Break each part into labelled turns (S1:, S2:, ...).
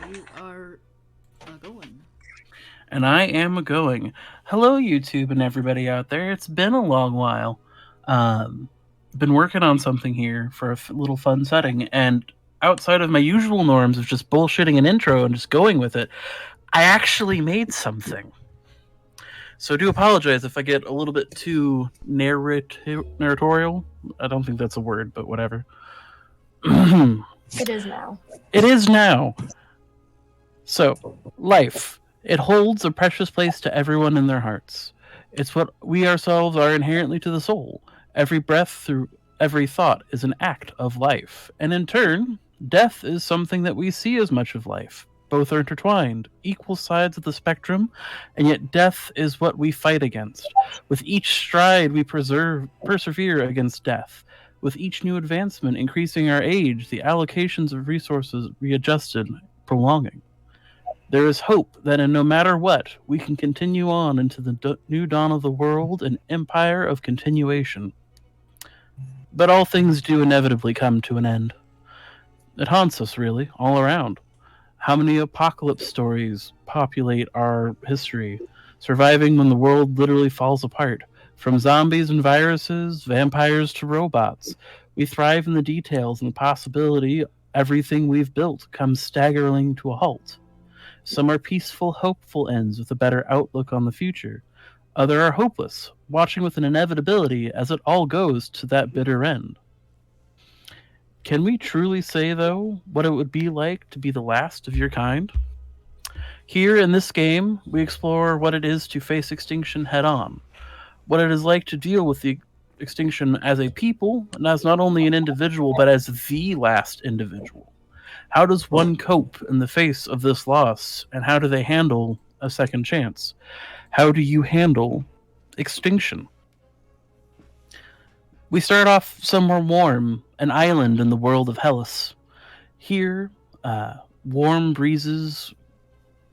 S1: you are going.
S2: And I am going. Hello, YouTube and everybody out there. It's been a long while. Um, been working on something here for a little fun setting, and outside of my usual norms of just bullshitting an intro and just going with it, I actually made something. So I do apologize if I get a little bit too narratorial. I don't think that's a word, but whatever.
S3: It is now.
S2: It is now. So, life. It holds a precious place to everyone in their hearts. It's what we ourselves are inherently to the soul. Every breath through every thought is an act of life. And in turn, death is something that we see as much of life. Both are intertwined, equal sides of the spectrum, and yet death is what we fight against. With each stride, we persevere against death. With each new advancement increasing our age, the allocations of resources readjusted, prolonging. There is hope that in no matter what, we can continue on into the new dawn of the world, an empire of continuation. But all things do inevitably come to an end. It haunts us, really, all around. How many apocalypse stories populate our history, surviving when the world literally falls apart? From zombies and viruses, vampires to robots, we thrive in the details and the possibility everything we've built comes staggering to a halt. Some are peaceful, hopeful ends with a better outlook on the future. Others are hopeless, watching with an inevitability as it all goes to that bitter end. Can we truly say, though, what it would be like to be the last of your kind? Here in this game, we explore what it is to face extinction head on, what it is like to deal with the extinction as a people, and as not only an individual, but as the last individual. How does one cope in the face of this loss, and how do they handle a second chance? How do you handle extinction? We start off somewhere warm, an island in the world of Hellas. Here, warm breezes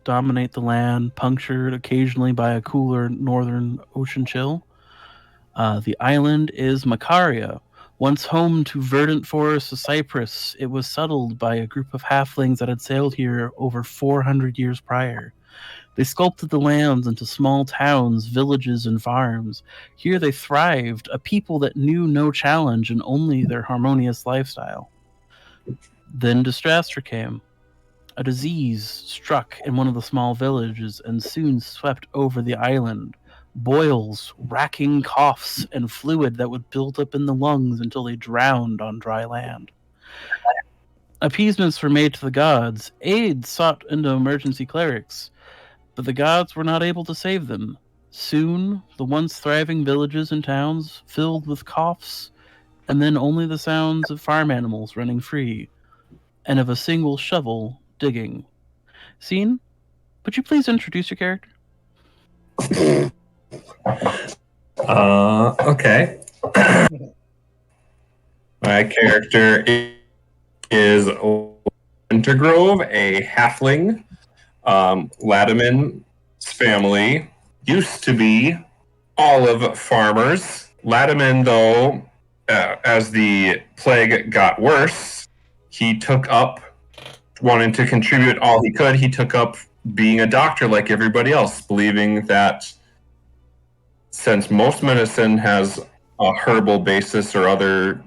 S2: dominate the land, punctured occasionally by a cooler northern ocean chill. The island is Macaria. Once home to verdant forests of cypress, it was settled by a group of halflings that had sailed here over 400 years prior. They sculpted the lands into small towns, villages, and farms. Here they thrived, a people that knew no challenge and only their harmonious lifestyle. Then disaster came. A disease struck in one of the small villages and soon swept over the island. Boils, racking coughs, and fluid that would build up in the lungs until they drowned on dry land. Appeasements were made to the gods. Aid sought into emergency clerics, but the gods were not able to save them. Soon, the once thriving villages and towns filled with coughs, and then only the sounds of farm animals running free, and of a single shovel digging. Scene, would you please introduce your character?
S4: Okay. My character is Wintergrove, a halfling. Latimer's family used to be olive farmers. Latimer, though, as the plague got worse, he took up, wanting to contribute all he could, he took up being a doctor like everybody else, believing that since most medicine has a herbal basis or other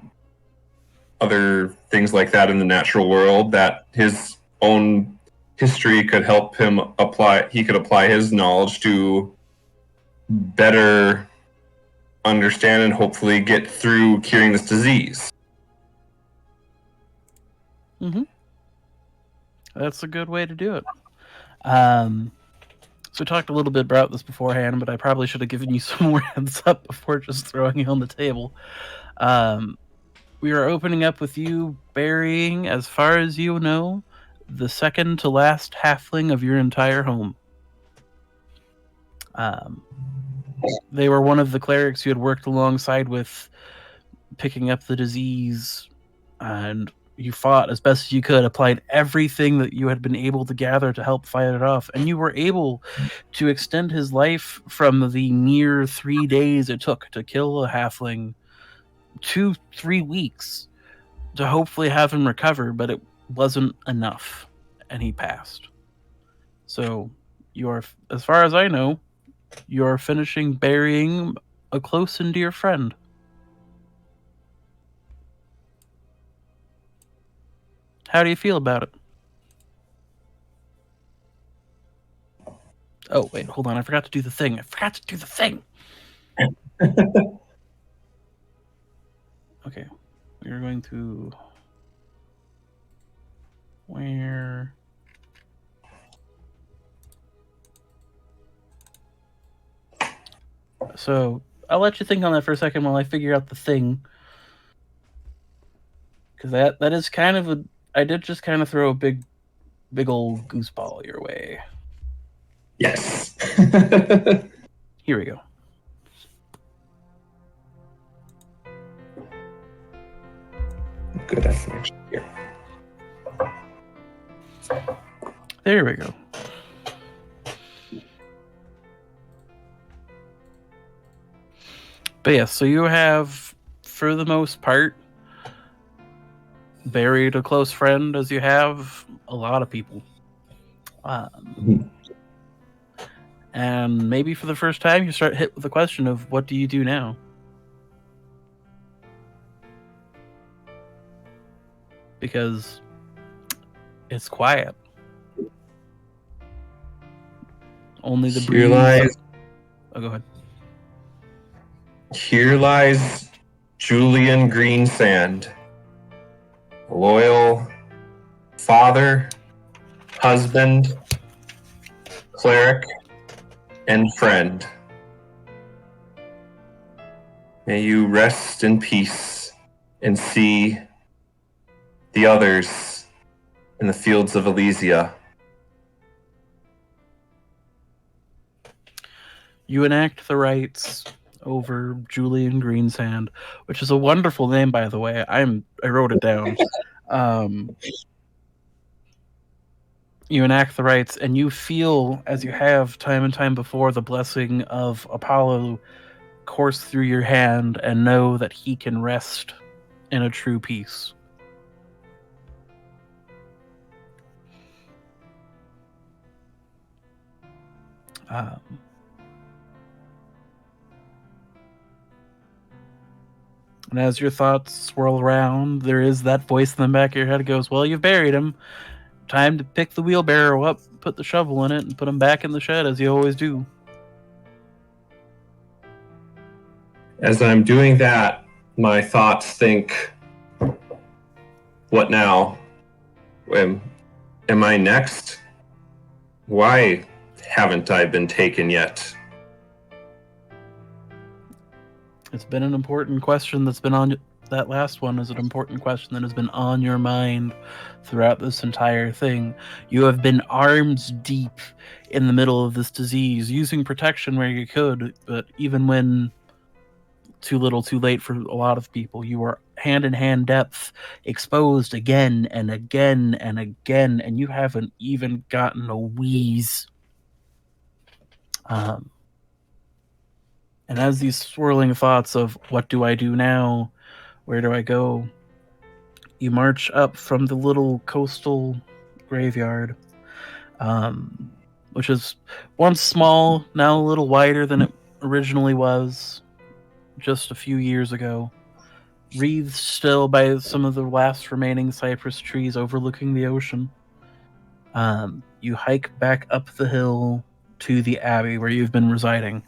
S4: things like that in the natural world, that his own history could help him apply his knowledge to better understand and hopefully get through curing this disease.
S2: Mm-hmm. That's a good way to do it. So we talked a little bit about this beforehand, but I probably should have given you some more heads up before just throwing you on the table. We are opening up with you burying, as far as you know, the second to last halfling of your entire home. They were one of the clerics you had worked alongside with, picking up the disease, and you fought as best as you could, applied everything that you had been able to gather to help fight it off, and you were able to extend his life from the mere 3 days it took to kill a halfling to 3 weeks to hopefully have him recover, but it wasn't enough. and he passed. So you're, as far as I know, you're finishing burying a close and dear friend. How do you feel about it? Oh, wait, hold on. I forgot to do the thing. Okay. We're going to... Where... So, I'll let you think on that for a second while I figure out the thing. Because that is kind of a... I did just kind of throw a big old gooseball your way.
S4: Yes.
S2: Here we go.
S4: Good explanation here.
S2: There we go. But yes, so you have, for the most part, buried a close friend as you have a lot of people. And maybe for the first time you start hit with the question of what do you do now? Because it's quiet. Only the breeze. Oh, go ahead.
S4: Here lies Julian Greensand, loyal father, husband, cleric, and friend. May you rest in peace and see the others in the fields of Elysia.
S2: You enact the rites over Julian Greensand, which is a wonderful name, by the way. I wrote it down. You enact the rites, and you feel, as you have time and time before, the blessing of Apollo course through your hand, and know that he can rest in a true peace. And as your thoughts swirl around, there is that voice in the back of your head that goes, well, you've buried him. Time to pick the wheelbarrow up, put the shovel in it, and put him back in the shed as you always do.
S4: As I'm doing that, my thoughts think, what now? Am I next? Why haven't I been taken yet?
S2: It's been an important question that's been on... That last one is an important question that has been on your mind throughout this entire thing. You have been arms deep in the middle of this disease, using protection where you could, but even when too little too late for a lot of people, you were hand-in-hand depth, exposed again and again and again, and you haven't even gotten a wheeze. And as these swirling thoughts of what do I do now, where do I go, you march up from the little coastal graveyard, which is once small, now a little wider than it originally was just a few years ago, wreathed still by some of the last remaining cypress trees overlooking the ocean. You hike back up the hill to the abbey where you've been residing.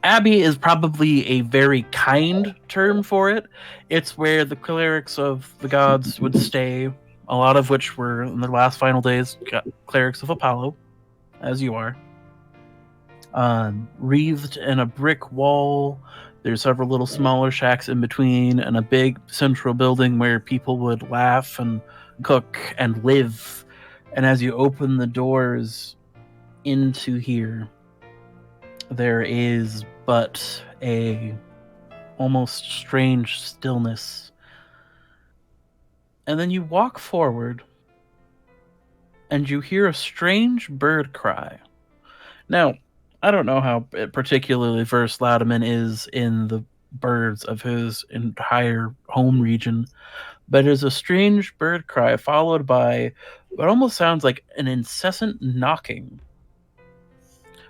S2: Abbey is probably a very kind term for it. It's where the clerics of the gods would stay, a lot of which were, in their last final days, clerics of Apollo, as you are. Wreathed in a brick wall, there's several little smaller shacks in between, and a big central building where people would laugh and cook and live. And as you open the doors into here, there is but a almost strange stillness. And then you walk forward, and you hear a strange bird cry. Now, I don't know how particularly versed Latimer is in the birds of his entire home region, but it is a strange bird cry followed by what almost sounds like an incessant knocking.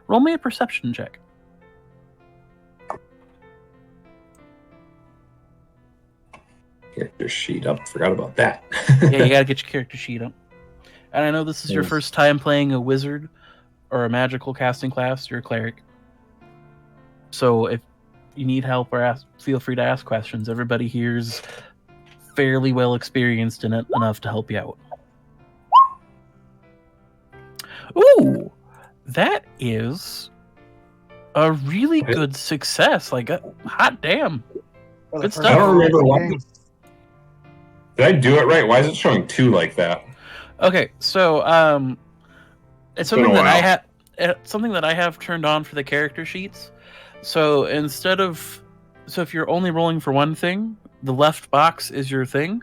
S2: Roll me a perception check.
S4: Character sheet up. Forgot about that.
S2: Yeah, you gotta get your character sheet up. And I know this is your first time playing a wizard or a magical casting class. You're a cleric. So if you need help or feel free to ask questions. Everybody here's fairly well experienced in it enough to help you out. Ooh, that is a really good success. Like, hot damn. Good stuff.
S4: I don't remember why. Did I do it right? Why is it showing 2 like that?
S2: Okay, so it's something that I have turned on for the character sheets. So if you're only rolling for one thing, the left box is your thing.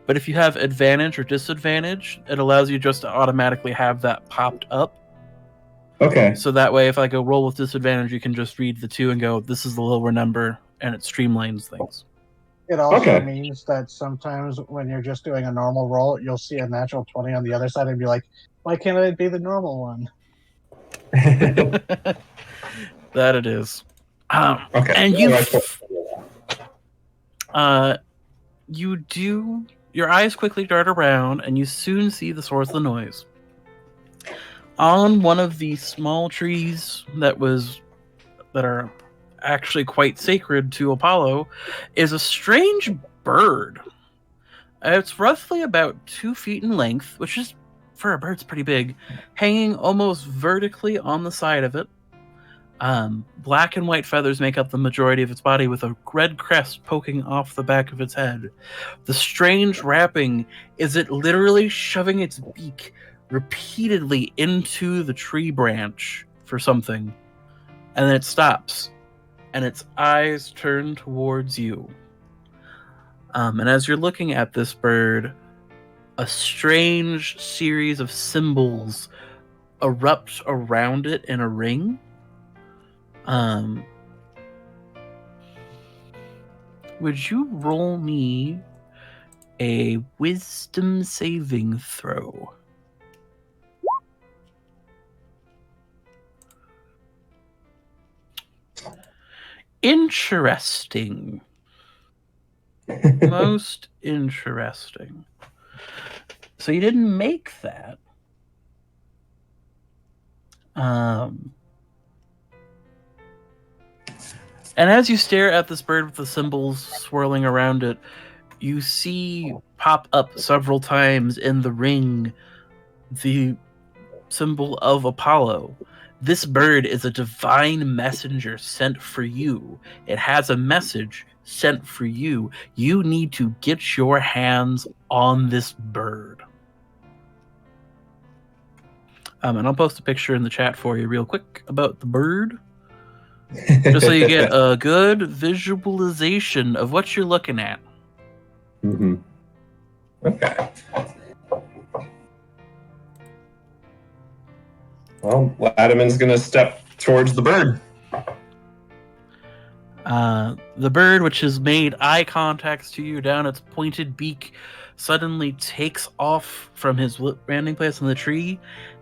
S2: But if you have advantage or disadvantage, it allows you just to automatically have that popped up.
S4: Okay.
S2: So that way, if I go roll with disadvantage, you can just read the 2 and go, this is the lower number, and it streamlines things.
S3: It also means that sometimes when you're just doing a normal roll, you'll see a natural 20 on the other side and be like, why can't it be the normal one?
S2: That it is.
S4: Okay.
S2: And you do. Your eyes quickly dart around, and you soon see the source of the noise. On one of the small trees that are actually quite sacred to Apollo is a strange bird. It's roughly about 2 feet in length, which is, for a bird, it's pretty big, hanging almost vertically on the side of it. Black and white feathers make up the majority of its body, with a red crest poking off the back of its head. The strange rapping is it literally shoving its beak repeatedly into the tree branch for something, and then it stops, and its eyes turn towards you. And as you're looking at this bird, a strange series of symbols erupt around it in a ring. Would you roll me a wisdom saving throw? Interesting. Most interesting. So you didn't make that. And as you stare at this bird with the symbols swirling around it, you see pop up several times in the ring the symbol of Apollo. This bird is a divine messenger sent for you. It has a message sent for you. You need to get your hands on this bird. And I'll post a picture in the chat for you real quick about the bird. Just so you get a good visualization of what you're looking at.
S4: Mm-hmm. Okay. Well, Latimer's going to step towards the bird.
S2: The bird, which has made eye contact to you down its pointed beak, suddenly takes off from his landing place in the tree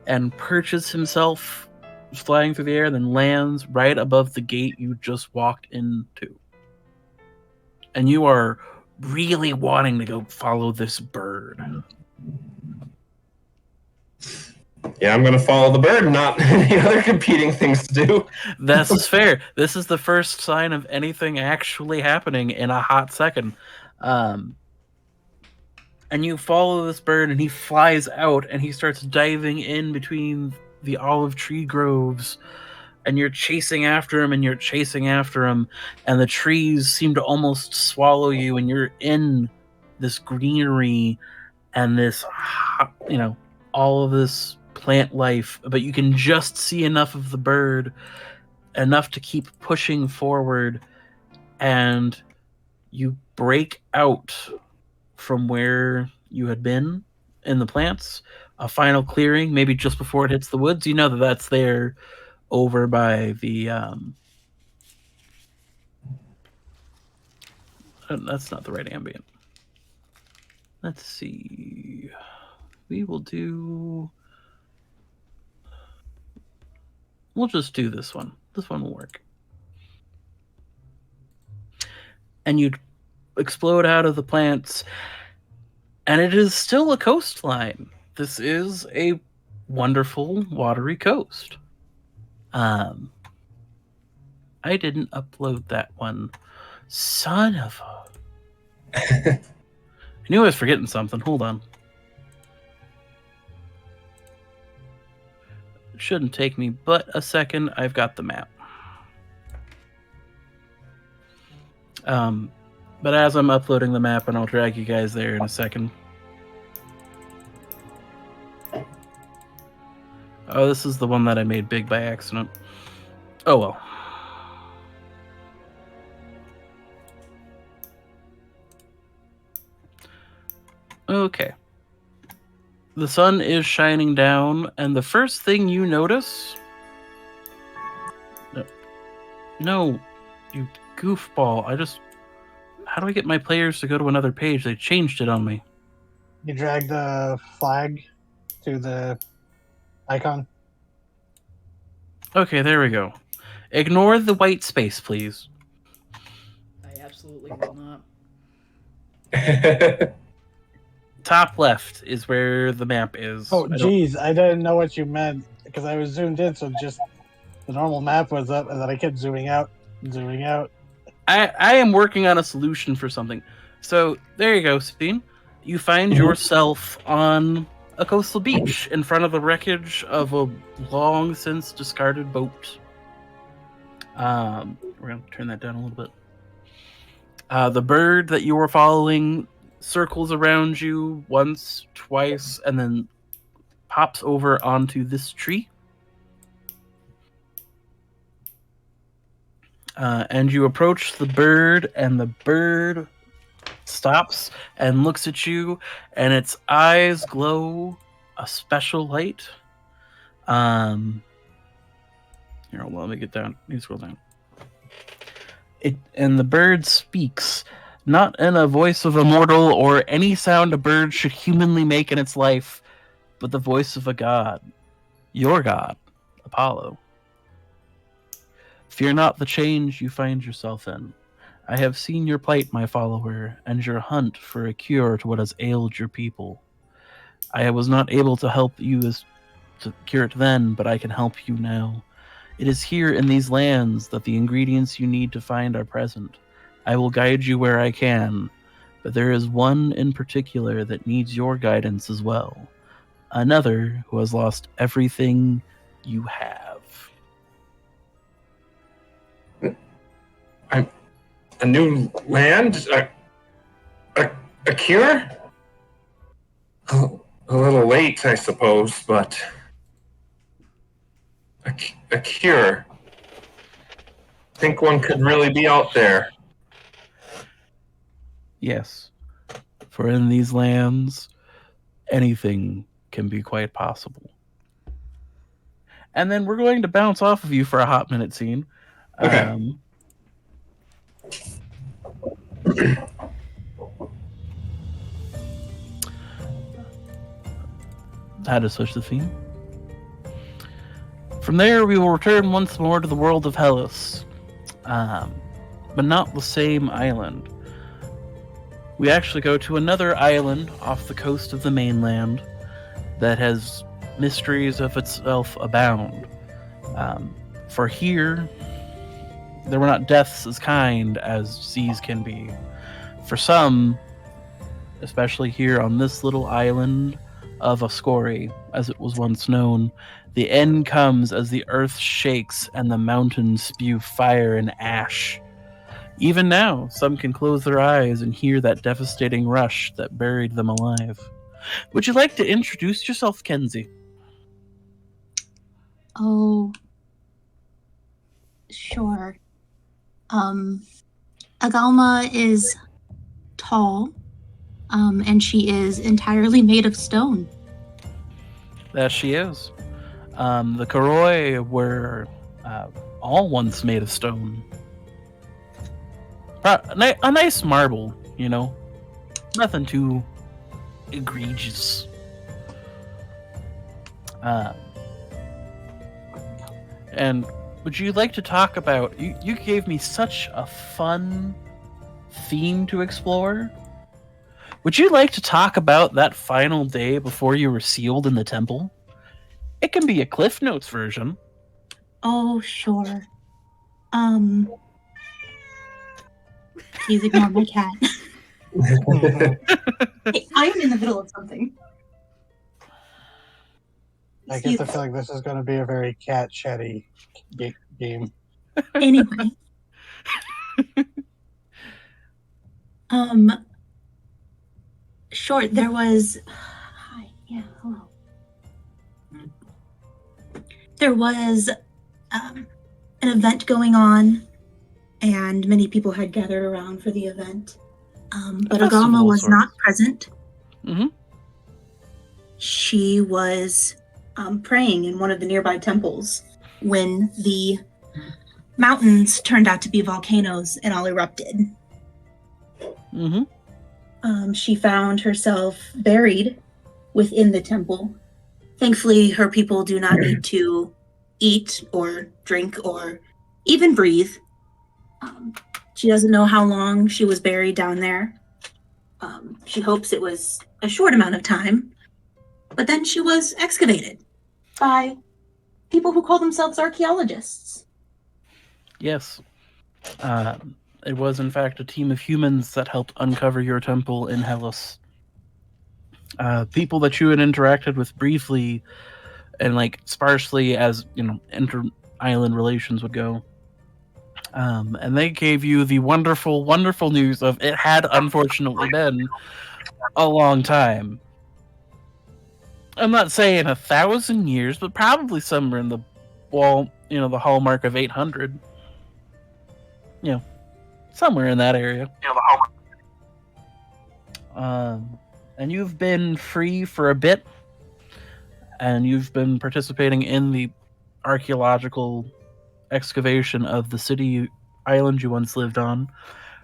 S2: and perches himself flying through the air, then lands right above the gate you just walked into. And you are really wanting to go follow this bird.
S4: Yeah, I'm going to follow the bird, not any other competing things to do.
S2: This is fair. This is the first sign of anything actually happening in a hot second. And you follow this bird, and he flies out, and he starts diving in between the olive tree groves, and you're chasing after him, and you're chasing after him, and the trees seem to almost swallow you, and you're in this greenery and this, all of this plant life, but you can just see enough of the bird, enough to keep pushing forward, and you break out from where you had been in the plants, a final clearing, maybe just before it hits the woods. You know that that's there over by the that's not the right ambient. Let's see. We will do... We'll just do this one. This one will work. And you'd explode out of the plants, and it is still a coastline. This is a wonderful watery coast. I didn't upload that one. Son of a... I knew I was forgetting something. Hold on. It shouldn't take me but a second. I've got the map. But as I'm uploading the map, and I'll drag you guys there in a second. Oh, this is the one that I made big by accident. Oh well. Okay. The sun is shining down, and the first thing you notice... No, you goofball. How do I get my players to go to another page? They changed it on me.
S3: You drag the flag to the icon.
S2: Okay, there we go. Ignore the white space, please.
S1: I absolutely will not.
S2: Top left is where the map is.
S3: Oh, geez, I didn't know what you meant because I was zoomed in, so just the normal map was up, and then I kept zooming out, zooming out.
S2: I am working on a solution for something. So there you go, Sabine. You find yourself on a coastal beach in front of the wreckage of a long since discarded boat. We're going to turn that down a little bit. The bird that you were following circles around you once, twice, and then pops over onto this tree. And you approach the bird, and the bird stops and looks at you, and its eyes glow a special light. Here, hold on, let me get down. Let me scroll down. And the bird speaks, not in a voice of a mortal or any sound a bird should humanly make in its life, but the voice of a god. Your god, Apollo. Fear not the change you find yourself in. I have seen your plight, my follower, and your hunt for a cure to what has ailed your people. I was not able to help you to cure it then, but I can help you now. It is here in these lands that the ingredients you need to find are present. I will guide you where I can, but there is one in particular that needs your guidance as well. Another who has lost everything you have.
S4: A new land? A cure? A little late, I suppose, but a cure. Think one could really be out there.
S2: Yes, for in these lands, anything can be quite possible. And then we're going to bounce off of you for a hot minute scene.
S4: Okay.
S2: How to switch the theme. From there, we will return once more to the world of Hellas, but not the same island. We actually go to another island off the coast of the mainland that has mysteries of itself abound. For here, there were not deaths as kind as seas can be. For some, especially here on this little island of Ascori, as it was once known, the end comes as the earth shakes and the mountains spew fire and ash. Even now, some can close their eyes and hear that devastating rush that buried them alive. Would you like to introduce yourself, Kenzie?
S5: Oh, sure. Agalma is tall, and she is entirely made of stone.
S2: That she is. The Koroi were all once made of stone. A nice marble, you know. Nothing too egregious. And would you like to talk about... You gave me such a fun theme to explore. Would you like to talk about that final day before you were sealed in the temple? It can be a Cliff Notes version.
S5: Oh, sure. Please ignore my cat. Hey, I'm in the middle of something.
S3: I get the feeling this is going to be a very cat chatty game.
S5: Anyway. Sure, there was... Hi, yeah, hello. There was an event going on, and many people had gathered around for the event. But Agama was not present.
S2: Mm-hmm.
S5: She was praying in one of the nearby temples when the mountains turned out to be volcanoes and all erupted.
S2: Mm-hmm.
S5: She found herself buried within the temple. Thankfully, her people do not need to eat or drink or even breathe. She doesn't know how long she was buried down there. She hopes it was a short amount of time. But then she was excavated by people who call themselves archaeologists.
S2: Yes. It was, in fact, a team of humans that helped uncover your temple in Hellas. People that you had interacted with briefly and, like, sparsely as, you know, inter-island relations would go. And they gave you the wonderful, wonderful news of it had unfortunately been a long time. I'm not saying 1,000 years, but probably somewhere in the the hallmark of 800. You know, somewhere in that area. And you've been free for a bit, and you've been participating in the archaeological excavation of the city island you once lived on,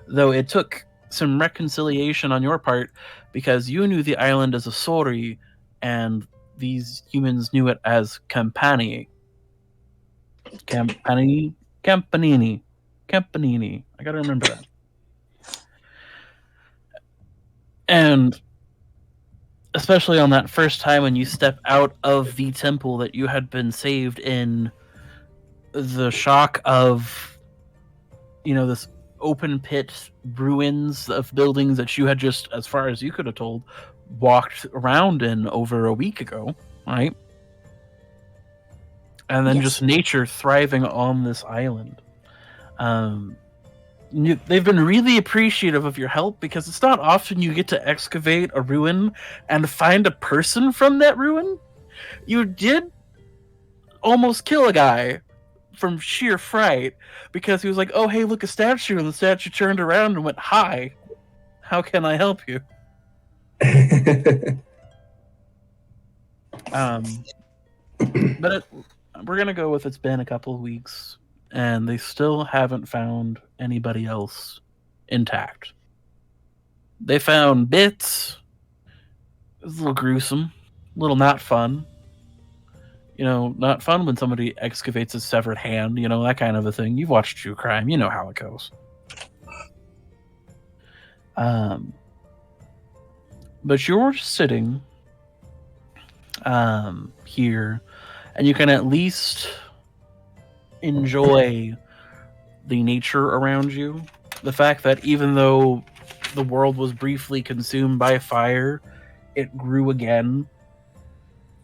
S2: though it took some reconciliation on your part because you knew the island as a Sori and these humans knew it as Campanini. I gotta remember that. And especially on that first time when you step out of the temple that you had been saved in, the shock of, this open pit ruins of buildings that you had just, as far as you could have told, walked around in over a week ago, right? And then just nature thriving on this island. They've been really appreciative of your help because it's not often you get to excavate a ruin and find a person from that ruin. You did almost kill a guy from sheer fright because he was like, oh, hey, look, a statue. And the statue turned around and went, hi, how can I help you? But we're going to go with it's been a couple of weeks, and they still haven't found anybody else intact. They found bits. It was a little gruesome, a little not fun. Not fun when somebody excavates a severed hand, that kind of a thing. You've watched true crime, you know how it goes. But you're sitting here, and you can at least enjoy the nature around you. The fact that even though the world was briefly consumed by fire, it grew again.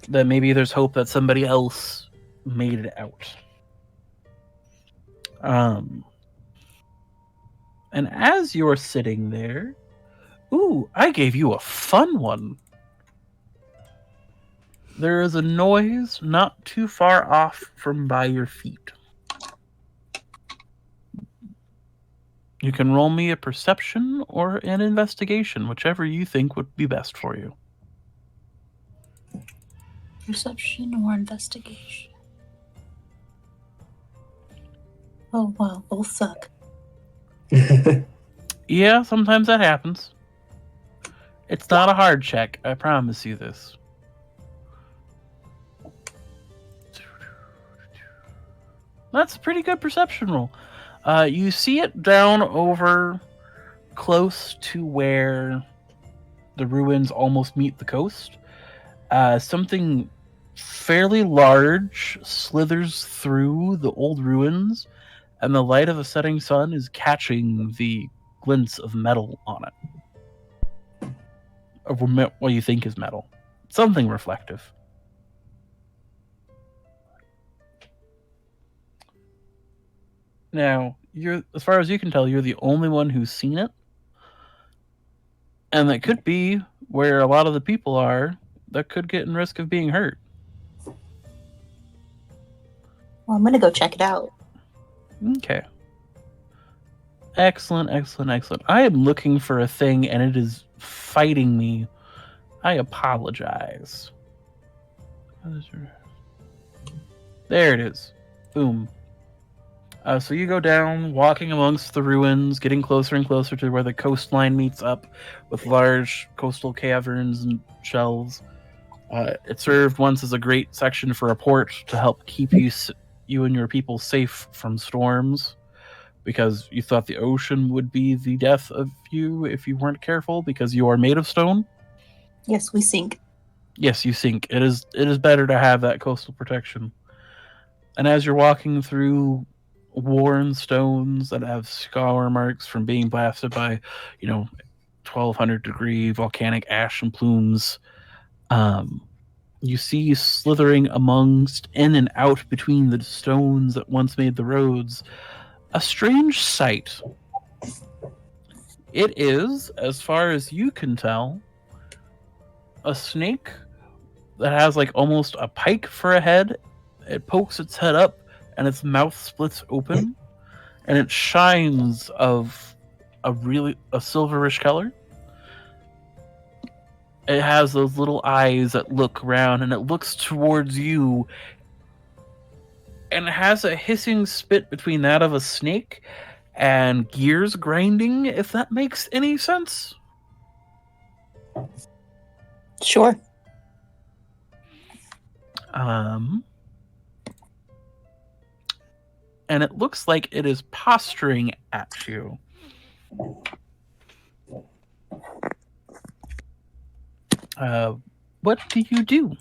S2: That maybe there's hope that somebody else made it out. And as you're sitting there, I gave you a fun one. There is a noise not too far off from by your feet. You can roll me a perception or an investigation, whichever you think would be best for you.
S5: Perception or investigation? Oh, wow, both suck.
S2: Yeah, sometimes that happens. It's not a hard check. I promise you this. That's a pretty good perception roll. You see it down over close to where the ruins almost meet the coast. Something fairly large slithers through the old ruins, and the light of the setting sun is catching the glints of metal on it. Of what you think is metal. Something reflective. Now, as far as you can tell, you're the only one who's seen it. And that could be where a lot of the people are that could get in risk of being hurt.
S5: Well, I'm gonna go check it out.
S2: Okay. Excellent, excellent, excellent. I am looking for a thing and it is fighting me. I apologize. There it is. Boom. So you go down, walking amongst the ruins, getting closer and closer to where the coastline meets up with large coastal caverns and shelves. It served once as a great section for a port to help keep you and your people safe from storms, because you thought the ocean would be the death of you if you weren't careful, because you are made of stone.
S5: Yes, we sink.
S2: Yes, you sink. It is better to have that coastal protection. And as you're walking through worn stones that have scar marks from being blasted by, 1200 degree volcanic ash and plumes, you see slithering amongst, in and out between the stones that once made the roads, a strange sight. It is, as far as you can tell, a snake that has like almost a pike for a head. It pokes its head up and its mouth splits open, and it shines of a silverish color. It has those little eyes that look around, and it looks towards you, and it has a hissing spit between that of a snake and gears grinding, if that makes any sense.
S5: Sure.
S2: And it looks like it is posturing at you. What do you do?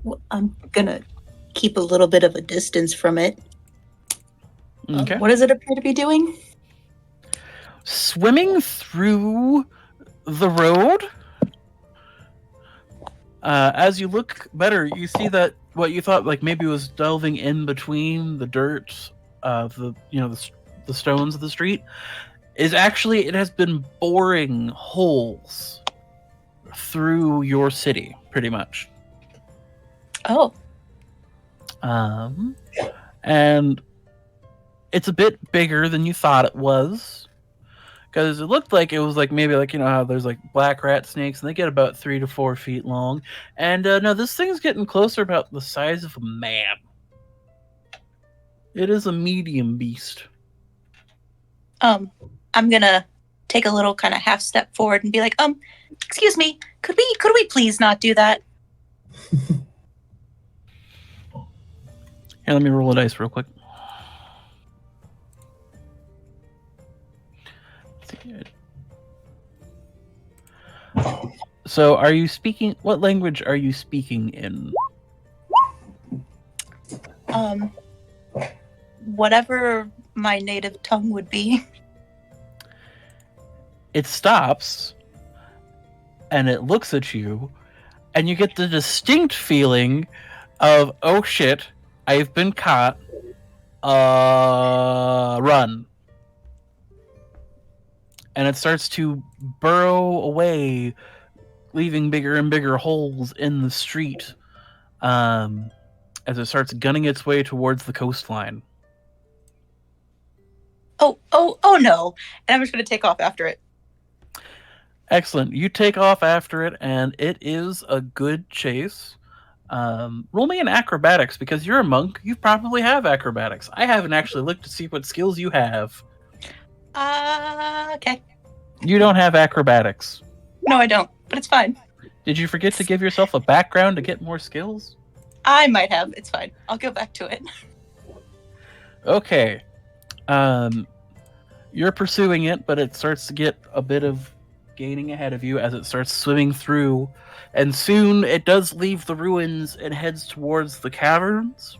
S5: Well, I'm gonna keep a little bit of a distance from it.
S2: Okay.
S5: What does it appear to be doing?
S2: Swimming through the road. As you look better, you see that what you thought like maybe was delving in between the dirt, the stones of the street, is actually, it has been boring holes through your city, pretty much.
S5: Oh.
S2: And it's a bit bigger than you thought it was, because it looked like it was like maybe like, how there's like black rat snakes and they get about 3 to 4 feet long, and no, this thing's getting closer, about the size of a man. It is a medium beast.
S5: I'm gonna take a little kind of half step forward and be like, excuse me, could we please not do that?
S2: Here, let me roll a dice real quick. So, are you speaking? What language are you speaking in?
S5: Whatever my native tongue would be.
S2: It stops, and it looks at you, and you get the distinct feeling of, oh shit, I've been caught. Run. And it starts to burrow away, leaving bigger and bigger holes in the street, as it starts gunning its way towards the coastline.
S5: Oh no. And I'm just going to take off after it.
S2: Excellent. You take off after it, and it is a good chase. Roll me an acrobatics, because you're a monk. You probably have acrobatics. I haven't actually looked to see what skills you have.
S5: Okay.
S2: You don't have acrobatics.
S6: No, I don't, but it's fine.
S2: Did you forget to give yourself a background to get more skills?
S6: I might have. It's fine. I'll go back to it.
S2: Okay. You're pursuing it, but it starts to get a bit of gaining ahead of you as it starts swimming through, and soon it does leave the ruins and heads towards the caverns.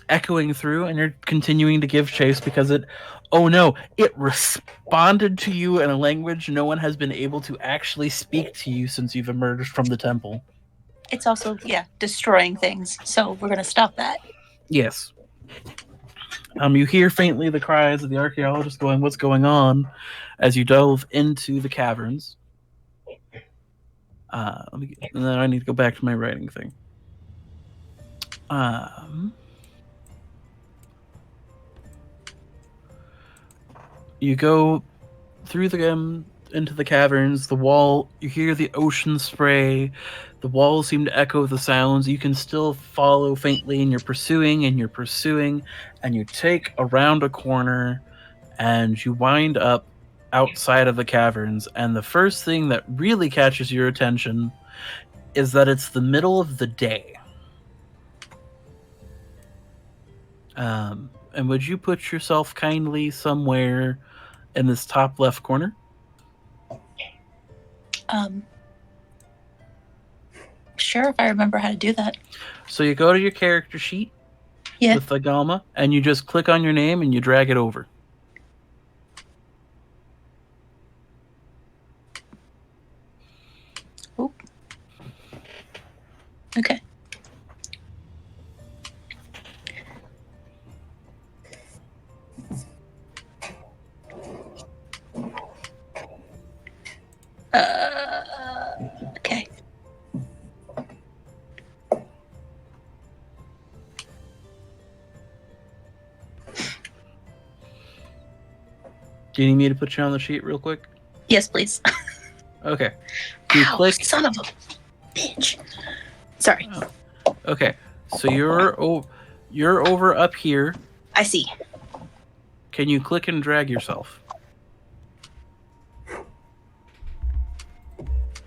S2: Echoing through, and you're continuing to give chase because it responded to you in a language no one has been able to actually speak to you since you've emerged from the temple.
S6: It's also, destroying things, so we're going to stop that.
S2: Yes. You hear faintly the cries of the archaeologist going, "What's going on?" as you delve into the caverns. And then I need to go back to my writing thing. You go through into the caverns. The wall, you hear the ocean spray. The walls seem to echo the sounds. You can still follow faintly, and you're pursuing, and you take around a corner, and you wind up outside of the caverns. And the first thing that really catches your attention is that it's the middle of the day. And would you put yourself kindly somewhere in this top left corner?
S6: Sure, if I remember how to do that.
S2: So you go to your character sheet with the Galma, and you just click on your name and you drag it over.
S6: Oop. Okay. Okay.
S2: Do you need me to put you on the sheet real quick?
S6: Yes, please.
S2: Okay. You
S6: Ow,
S2: click.
S6: son of a bitch. Sorry.
S2: Oh. Okay. So you're over up here.
S6: I see.
S2: Can you click and drag yourself?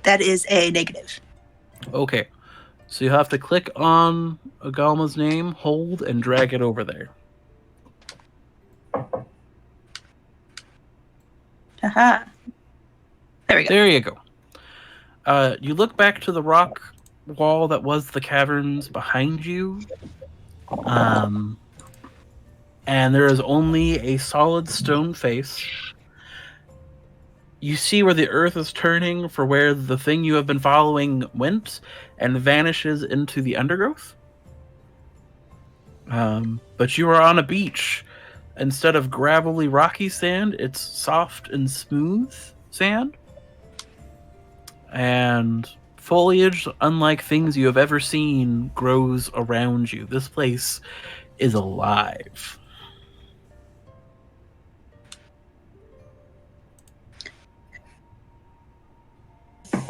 S6: That is a negative.
S2: Okay. So you have to click on Agalma's name, hold, and drag it over there.
S6: Haha. There we go.
S2: There you go. You look back to the rock wall that was the caverns behind you. And there is only a solid stone face. You see where the earth is turning for where the thing you have been following went and vanishes into the undergrowth. But you are on a beach. Instead of gravelly rocky sand, it's soft and smooth sand. And foliage, unlike things you have ever seen, grows around you. This place is alive.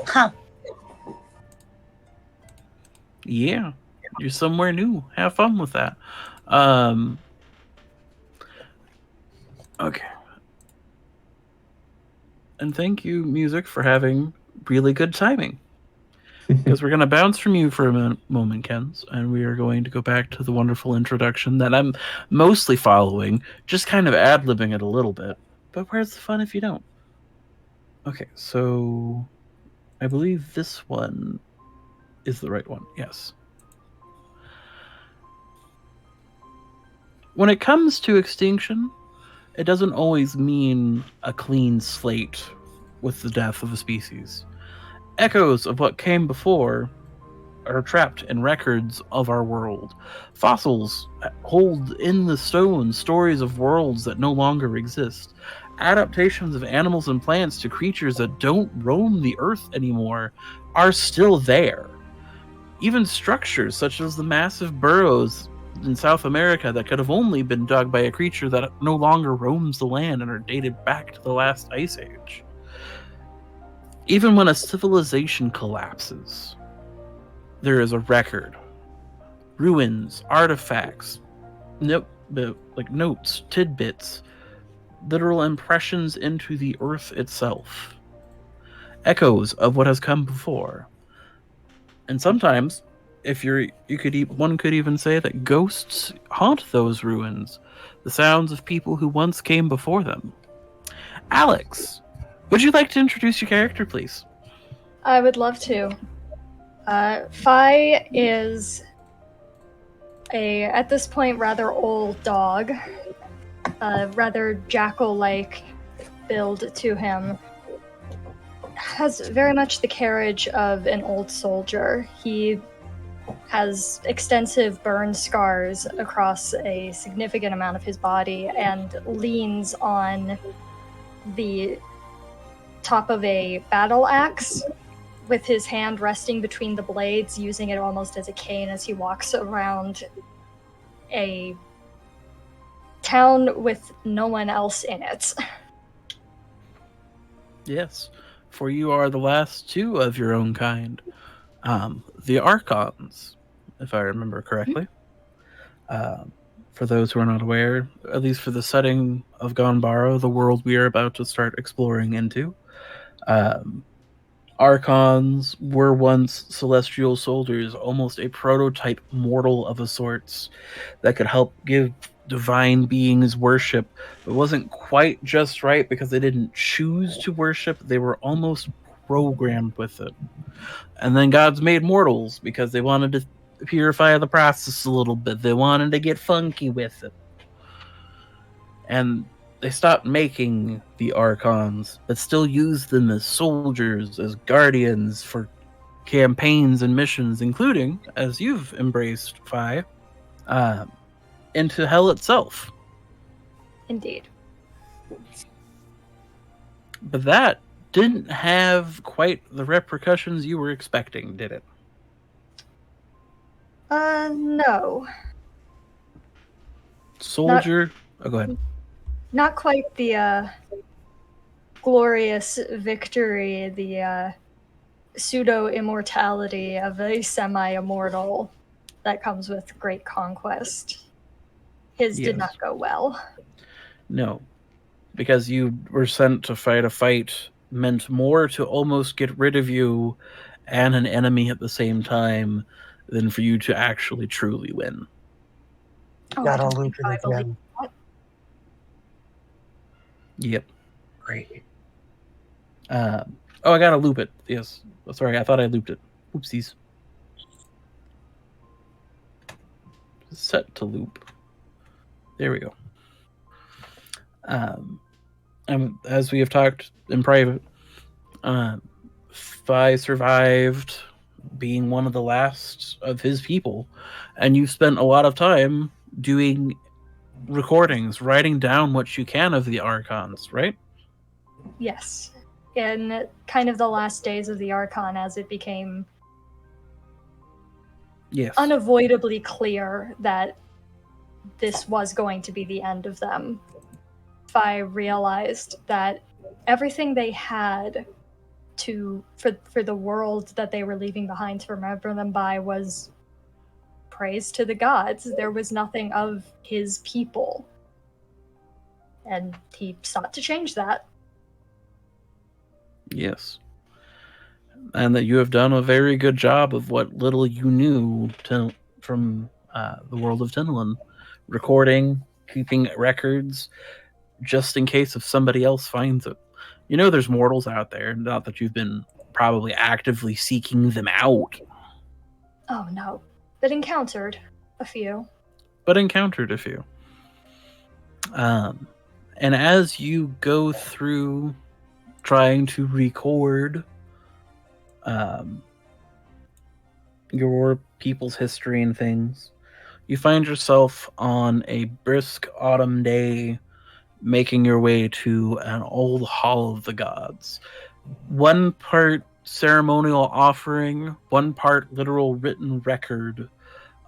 S6: Huh.
S2: Yeah, you're somewhere new. Have fun with that. Okay. And thank you, music, for having really good timing. Because we're going to bounce from you for a moment, Kens, and we are going to go back to the wonderful introduction that I'm mostly following, just kind of ad-libbing it a little bit. But where's the fun if you don't? Okay, so I believe this one is the right one. Yes. When it comes to extinction, it doesn't always mean a clean slate with the death of a species. Echoes of what came before are trapped in records of our world. Fossils hold in the stone stories of worlds that no longer exist. Adaptations of animals and plants to creatures that don't roam the earth anymore are still there. Even structures such as the massive burrows in South America that could have only been dug by a creature that no longer roams the land and are dated back to the last ice age. Even when a civilization collapses, there is a record. Ruins, artifacts, like notes, tidbits, literal impressions into the earth itself, echoes of what has come before. And sometimes, if one could even say that ghosts haunt those ruins, the sounds of people who once came before them. Alex, would you like to introduce your character, please?
S7: I would love to. Fi is at this point, rather old dog. Rather jackal-like build to him. Has very much the carriage of an old soldier. He has extensive burn scars across a significant amount of his body and leans on the top of a battle axe with his hand resting between the blades, using it almost as a cane as he walks around a town with no one else in it.
S2: Yes, for you are the last two of your own kind. The Archons, if I remember correctly. For those who are not aware, at least for the setting of Gonbarra, the world we are about to start exploring into, Archons were once celestial soldiers, almost a prototype mortal of a sorts that could help give divine beings worship. It wasn't quite just right because they didn't choose to worship, they were almost programmed with it. And then gods made mortals because they wanted to purify the process a little bit. They wanted to get funky with it. And they stopped making the Archons, but still used them as soldiers, as guardians for campaigns and missions, including, as you've embraced, Fi, into hell itself.
S7: Indeed.
S2: But that didn't have quite the repercussions you were expecting, did it?
S7: No.
S2: Soldier... Oh, go ahead.
S7: Not quite the glorious victory, the pseudo-immortality of a semi-immortal that comes with great conquest. His did not go well.
S2: No. Because you were sent to fight a fight meant more to almost get rid of you and an enemy at the same time than for you to actually truly win.
S7: Oh,
S3: Gotta
S7: I don't
S3: loop
S7: think I
S3: it
S7: believe
S3: again.
S7: that.
S2: Yep. Great. I gotta loop it. Yes. Sorry, I thought I looped it. Oopsies. Set to loop. There we go. And as we have talked in private, Fi survived being one of the last of his people, and you've spent a lot of time doing recordings, writing down what you can of the Archons, right?
S7: Yes. In kind of the last days of the Archon, as it became unavoidably clear that this was going to be the end of them, Fi realized that everything they had for the world that they were leaving behind to remember them by was praise to the gods. There was nothing of his people. And he sought to change that.
S2: Yes. And that you have done a very good job of what little you knew from the world of Tinlin. Recording, keeping records, just in case if somebody else finds it. You know there's mortals out there, not that you've been probably actively seeking them out.
S7: Oh no, but encountered a few.
S2: And as you go through trying to record your people's history and things, you find yourself on a brisk autumn day making your way to an old hall of the gods. One part ceremonial offering, one part literal written record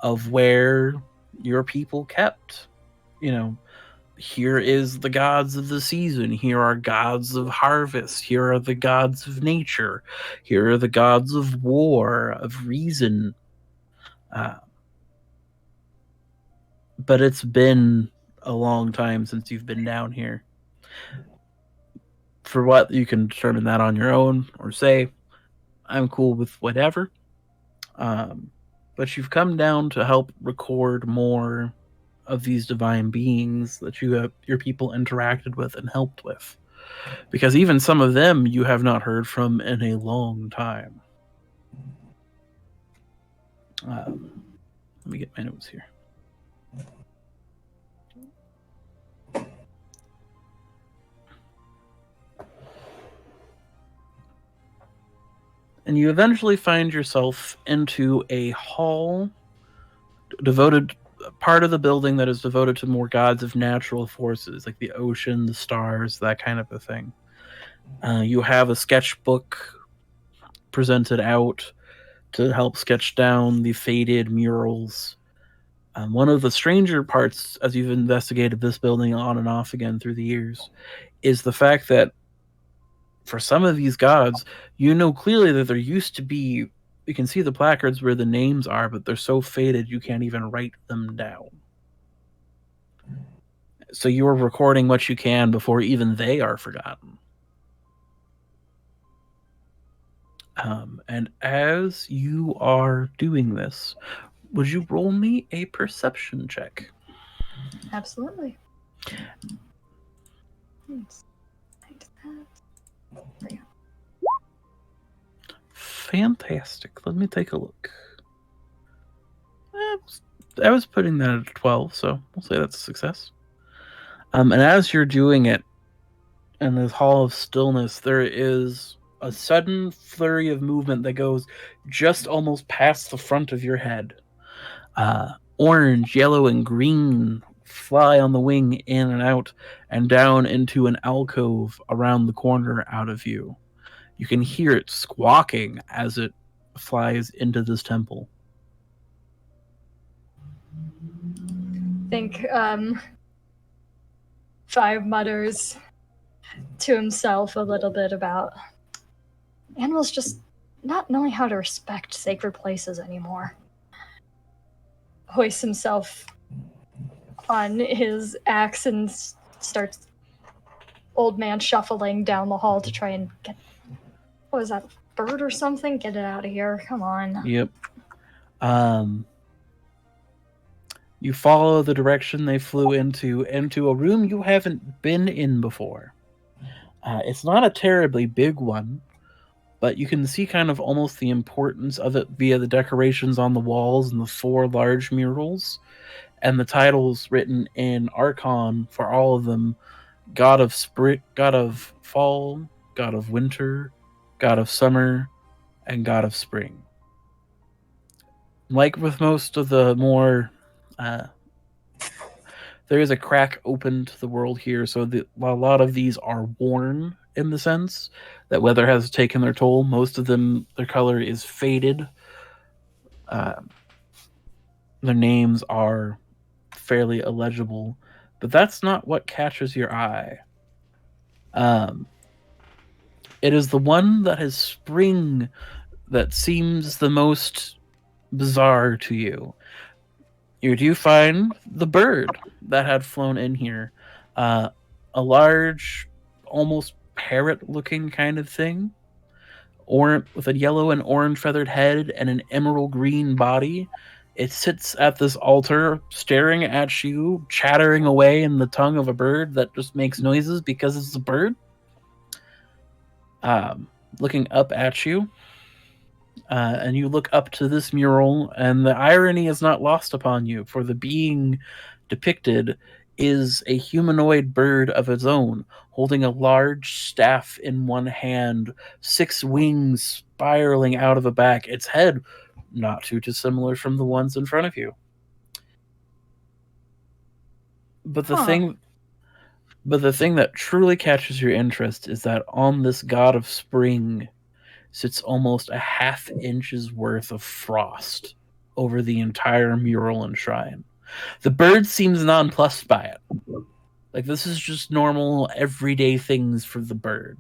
S2: of where your people kept. You know, here is the gods of the season. Here are gods of harvest. Here are the gods of nature. Here are the gods of war, of reason. But it's been a long time since you've been down here. For what, you can determine that on your own, or say, I'm cool with whatever. But you've come down to help record more of these divine beings that your people interacted with and helped with. Because even some of them you have not heard from in a long time. Let me get my notes here. And you eventually find yourself into a hall devoted, part of the building that is devoted to more gods of natural forces, like the ocean, the stars, that kind of a thing. You have a sketchbook presented out to help sketch down the faded murals. One of the stranger parts, as you've investigated this building on and off again through the years, is the fact that for some of these gods, you know clearly that there used to be, you can see the placards where the names are, but they're so faded you can't even write them down. So you are recording what you can before even they are forgotten. And as you are doing this, would you roll me a perception check?
S7: Absolutely.
S2: Fantastic. Let me take a look. I was putting that at a 12, so we'll say that's a success. And as you're doing it, in this Hall of Stillness, there is a sudden flurry of movement that goes just almost past the front of your head. Orange, yellow, and green fly on the wing in and out and down into an alcove around the corner out of you. You can hear it squawking as it flies into this temple.
S7: I think Five mutters to himself a little bit about animals just not knowing how to respect sacred places anymore. Hoists himself on his axe and starts old man shuffling down the hall to try and get, what was that, a bird or something? Get it out of here. Come on.
S2: Yep. You follow the direction they flew into a room you haven't been in before. It's not a terribly big one, but you can see kind of almost the importance of it via the decorations on the walls and the 4 large murals, and the titles written in Archon for all of them: God of Spring, God of Fall, God of Winter, God of Summer, and God of Spring. Like with most of the more... there is a crack open to the world here, so while a lot of these are worn in the sense that weather has taken their toll, most of them, their color is faded. Their names are fairly illegible, but that's not what catches your eye. It is the one that has spring that seems the most bizarre to you. You do find the bird that had flown in here. A large, almost parrot-looking kind of thing, with a yellow and orange feathered head and an emerald green body. It sits at this altar, staring at you, chattering away in the tongue of a bird that just makes noises because it's a bird. Looking up at you. And you look up to this mural, and the irony is not lost upon you, for the being depicted is a humanoid bird of its own, holding a large staff in one hand, 6 wings spiraling out of the back, its head not too dissimilar from the ones in front of you. But the thing that truly catches your interest is that on this god of spring sits almost a ½ inch's worth of frost over the entire mural and shrine. The bird seems nonplussed by it. Like, this is just normal, everyday things for the bird.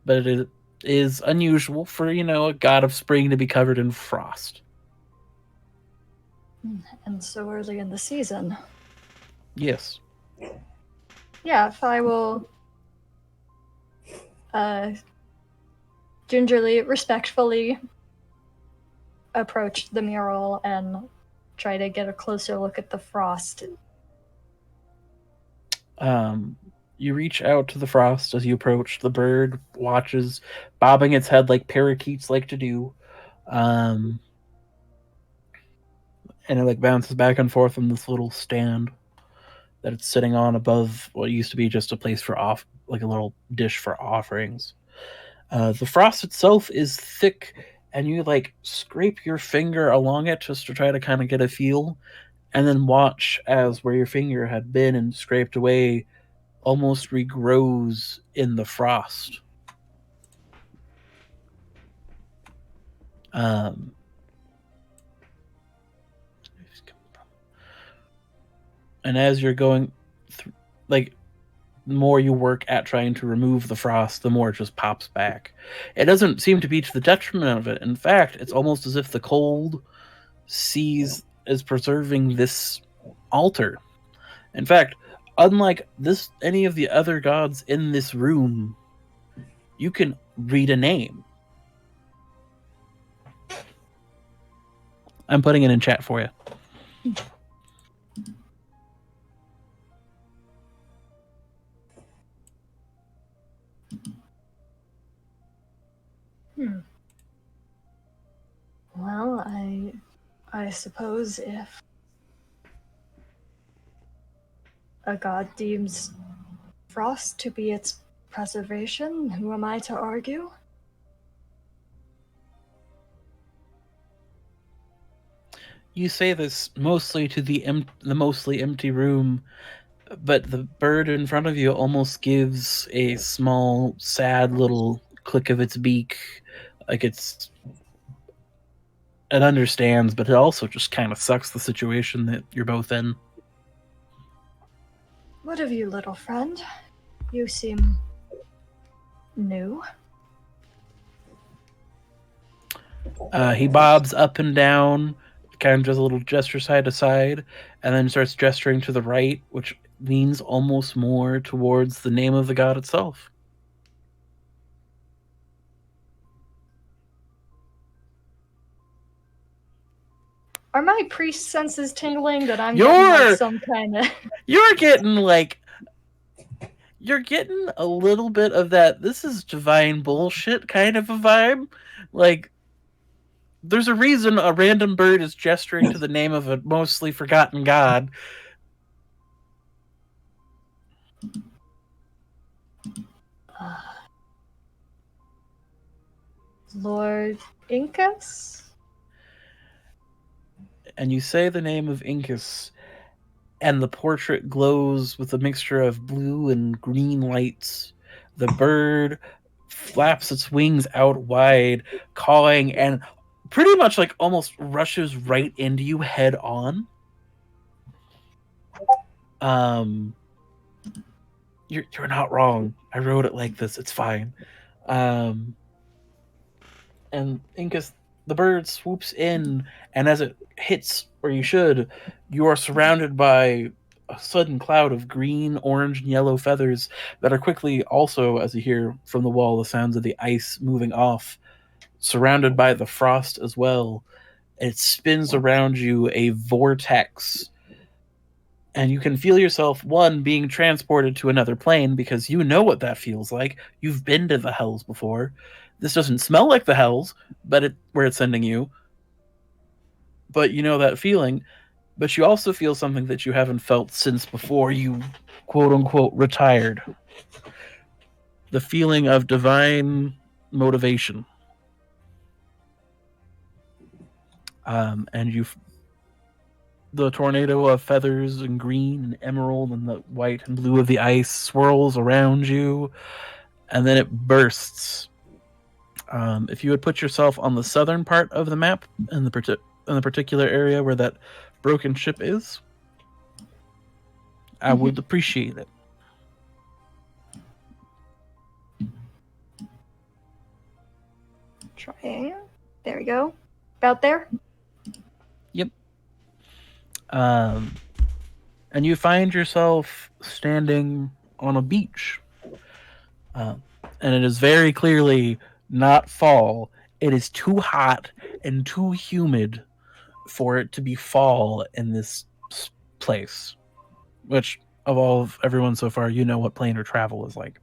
S2: But it is unusual for, a god of spring to be covered in frost.
S7: And so early in the season.
S2: Yes.
S7: Yeah, if I will gingerly, respectfully approach the mural and try to get a closer look at the frost.
S2: You reach out to the frost as you approach. The bird watches, bobbing its head like parakeets like to do. And it like bounces back and forth on this little stand that it's sitting on above what used to be just a place for like a little dish for offerings. The frost itself is thick, and you like scrape your finger along it just to try to kind of get a feel, and then watch as where your finger had been and scraped away almost regrows in the frost. And as you're going through, like, the more you work at trying to remove the frost, the more it just pops back. It doesn't seem to be to the detriment of it. In fact, it's almost as if the cold sees as preserving this altar. In fact, unlike this, any of the other gods in this room, you can read a name. I'm putting it in chat for you.
S7: Well, I suppose if a god deems frost to be its preservation, who am I to argue?
S2: You say this mostly to the mostly empty room, but the bird in front of you almost gives a small, sad little click of its beak, like it understands, but it also just kind of sucks the situation that you're both in.
S7: What of you, little friend? You seem new.
S2: He bobs up and down, kind of does a little gesture side to side, and then starts gesturing to the right, which leans almost more towards the name of the god itself.
S7: Are my priest senses tingling that I'm
S2: You're-
S7: getting like some kind of...
S2: You're getting a little bit of that this is divine bullshit kind of a vibe. Like, there's a reason a random bird is gesturing to the name of a mostly forgotten god.
S7: Lord Incas?
S2: And you say the name of Incus, and the portrait glows with a mixture of blue and green lights. The bird flaps its wings out wide, cawing, and pretty much like almost rushes right into you head on. You're not wrong. I wrote it like this. It's fine. And Incus, the bird swoops in, and as it hits where you should, you are surrounded by a sudden cloud of green, orange, and yellow feathers that are quickly also, as you hear from the wall, the sounds of the ice moving off, surrounded by the frost as well. It spins around you a vortex, and you can feel yourself, one, being transported to another plane because you know what that feels like. You've been to the hells before. This doesn't smell like the hells, but where it's sending you. But you know that feeling. But you also feel something that you haven't felt since before you, quote unquote, retired. The feeling of divine motivation. And the tornado of feathers and green and emerald and the white and blue of the ice swirls around you, and then it bursts. If you would put yourself on the southern part of the map in the particular area where that broken ship is, I would appreciate it.
S7: Trying. There we go. About there?
S2: Yep. and you find yourself standing on a beach. And it is very clearly not fall. It is too hot and too humid for it to be fall in this place. Which, of all of everyone so far, you know what planar travel is like.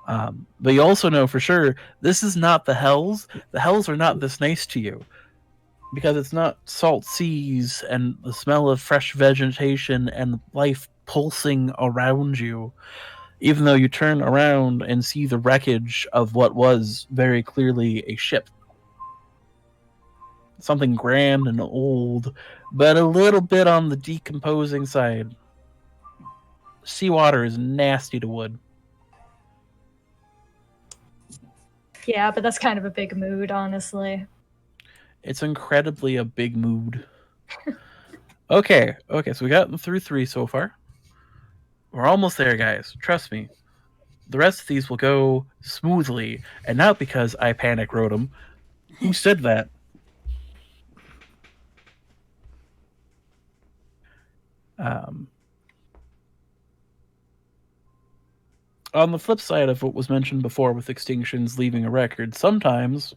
S2: But you also know for sure this is not the Hells. The Hells are not this nice to you. Because it's not salt seas and the smell of fresh vegetation and life pulsing around you. Even though you turn around and see the wreckage of what was very clearly a ship. Something grand and old, but a little bit on the decomposing side. Seawater is nasty to wood.
S7: Yeah, but that's kind of a big mood, honestly.
S2: It's incredibly a big mood. Okay, so we got through 3 so far. We're almost there, guys. Trust me. The rest of these will go smoothly, and not because I panic wrote them. Who said that? On the flip side of what was mentioned before with extinctions leaving a record, sometimes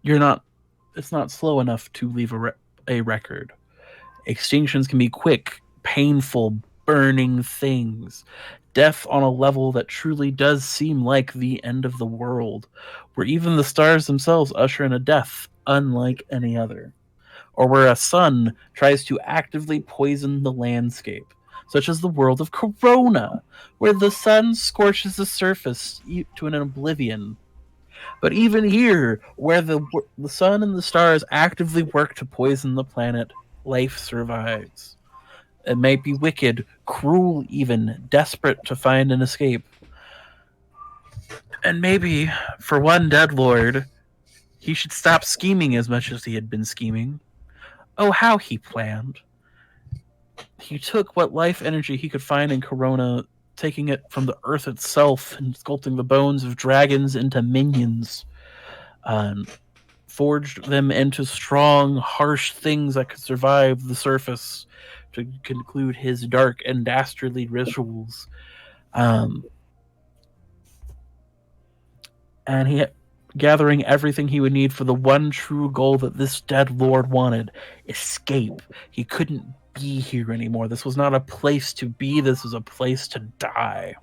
S2: it's not slow enough to leave a record. Extinctions can be quick, painful, burning things. Death on a level that truly does seem like the end of the world, where even the stars themselves usher in a death unlike any other. Or where a sun tries to actively poison the landscape, such as the world of Corona, where the sun scorches the surface to an oblivion. But even here, where the sun and the stars actively work to poison the planet, life survives. It may be wicked, cruel even, desperate to find an escape. And maybe, for one dead lord, he should stop scheming as much as he had been scheming. Oh, how he planned. He took what life energy he could find in Corona, taking it from the earth itself and sculpting the bones of dragons into minions. Forged them into strong, harsh things that could survive the surface to conclude his dark and dastardly rituals. And he gathering everything he would need for the one true goal that this dead lord wanted: escape. He couldn't be here anymore. This was not a place to be. This was a place to die.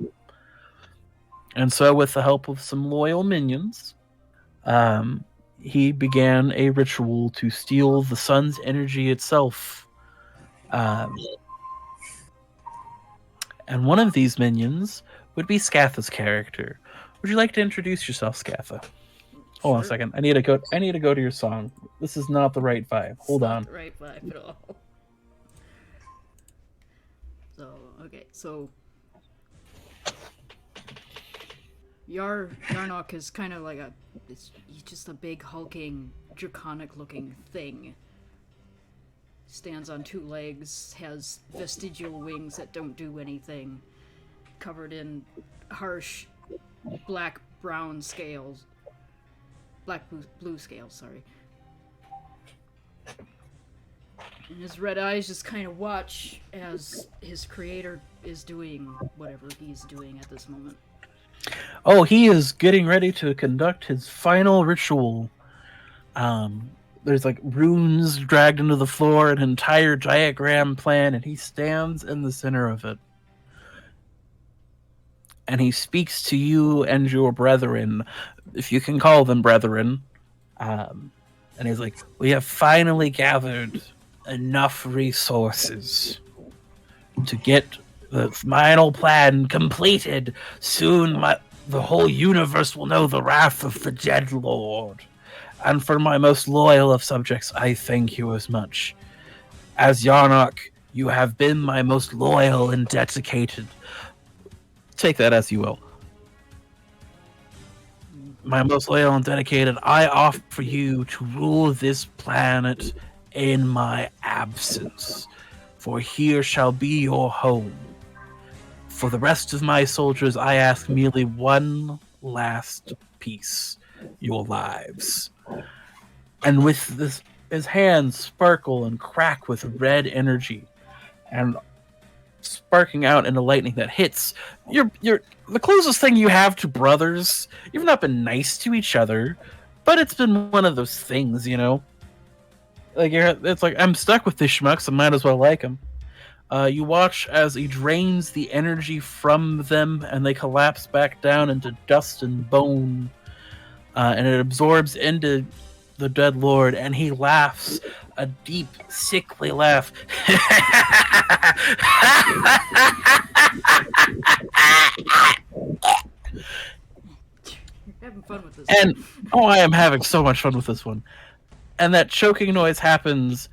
S2: And so, with the help of some loyal minions, he began a ritual to steal the sun's energy itself. And one of these minions would be Scatha's character. Would you like to introduce yourself, Scatha? Hold on a second. I need to go to your song. This is not the right vibe. Hold on.
S1: Not the right vibe at all. So Yarnock is kind of like he's just a big hulking, draconic-looking thing. Stands on 2 legs, has vestigial wings that don't do anything, covered in harsh black-blue scales, sorry. And his red eyes just kind of watch as his creator is doing whatever he's doing at this moment.
S2: Oh, he is getting ready to conduct his final ritual. There's like runes dragged into the floor, an entire diagram plan, and he stands in the center of it. And he speaks to you and your brethren, if you can call them brethren. And he's like, we have finally gathered enough resources to get the final plan completed. Soon the whole universe will know the wrath of the dead lord. And for my most loyal of subjects, I thank you as much. As Yarnock, you have been my most loyal and dedicated. Take that as you will. My most loyal and dedicated, I offer you to rule this planet in my absence. For here shall be your home. For the rest of my soldiers, I ask merely one last piece: your lives. And with this, his hands sparkle and crack with red energy, and sparking out into lightning that hits. You're the closest thing you have to brothers. You've not been nice to each other, but it's been one of those things, you know. Like it's like I'm stuck with this schmuck, so might as well like him. You watch as he drains the energy from them, and they collapse back down into dust and bone, and it absorbs into the dead lord, and he laughs a deep, sickly laugh.
S1: You're having fun with this.
S2: And I am having so much fun with this one. And that choking noise happens,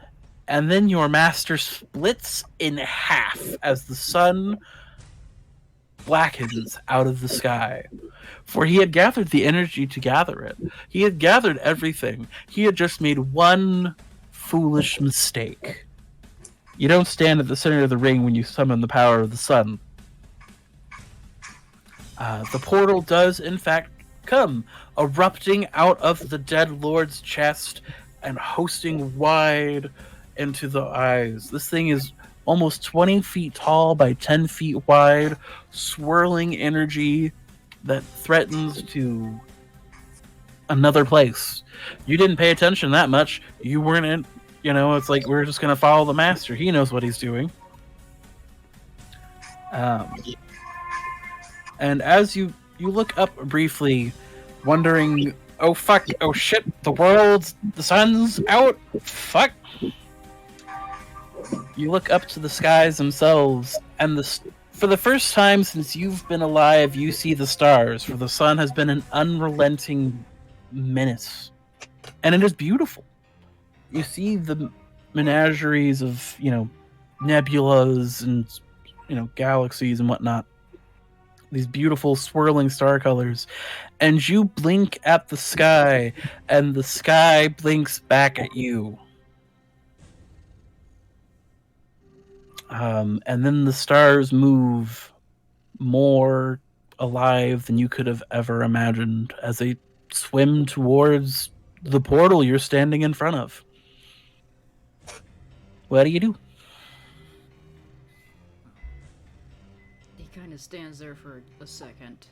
S2: and then your master splits in half as the sun blackens out of the sky. For he had gathered the energy to gather it. He had gathered everything. He had just made one foolish mistake. You don't stand at the center of the ring when you summon the power of the sun. The portal does, in fact, come, erupting out of the dead lord's chest and hosting wide into the eyes. This thing is almost 20 feet tall by 10 feet wide, swirling energy that threatens to another place. You didn't pay attention that much. You weren't in, you know, it's like we're just going to follow the master. He knows what he's doing. And as you look up briefly, wondering, oh fuck, oh shit, the sun's out, fuck. You look up to the skies themselves, and for the first time since you've been alive, you see the stars, for the sun has been an unrelenting menace. And it is beautiful. You see the menageries of, you know, nebulas and, you know, galaxies and whatnot. These beautiful swirling star colors. And you blink at the sky, and the sky blinks back at you. And then the stars move more alive than you could have ever imagined as they swim towards the portal you're standing in front of. What do you do?
S1: He kind of stands there for a second.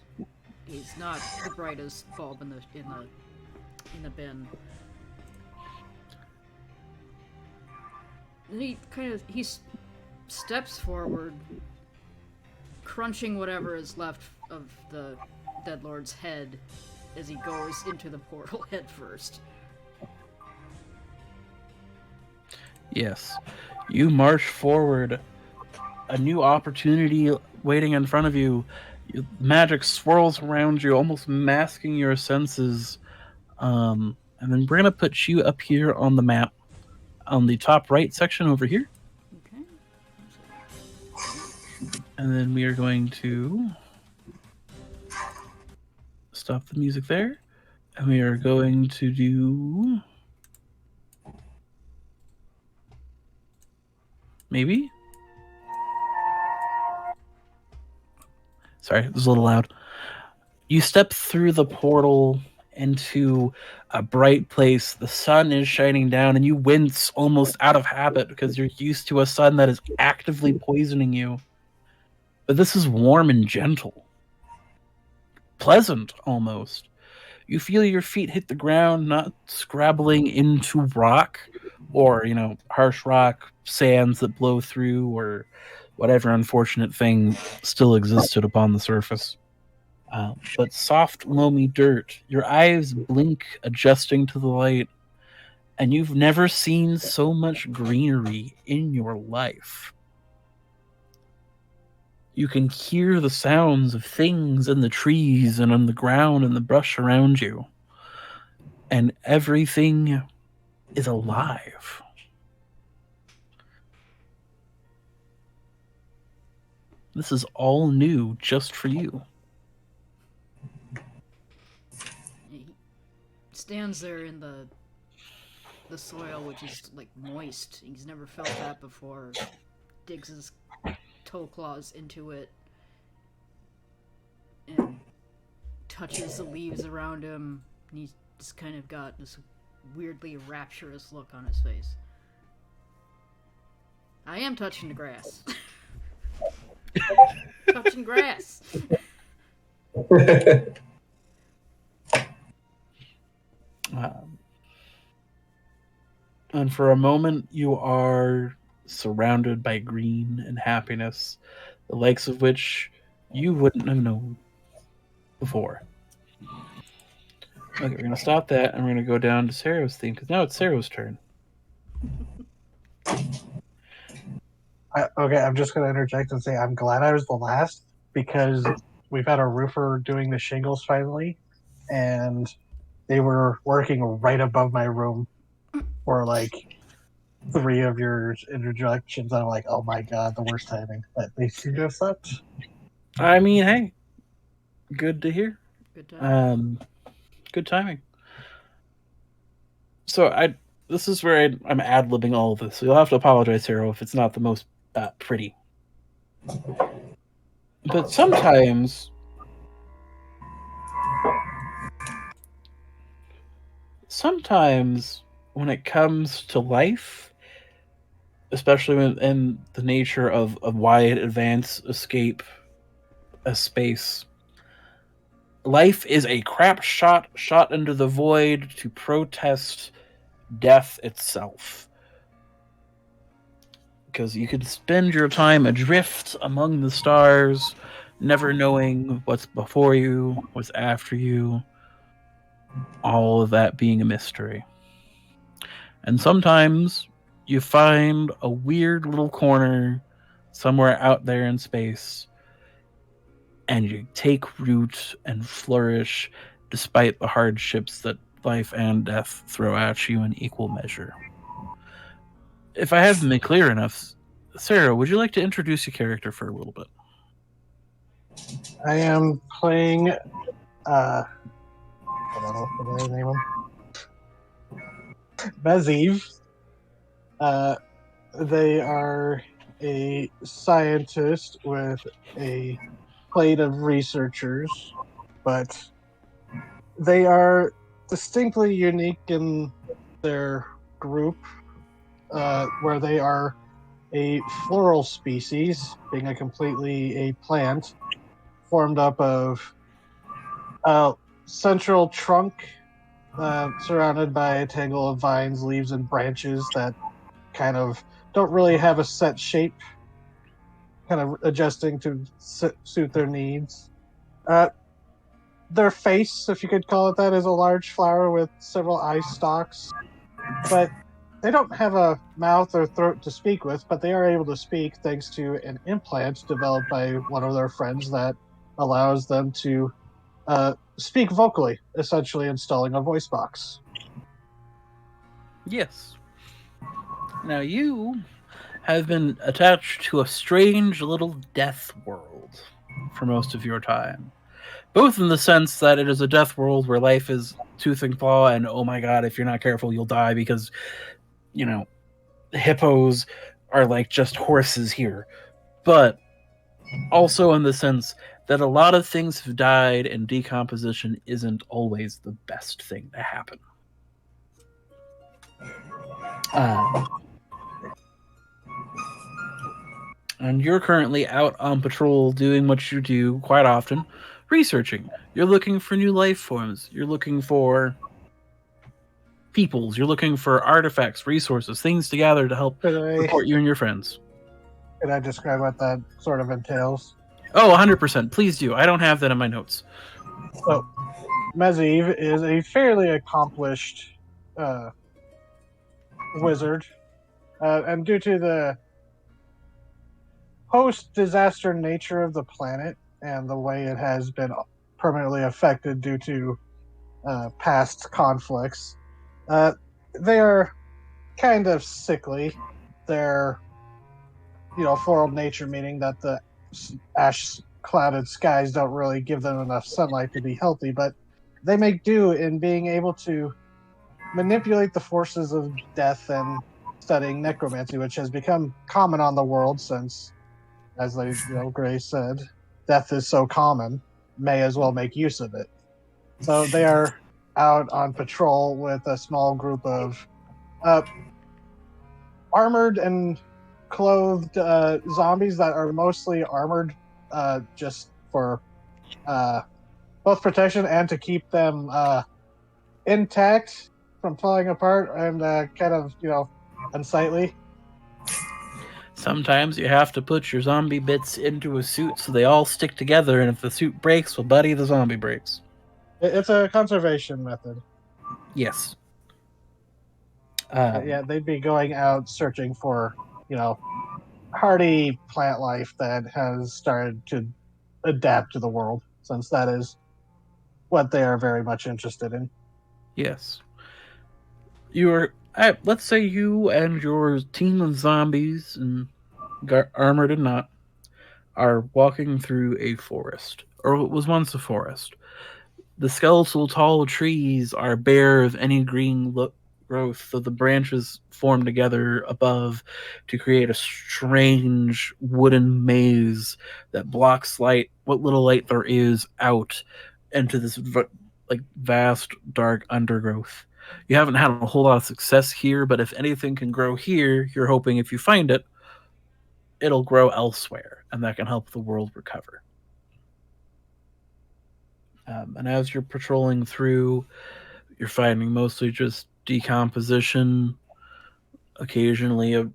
S1: He's not the brightest bulb in the bin. And he steps forward, crunching whatever is left of the dead lord's head as he goes into the portal head first.
S2: Yes. You march forward. A new opportunity waiting in front of you. Magic swirls around you, almost masking your senses. And then we're going to put you up here on the map, on the top right section over here.
S1: Okay.
S2: And then we are going to stop the music there. And we are going to do... maybe? Sorry, it was a little loud. You step through the portal into a bright place. The sun is shining down, and you wince almost out of habit because you're used to a sun that is actively poisoning you. But this is warm and gentle. Pleasant, almost. You feel your feet hit the ground, not scrabbling into rock or, you know, harsh rock, sands that blow through, or whatever unfortunate thing still existed upon the surface. But soft, loamy dirt. Your eyes blink, adjusting to the light, and you've never seen so much greenery in your life. You can hear the sounds of things in the trees and on the ground and the brush around you. And everything is alive. This is all new just for you.
S1: He stands there in the soil, which is like moist. He's never felt that before. Digs his toe claws into it and touches the leaves around him. And he's just kind of got this weirdly rapturous look on his face. I am touching the grass. Touching grass.
S2: And for a moment, you are surrounded by green and happiness, the likes of which you wouldn't have known before. Okay, we're going to stop that, and we're going to go down to Sarah's theme, because now it's Sarah's turn.
S3: Okay, I'm just going to interject and say I'm glad I was the last, because we've had a roofer doing the shingles finally, and they were working right above my room for like 3 of your interjections. I'm like, oh my god, the worst timing. But they seem to have slept.
S2: I mean, hey, good to hear.
S1: Good time.
S2: Good timing. So this is where I'm ad-libbing all of this, so you'll have to apologize, Sarah, if it's not the most pretty. But sometimes when it comes to life, especially in the nature of wide advance escape a space, life is a crap shot into the void to protest death itself. Because you could spend your time adrift among the stars, never knowing what's before you, what's after you, all of that being a mystery. And sometimes you find a weird little corner somewhere out there in space, and you take root and flourish despite the hardships that life and death throw at you in equal measure. If I haven't been clear enough, Sarah, would you like to introduce your character for a little bit?
S3: I am playing. Hold on, what did I name him? Beziv. They are a scientist with a plate of researchers, but they are distinctly unique in their group, where they are a floral species, being a plant, formed up of a central trunk surrounded by a tangle of vines, leaves, and branches that kind of don't really have a set shape, kind of adjusting to suit their needs. Their face, if you could call it that, is a large flower with several eye stalks, but they don't have a mouth or throat to speak with, but they are able to speak thanks to an implant developed by one of their friends that allows them to speak vocally, essentially installing a voice box.
S2: Yes. Now you have been attached to a strange little death world for most of your time. Both in the sense that it is a death world where life is tooth and claw, and oh my god, if you're not careful, you'll die because, you know, hippos are like just horses here. But also in the sense that a lot of things have died and decomposition isn't always the best thing to happen. And you're currently out on patrol doing what you do quite often, researching. You're looking for new life forms. You're looking for peoples. You're looking for artifacts, resources, things to gather to help support you and your friends.
S3: Could I describe what that sort of entails?
S2: Oh, 100%. Please do. I don't have that in my notes.
S3: So, Meziv is a fairly accomplished wizard. And due to the post-disaster nature of the planet and the way it has been permanently affected due to past conflicts, they are kind of sickly. They're, floral nature, meaning that the ash-clouded skies don't really give them enough sunlight to be healthy, but they make do in being able to manipulate the forces of death and studying necromancy, which has become common on the world since, as Gray said, death is so common, may as well make use of it. So they are out on patrol with a small group of armored and clothed zombies that are mostly armored, just for both protection and to keep them intact from falling apart and kind of, unsightly.
S2: Sometimes you have to put your zombie bits into a suit so they all stick together, and if the suit breaks, well, buddy, the zombie breaks.
S3: It's a conservation method.
S2: Yes.
S3: Yeah, they'd be going out searching for, hardy plant life that has started to adapt to the world, since that is what they are very much interested in.
S2: Yes. Let's say you and your team of zombies, and armored and not, are walking through a forest, or what was once a forest. The skeletal tall trees are bare of any green growth, so the branches form together above to create a strange wooden maze that blocks light, what little light there is, out into this vast dark undergrowth. You haven't had a whole lot of success here, but if anything can grow here, you're hoping if you find it, it'll grow elsewhere, and that can help the world recover. And as you're patrolling through, you're finding mostly just decomposition, occasionally a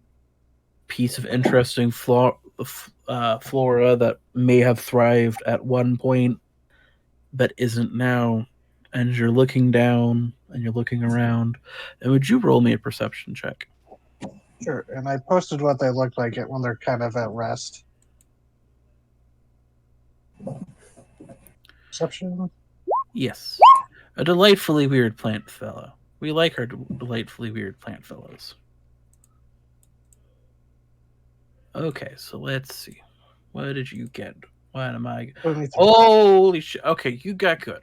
S2: piece of interesting flora that may have thrived at one point but isn't now. And you're looking down and you're looking around. And would you roll me a perception check?
S3: Sure, and I posted what they look like when they're kind of at rest. Perception?
S2: Yes. A delightfully weird plant fellow. We like our delightfully weird plant fellows. Okay, so let's see. What did you get? What am I... Holy shit. Okay, you got good.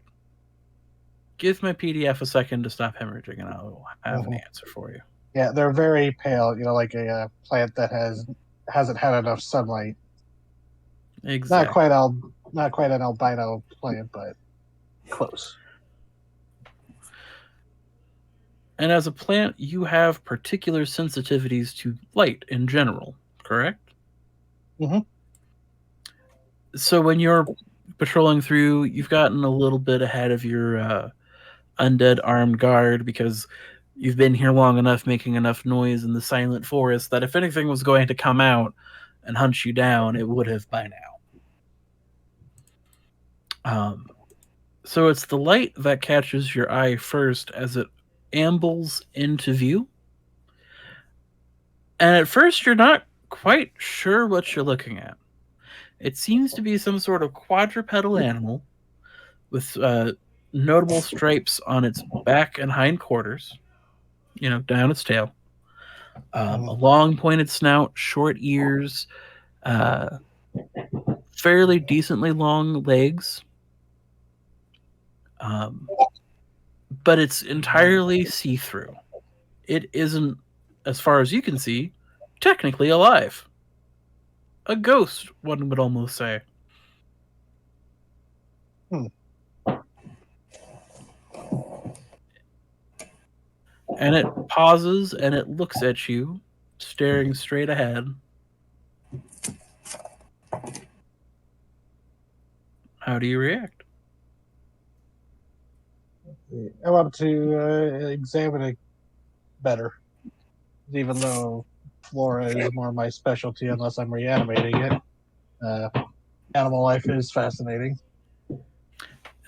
S2: Give my PDF a second to stop hemorrhaging, and I'll have an answer for you.
S3: Yeah, they're very pale, like a plant that hasn't had enough sunlight.
S2: Exactly.
S3: Not quite an albino plant, but close.
S2: And as a plant, you have particular sensitivities to light in general, correct?
S3: Mm-hmm.
S2: So when you're patrolling through, you've gotten a little bit ahead of your undead armed guard because you've been here long enough making enough noise in the silent forest that if anything was going to come out and hunt you down, it would have by now. So it's the light that catches your eye first as it ambles into view. And at first, you're not quite sure what you're looking at. It seems to be some sort of quadrupedal animal with notable stripes on its back and hindquarters, down its tail. A long pointed snout, short ears, fairly decently long legs. But it's entirely see-through. It isn't, as far as you can see, technically alive. A ghost, one would almost say. And it pauses and it looks at you, staring straight ahead. How do you react?
S3: I want to examine it better, even though flora is more my specialty unless I'm reanimating it. Animal life is fascinating.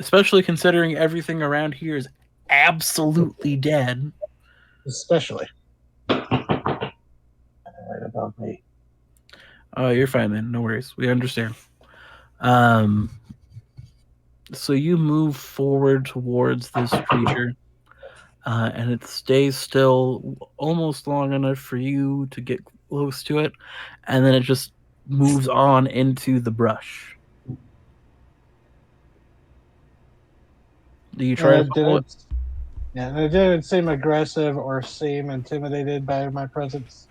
S2: Especially considering everything around here is absolutely dead.
S3: Especially. Right above me.
S2: Oh, you're fine then. No worries. We understand. So you move forward towards this creature, and it stays still almost long enough for you to get close to it, and then it just moves on into the brush. Do you try to follow it?
S3: Yeah, it didn't seem aggressive or seem intimidated by my presence.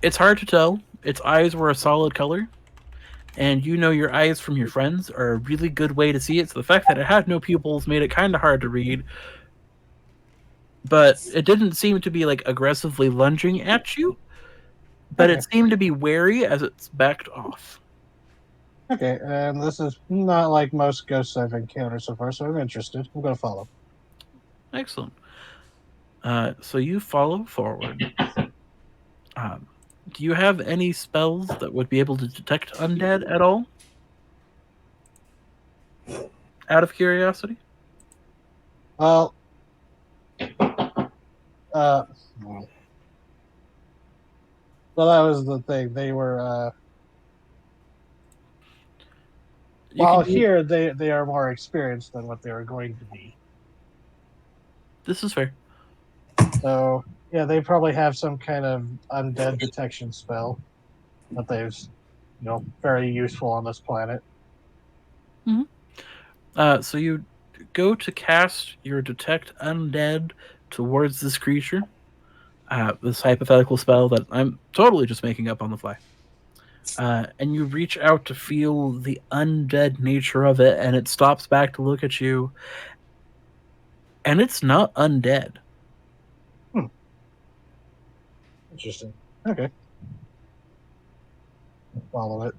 S2: It's hard to tell. Its eyes were a solid color. And your eyes from your friends are a really good way to see it. So the fact that it had no pupils made it kind of hard to read. But it didn't seem to be aggressively lunging at you. but
S3: Okay.
S2: it seemed to be wary as it's backed off.
S3: Okay, and this is not like most ghosts I've encountered so far, so I'm interested. I'm going to follow.
S2: Excellent. So you follow forward. Do you have any spells that would be able to detect undead at all? Out of curiosity?
S3: Well, well, that was the thing. They were,
S2: You can do-
S3: here they are more experienced than what they were going to be.
S2: This is fair.
S3: So, yeah, they probably have some kind of undead detection spell that they've, very useful on this planet.
S2: So you go to cast your detect undead towards this creature. This hypothetical spell that I'm totally just making up on the fly. And you reach out to feel the undead nature of it, and it stops back to look at you. And it's not undead.
S3: Interesting. Okay. Follow it.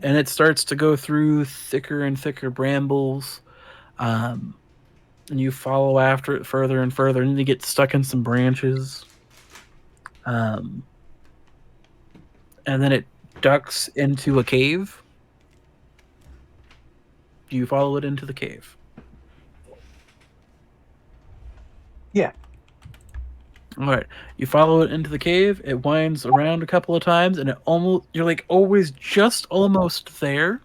S2: And it starts to go through thicker and thicker brambles. And you follow after it further and further, and you get stuck in some branches. And then it ducks into a cave. Do you follow it into the cave?
S3: Yeah.
S2: All right. You follow it into the cave. It winds around a couple of times, and you're like always just almost there.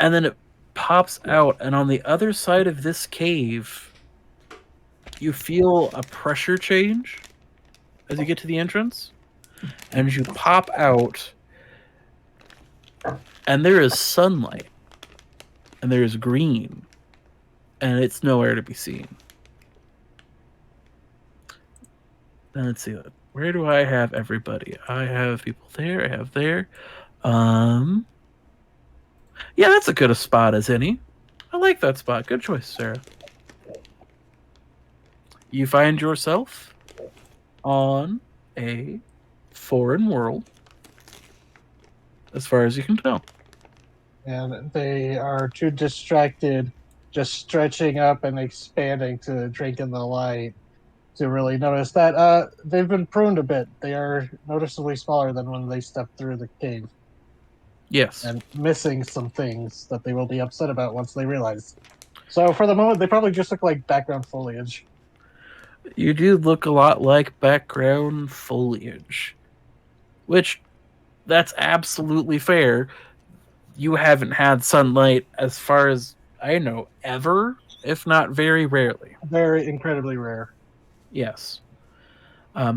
S2: And then it pops out, and on the other side of this cave, you feel a pressure change as you get to the entrance. And as you pop out, and there is sunlight, and there is green, and it's nowhere to be seen. Now let's see. Where do I have everybody? I have people there. I have there. Yeah, that's a good a spot as any. I like that spot. Good choice, Sarah. You find yourself on a foreign world, as far as you can tell.
S3: And they are too distracted just stretching up and expanding to drink in the light to really notice that they've been pruned a bit. They are noticeably smaller than when they stepped through the cave
S2: Yes.
S3: and missing some things that they will be upset about once they realize. So for the moment, they probably just look like background foliage.
S2: You do look a lot like background foliage. Which, that's absolutely fair. You haven't had sunlight, as far as I know, ever, if not very rarely.
S3: Very incredibly rare.
S2: Yes.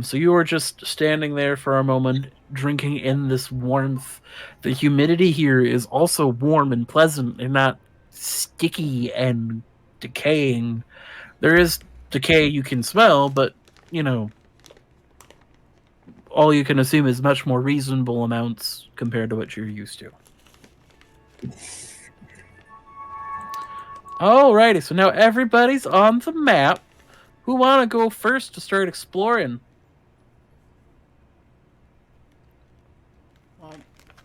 S2: So you were just standing there for a moment, drinking in this warmth. The humidity here is also warm and pleasant and not sticky and decaying. There is decay you can smell, but, all you can assume is much more reasonable amounts compared to what you're used to. Alrighty, so now everybody's on the map. Who want to go first to start exploring?
S1: Well,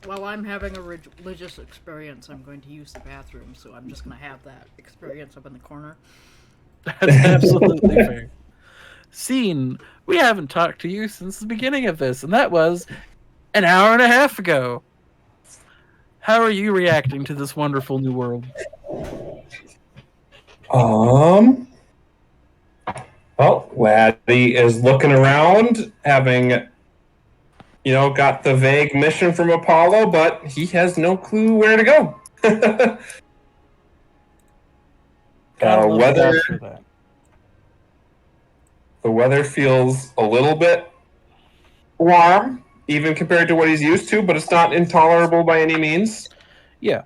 S1: while I'm having a religious experience, I'm going to use the bathroom, so I'm just going to have that experience up in the corner.
S2: That's absolutely fair. Scene, we haven't talked to you since the beginning of this, and that was an hour and a half ago. How are you reacting to this wonderful new world?
S4: Well, Laddie is looking around, having, got the vague mission from Apollo, but he has no clue where to go.
S2: Gotta love
S4: weather,
S2: that for that.
S4: the weather feels a little bit warm, even compared to what he's used to, but it's not intolerable by any means.
S2: Yeah.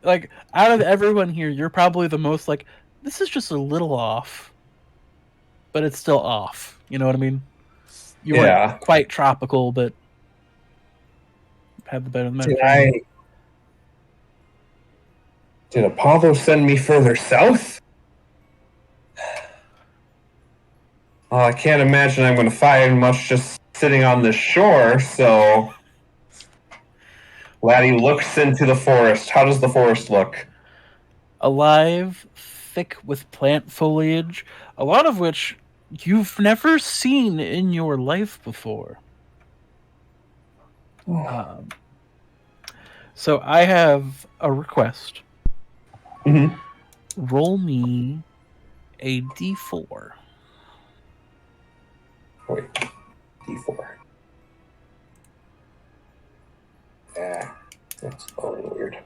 S2: Like, out of everyone here, you're probably the most like, this is just a little off. But it's still off. You know what I mean? You weren't quite tropical, but had the better than
S4: Did Apollo send me further south? I can't imagine I'm going to find much just sitting on the shore, so Laddie looks into the forest. How does the forest look?
S2: Alive, thick with plant foliage, a lot of which you've never seen in your life before. So I have a request.
S4: Mm-hmm.
S2: Roll me a d4.
S4: Wait, D4. Yeah, that's spelling weird.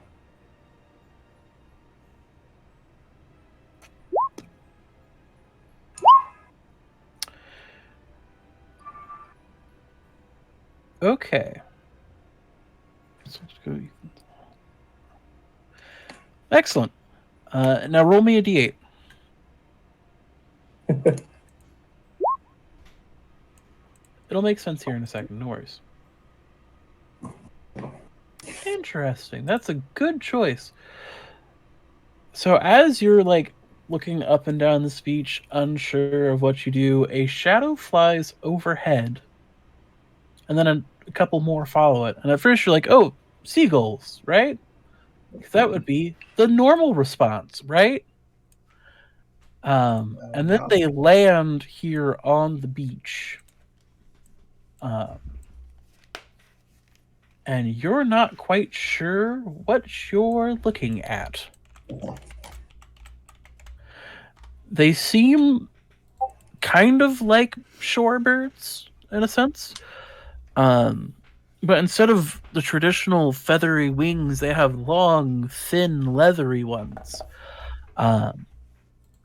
S2: Okay. So let's go. Excellent. Now roll me a d8. It'll make sense here in a second. No worries. Interesting. That's a good choice. So as you're like looking up and down this beach, unsure of what you do, a shadow flies overhead, and then a couple more follow it. And at first you're like, "Oh, seagulls, right?" That would be the normal response, right? And then they land here on the beach. And you're not quite sure what you're looking at. They seem kind of like shorebirds in a sense. But instead of the traditional feathery wings, they have long, thin, leathery ones.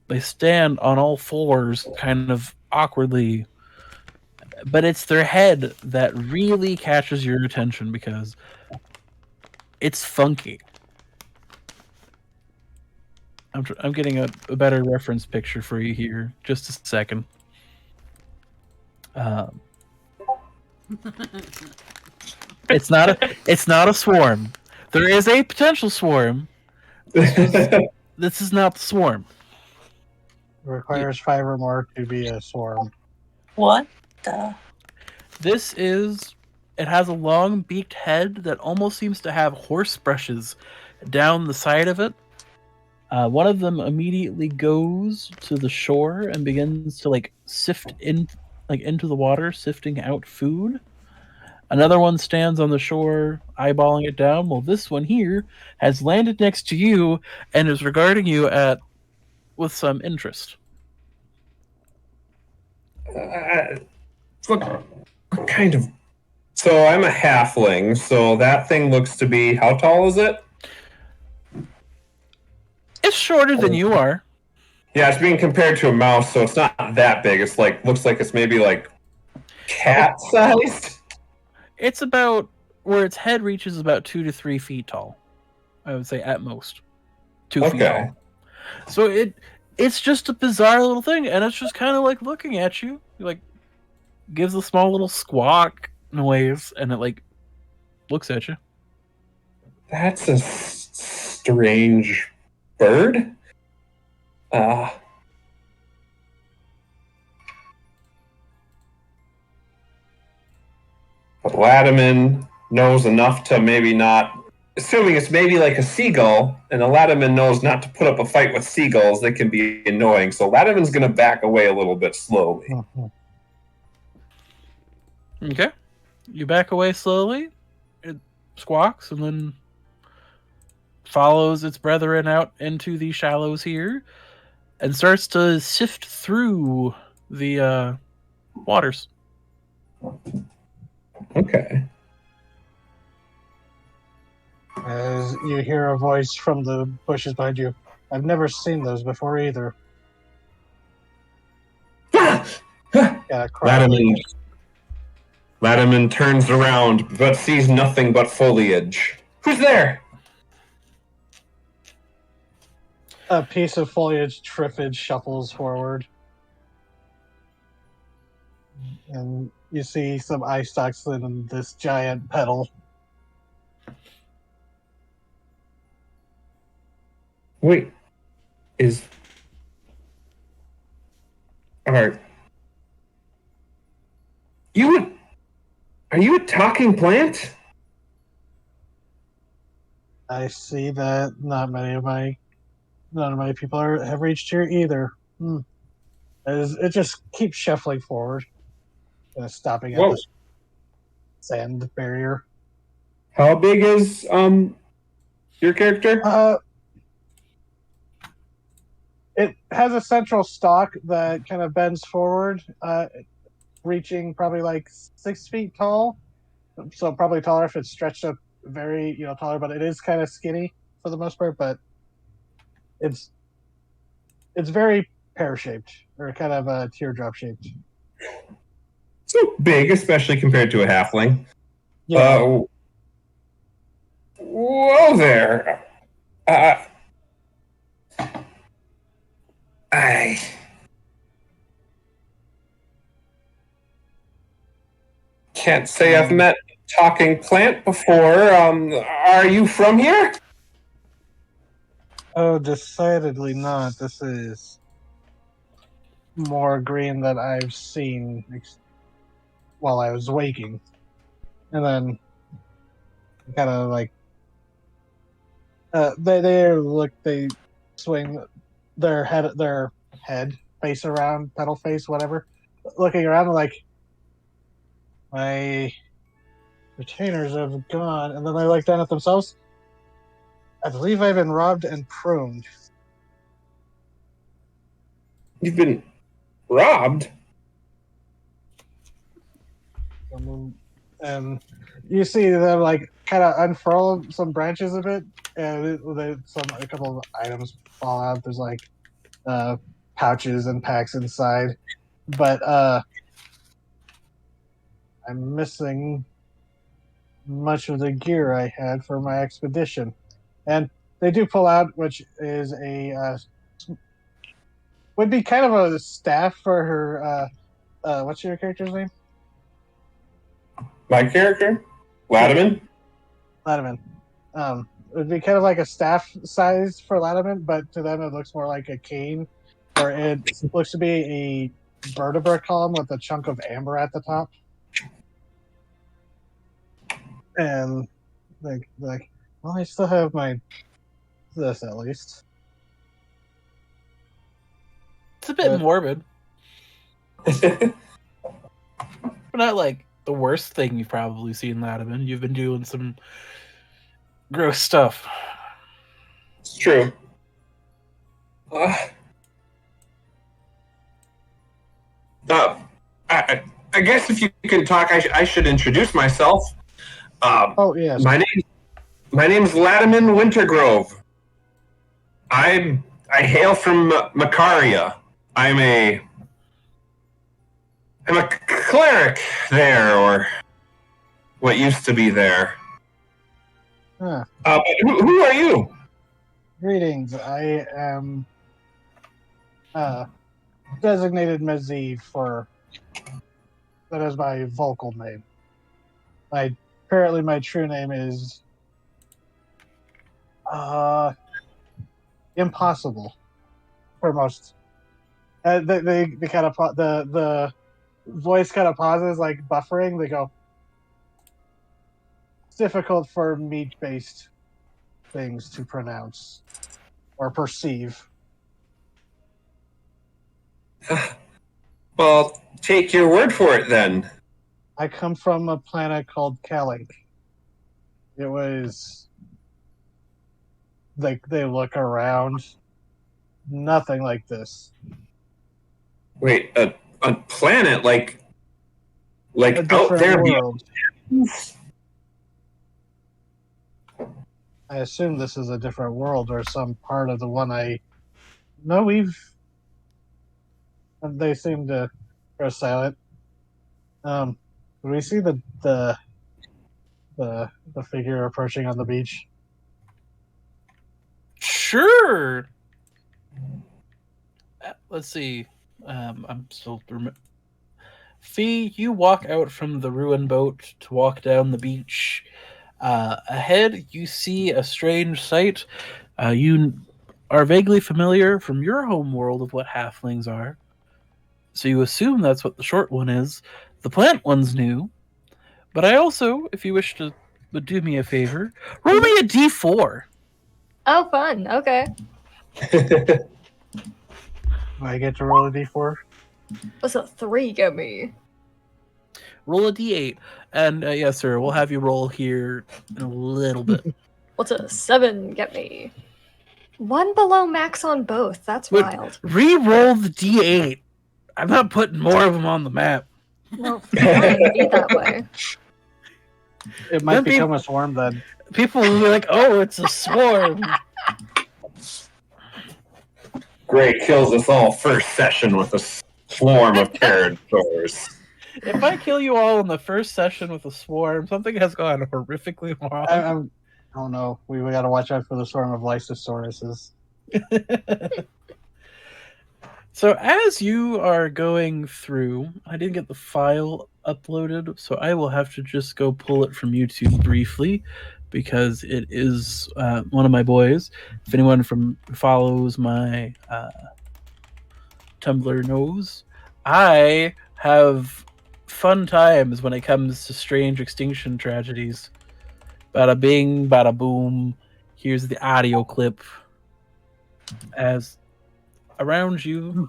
S2: They stand on all fours, kind of awkwardly. But it's their head that really catches your attention because it's funky. I'm getting a better reference picture for you here. Just a second. It's not a swarm. There is a potential swarm. This is not the swarm.
S3: It requires 5 or more to be a swarm.
S6: What the?
S2: It has a long beaked head that almost seems to have horse brushes down the side of it. One of them immediately goes to the shore and begins to sift into the water, sifting out food. Another one stands on the shore, eyeballing it down. Well, this one here has landed next to you and is regarding you with some interest.
S4: What kind of... So I'm a halfling, so that thing looks to be... How tall is it?
S2: It's shorter than you are.
S4: Yeah, it's being compared to a mouse, so it's not that big. It's looks like it's maybe cat-sized.
S2: It's about where its head reaches about 2 to 3 feet tall. I would say at most 2 feet tall. So it's just a bizarre little thing, and it's just kind of looking at you. Gives a small little squawk noise, and it looks at you.
S4: That's a strange bird. But Latimer knows enough to maybe not... Assuming it's maybe like a seagull, and Latimer knows not to put up a fight with seagulls. They can be annoying. So Latimer's going to back away a little bit slowly.
S3: Mm-hmm.
S2: Okay. You back away slowly. It squawks and then follows its brethren out into the shallows here and starts to sift through the waters.
S4: Okay.
S3: As you hear a voice from the bushes behind you. I've never seen those before either.
S4: Latimer turns around, but sees nothing but foliage. Who's there?
S3: A piece of foliage triffid shuffles forward. And you see some eye stalks in this giant petal.
S4: Wait. Alright. You would... Are you a talking plant?
S3: I see that none of my people have reached here either. It just keeps shuffling forward, stopping at
S4: Whoa.
S3: the sand barrier.
S4: How big is your character?
S3: It has a central stalk that kind of bends forward, reaching probably like 6 feet tall. So probably taller if it's stretched up very, taller. But it is kind of skinny for the most part. But it's very pear shaped or kind of teardrop shaped.
S4: So big, especially compared to a halfling.
S3: Yeah.
S4: Whoa there. I can't say I've met a talking plant before. Are you from here?
S3: Oh, decidedly not. This is more green than I've seen while I was waking. And then kind of like they swing their head face around, pedal face, whatever, looking around like my retainers have gone, and then they look down at themselves. I believe I've been robbed and pruned.
S4: You've been robbed?
S3: And you see them like kind of unfurl some branches a bit, and a couple of items fall out. There's like pouches and packs inside, but I'm missing much of the gear I had for my expedition. And they do pull out, which is would be kind of a staff for her. What's your character's name?
S4: My character? Latimer?
S3: Latimer. It would be kind of like a staff size for Latimer, but to them it looks more like a cane, or it looks to be a vertebra column with a chunk of amber at the top. And like, well, I still have this at least.
S2: It's a bit morbid, but not like the worst thing you've probably seen, Latimer. You've been doing some gross stuff.
S4: It's true. I guess if you can talk, I should introduce myself.
S3: Oh yes.
S4: My name's Latimer Wintergrove. I hail from Macaria. I'm a cleric there, or what used to be there.
S3: Huh.
S4: Who are you?
S3: Greetings. I am designated Maziv that is my vocal name. Apparently my true name is impossible for most. They kind of the voice kind of pauses, like buffering. They go, it's difficult for meat-based things to pronounce or perceive.
S4: Well, take your word for it then.
S3: I come from a planet called Kalink. It was like they look around, nothing like this.
S4: Wait, a planet like
S3: A
S4: out there?
S3: world. I assume this is a different world or some part of the one I know they seem to go silent. We see the figure approaching on the beach.
S2: Sure. Let's see. I'm still. Fee, you walk out from the ruined boat to walk down the beach. Ahead, you see a strange sight. You are vaguely familiar from your home world of what halflings are. So you assume that's what the short one is. The plant one's new, But I also, if you wish to do me a favor, roll me a d4.
S7: Oh, fun. Okay.
S3: I get to roll a d4.
S7: What's a 3 give me?
S2: Roll a d8. And yes, sir, we'll have you roll here in a little bit.
S7: What's a 7 get me? 1 below max on both. That's
S2: Wait.
S7: wild.
S2: Re-roll the d8. I'm not putting more of them on the map.
S7: Well, fine, be that way.
S3: It might
S2: Then
S3: become a swarm then.
S2: People will be like, oh, it's a swarm.
S4: Gray kills us all first session with a swarm of pterodactyls.
S2: If I kill you all in the first session with a swarm, something has gone horrifically wrong.
S3: Oh no, we got to watch out for the swarm of lysosauruses.
S2: So as you are going through, I didn't get the file uploaded, so I will have to just go pull it from YouTube briefly, because it is one of my boys. If anyone follows my Tumblr knows, I have fun times when it comes to strange extinction tragedies. Bada bing, bada boom. Here's the audio clip. As around you,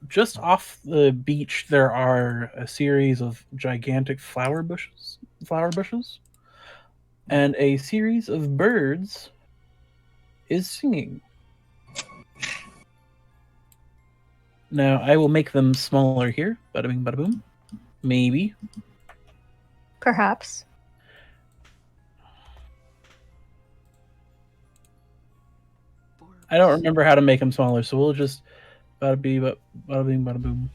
S2: just off the beach, there are a series of gigantic flower bushes, and a series of birds is singing. Now, I will make them smaller here. Bada bing, bada boom. Maybe.
S7: Perhaps.
S2: I don't remember how to make them smaller, so we'll just bada bing, bada boom.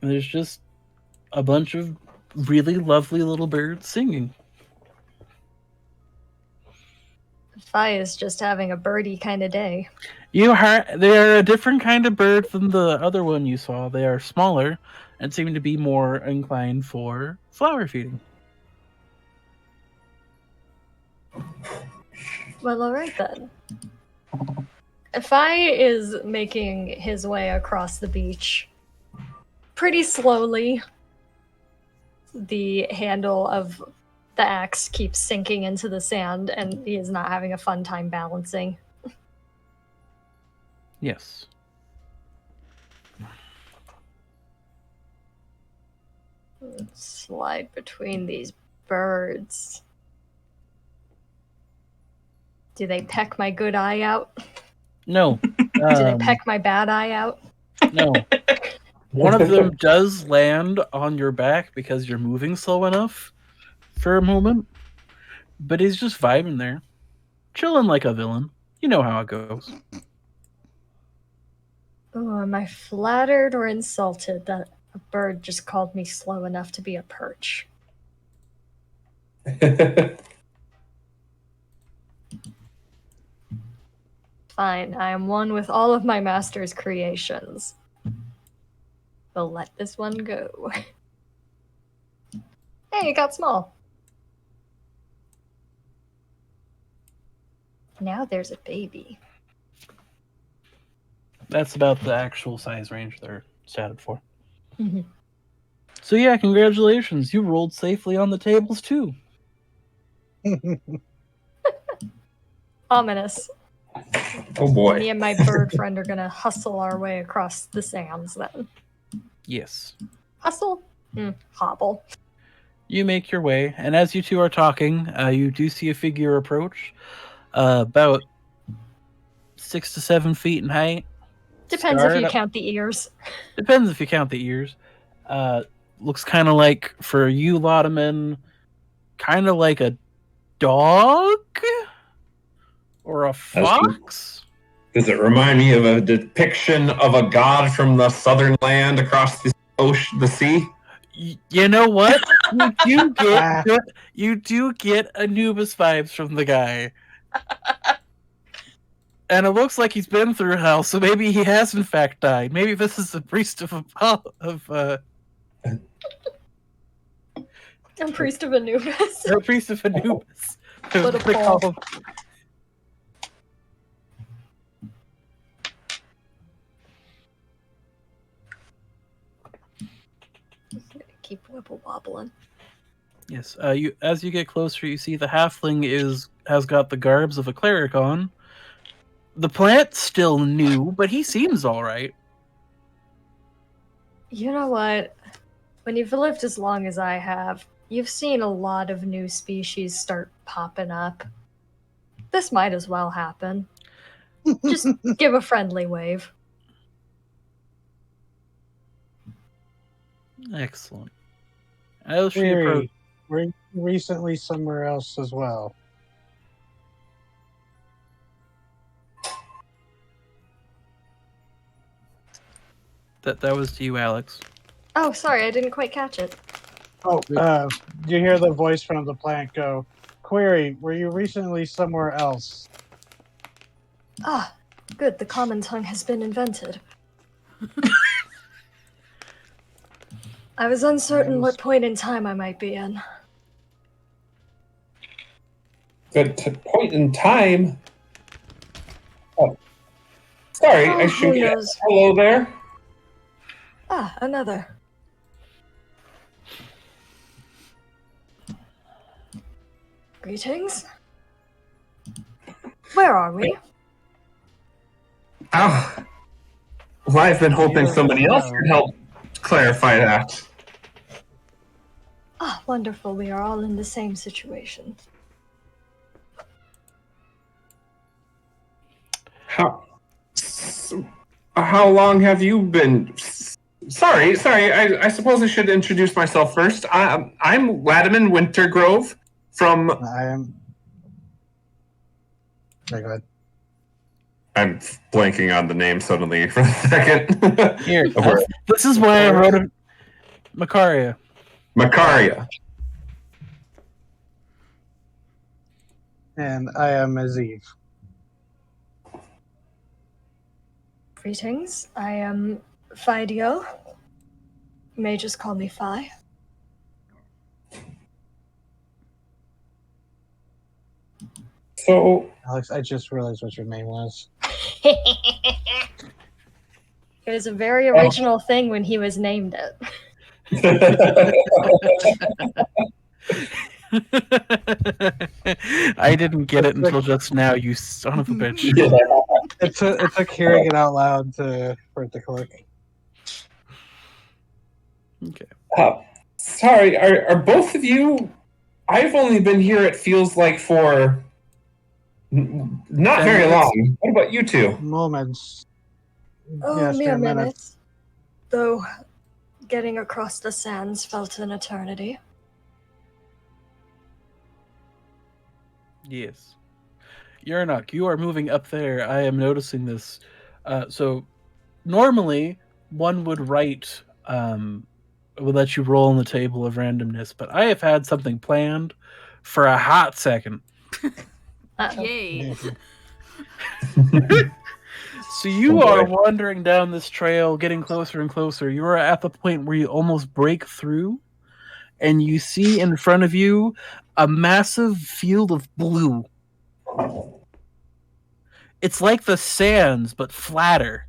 S2: There's just a bunch of really lovely little birds singing.
S7: Fi is just having a birdie kind of day.
S2: They are a different kind of bird than the other one you saw. They are smaller and seem to be more inclined for flower feeding.
S7: Well, alright then. Fi is making his way across the beach pretty slowly. The handle of the axe keeps sinking into the sand, and he is not having a fun time balancing.
S2: Yes.
S7: Slide between these birds. Do they peck my good eye out?
S2: No.
S7: Do they peck my bad eye out?
S2: No. One of them does land on your back because you're moving slow enough for a moment, but he's just vibing there, chilling like a villain. You know how it goes.
S7: Oh, am I flattered or insulted that a bird just called me slow enough to be a perch? Fine, I am one with all of my master's creations. We'll let this one go. Hey, it got small. Now there's a baby.
S2: That's about the actual size range they're statted for.
S7: Mm-hmm.
S2: So yeah, congratulations. You rolled safely on the tables too.
S7: Ominous.
S4: Oh boy.
S7: Me and my bird friend are gonna hustle our way across the sands then.
S2: Yes.
S7: Hustle? Hobble.
S2: You make your way, and as you two are talking, you do see a figure approach, about 6 to 7 feet in height.
S7: Depends if you count the ears.
S2: Depends if you count the ears. Looks kind of like, for you Lotaman, kind of like a dog? Or a fox?
S4: Does it remind me of a depiction of a god from the southern land across the ocean, the sea?
S2: You know what? You do get Anubis vibes from the guy. And it looks like he's been through hell, so maybe he has in fact died. Maybe this is a priest of
S7: A priest of Anubis.
S2: a priest of Anubis.
S7: What a pull. keep wibble wobbling.
S2: Yes. As you get closer, you see the halfling has got the garbs of a cleric on. The plant's still new, but he seems all right.
S7: You know what? When you've lived as long as I have, you've seen a lot of new species start popping up. This might as well happen. Just give a friendly wave.
S2: Excellent. As she
S3: Query,
S2: approaches,
S3: were you recently somewhere else as well?
S2: that was to you, Alex.
S7: Oh, sorry, I didn't quite catch it.
S3: Oh, you hear the voice from the plant go, Query, were you recently somewhere else?
S7: Ah, good, the common tongue has been invented. I was uncertain what point in time I might be in.
S4: Good point in time. Oh, sorry, I
S7: Oh,
S4: should
S7: who
S4: get.
S7: knows?
S4: Hello there.
S7: Ah, another. Greetings. Where are we?
S4: Oh, well, I've been hoping somebody else could help clarify that.
S7: Ah, wonderful, we are all in the same situation.
S4: How long have you been? Sorry. I suppose I should introduce myself first. I'm Latimer Wintergrove from.
S3: I am. Okay, go ahead.
S4: I'm blanking on the name suddenly for a second.
S2: Here, this is why I wrote it. Macaria.
S4: Macaria.
S3: And I am Aziv.
S7: Greetings, I am Fidio. You may just call me Fi.
S4: So,
S3: Alex, I just realized what your name was.
S7: It was a very original thing when he was named it.
S2: I didn't get it until just now, you son of a bitch.
S4: yeah.
S3: It took hearing it out loud for it to click.
S2: Okay.
S4: Sorry, are both of you? I've only been here, it feels like, for not
S2: 10
S4: very
S2: minutes.
S4: long. What about you two?
S3: Moments.
S7: Oh,
S3: Yes,
S7: mere
S3: 10 minutes.
S7: minutes. Though getting across the sands felt an eternity.
S2: Yes. Yurnok, you are moving up there. I am noticing this. So, normally, one would write, would let you roll on the table of randomness, but I have had something planned for a hot second.
S1: Yay.
S2: So you
S4: Oh, boy.
S2: are wandering down this trail, getting closer and closer. You are at the point where you almost break through, and you see in front of you a massive field of blue. It's like the sands, but flatter.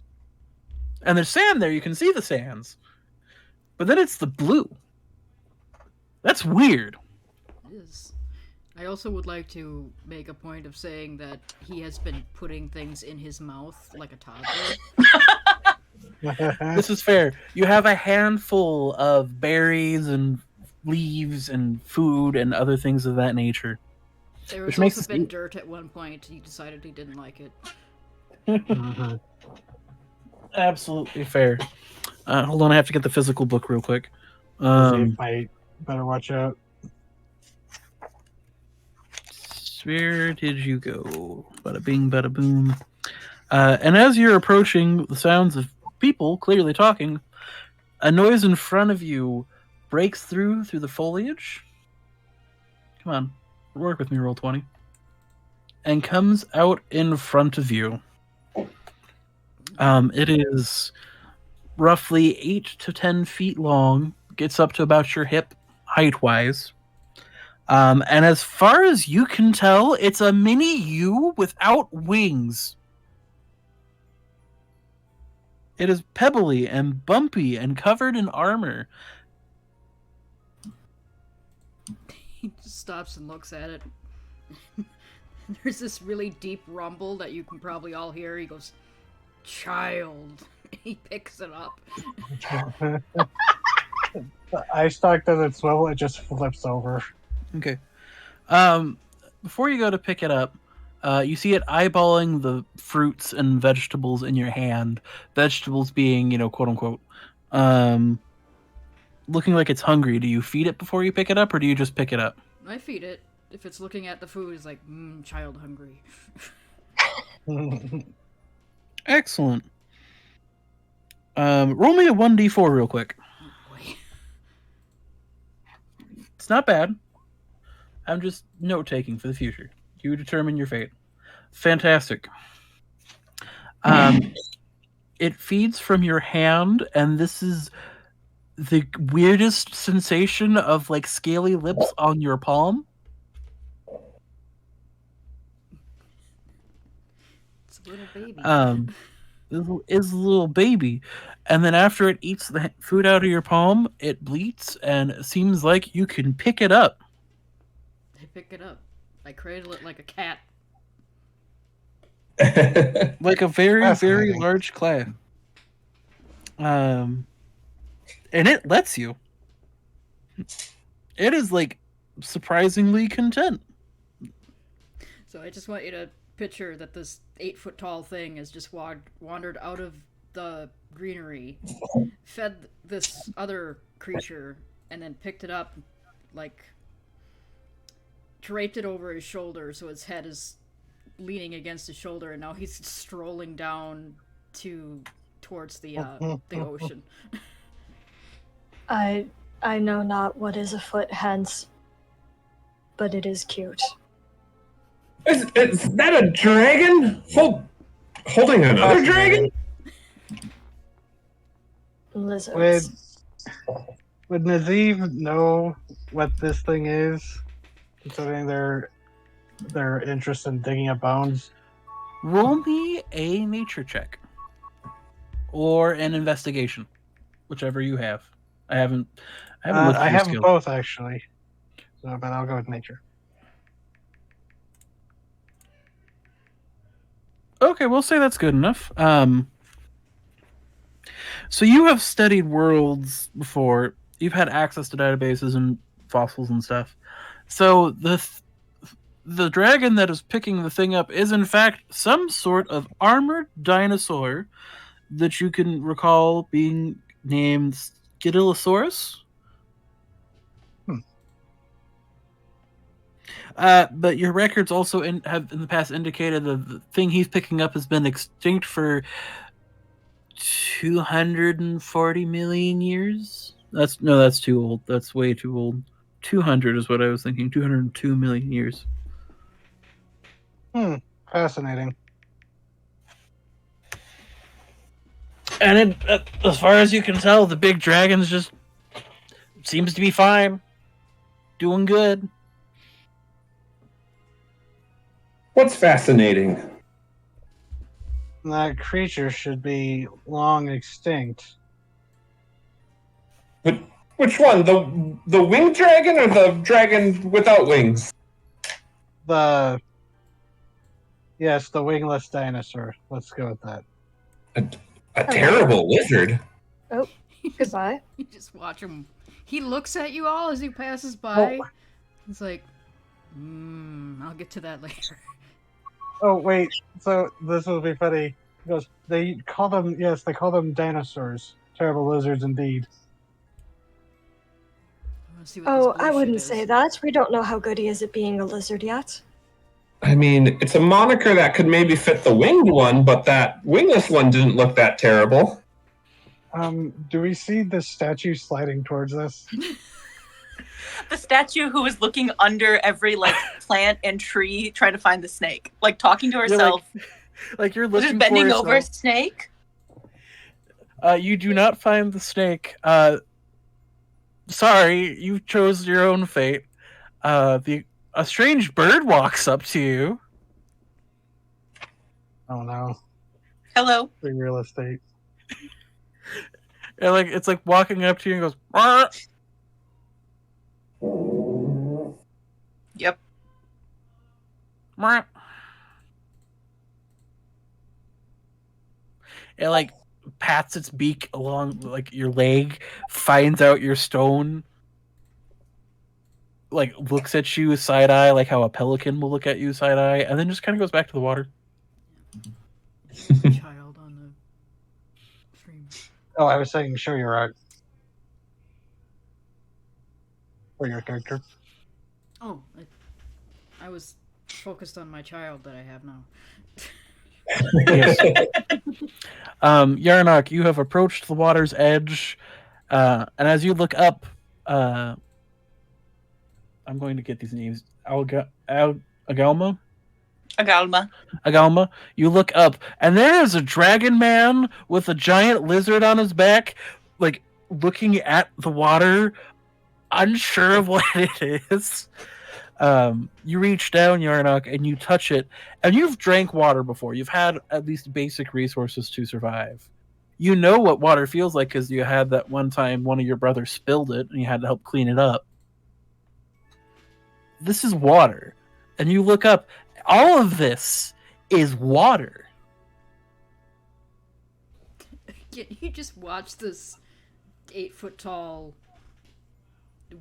S2: And there's sand there, you can see the sands. But then it's the blue. That's weird.
S1: It is. I also would like to make a point of saying that he has been putting things in his mouth like a toddler.
S2: This is fair. You have a handful of berries and leaves and food and other things of that nature.
S1: There
S2: Which
S1: has
S2: makes
S1: also
S2: us-
S1: been dirt at one point. He decided he didn't like it.
S3: Mhm.
S2: Absolutely fair. Hold on, I have to get the physical book real quick.
S3: Aziv might better watch out.
S2: Where did you go? Bada bing, bada boom. And as you're approaching the sounds of people clearly talking, a noise in front of you breaks through the foliage. Come on, work with me, roll 20. And comes out in front of you. It is roughly 8 to 10 feet long, gets up to about your hip height-wise. And as far as you can tell, it's a mini you without wings. It is pebbly and bumpy and covered in armor.
S1: He just stops and looks at it. There's this really deep rumble that you can probably all hear. He goes, "Child." He picks it up.
S3: The eye stalk doesn't swivel, it just flips over.
S2: Okay. Before you go to pick it up, you see it eyeballing the fruits and vegetables in your hand. Vegetables being, quote unquote, looking like it's hungry. Do you feed it before you pick it up, or do you just pick it up?
S1: I feed it. If it's looking at the food, it's like, child hungry.
S2: Excellent. Roll me a 1d4 real quick.
S1: Oh boy.
S2: It's not bad. I'm just note-taking for the future. You determine your fate. Fantastic. It feeds from your hand, and this is the weirdest sensation of, like, scaly lips on your palm.
S1: It's a little baby.
S2: Is a little baby, and then after it eats the food out of your palm, it bleats, and it seems like you can pick it up.
S1: I pick it up. I cradle it like a cat.
S2: Like a very, very
S3: Fascinating.
S2: large clam. And it lets you. It is, like, surprisingly content.
S1: So I just want you to picture that this 8-foot-tall thing has just wandered out of the greenery, fed this other creature, and then picked it up, like, draped it over his shoulder so its head is leaning against his shoulder, and now he's strolling down towards the ocean.
S7: I know not what is afoot hence, but it is cute.
S4: Is that a dragon? Holding another dragon?
S7: Lizards.
S3: Would Nazeem know what this thing is, considering their interest in digging up bones?
S2: Roll me a nature check. Or an investigation. Whichever you have. I haven't looked at
S3: I
S2: your
S3: have
S2: skill.
S3: both, actually. So, but I'll go with nature.
S2: Okay, we'll say that's good enough. So you have studied worlds before. You've had access to databases and fossils and stuff. So the dragon that is picking the thing up is in fact some sort of armored dinosaur that you can recall being named Scytalosaurus. But your records also have in the past indicated that the thing he's picking up has been extinct for 240 million years. That's too old. That's way too old. 200 is what I was thinking. 202 million years.
S3: Fascinating.
S2: And as far as you can tell, the big dragon's just seems to be fine. Doing good.
S4: What's fascinating?
S3: That creature should be long extinct.
S4: But which one? The winged dragon or the dragon without wings?
S3: Yes, the wingless dinosaur. Let's go with that.
S4: A terrible lizard.
S7: Goodbye.
S1: You just watch him. He looks at you all as he passes by.
S3: Oh.
S1: He's like, I'll get to that later.
S3: Oh wait, so this will be funny. He goes, they call them dinosaurs. Terrible lizards indeed.
S1: Let's see what this
S7: Oh, I
S1: bullshit
S7: wouldn't
S1: is.
S7: say that. We don't know how good he is at being a lizard yet.
S4: I mean, it's a moniker that could maybe fit the winged one, but that wingless one didn't look that terrible.
S3: Do we see the statue sliding towards us?
S6: The statue who was looking under every plant and tree trying to find the snake, talking to herself.
S2: Like you're
S6: Just
S2: looking
S6: bending
S2: for
S6: over
S2: yourself.
S6: snake.
S2: You do not find the snake. Sorry, you chose your own fate. A strange bird walks up to you.
S3: Oh no,
S6: Hello.
S3: free real estate.
S2: And it's like walking up to you and goes, "Arr!" Mwah. It like pats its beak along like your leg, finds out your stone, like looks at you side eye, like how a pelican will look at you side eye, and then just kind of goes back to the water.
S1: Child on the stream.
S3: Oh, I was saying, show your art. For your character.
S1: Oh, I was focused on my child that I have now.
S2: Yes. Yarnock, you have approached the water's edge, and as you look up, I'm going to get these names. Agalma? Agalma. You look up, and there is a dragon man with a giant lizard on his back, like looking at the water, unsure of what it is. You reach down, Yarnock, and you touch it, and you've drank water before. You've had at least basic resources to survive. You know what water feels like because you had that one time one of your brothers spilled it, and you had to help clean it up. This is water. And you look up, all of is water.
S1: You just watch this 8-foot tall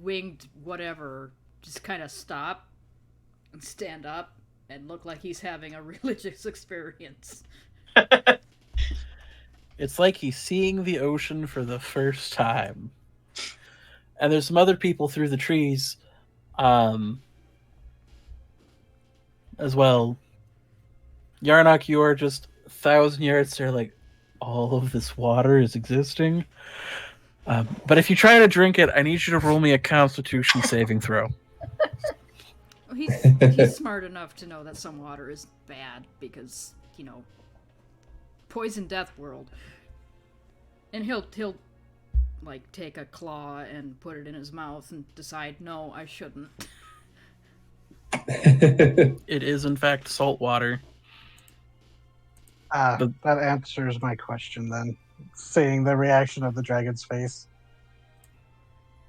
S1: winged whatever just kind of stop and stand up and look like he's having a religious experience.
S2: It's like he's seeing the ocean for the first time. And there's some other people through the trees as well. Yarnock, you are just 1,000 yards there, like, all of this water is existing. But if you try to drink it, I need you to roll me a Constitution saving throw.
S1: Well, he's smart enough to know that some water is bad because, you know, poison death world. And he'll like take a claw and put it in his mouth and decide, no, I shouldn't.
S2: It is in fact salt water.
S3: That answers my question then. Seeing the reaction of the dragon's face.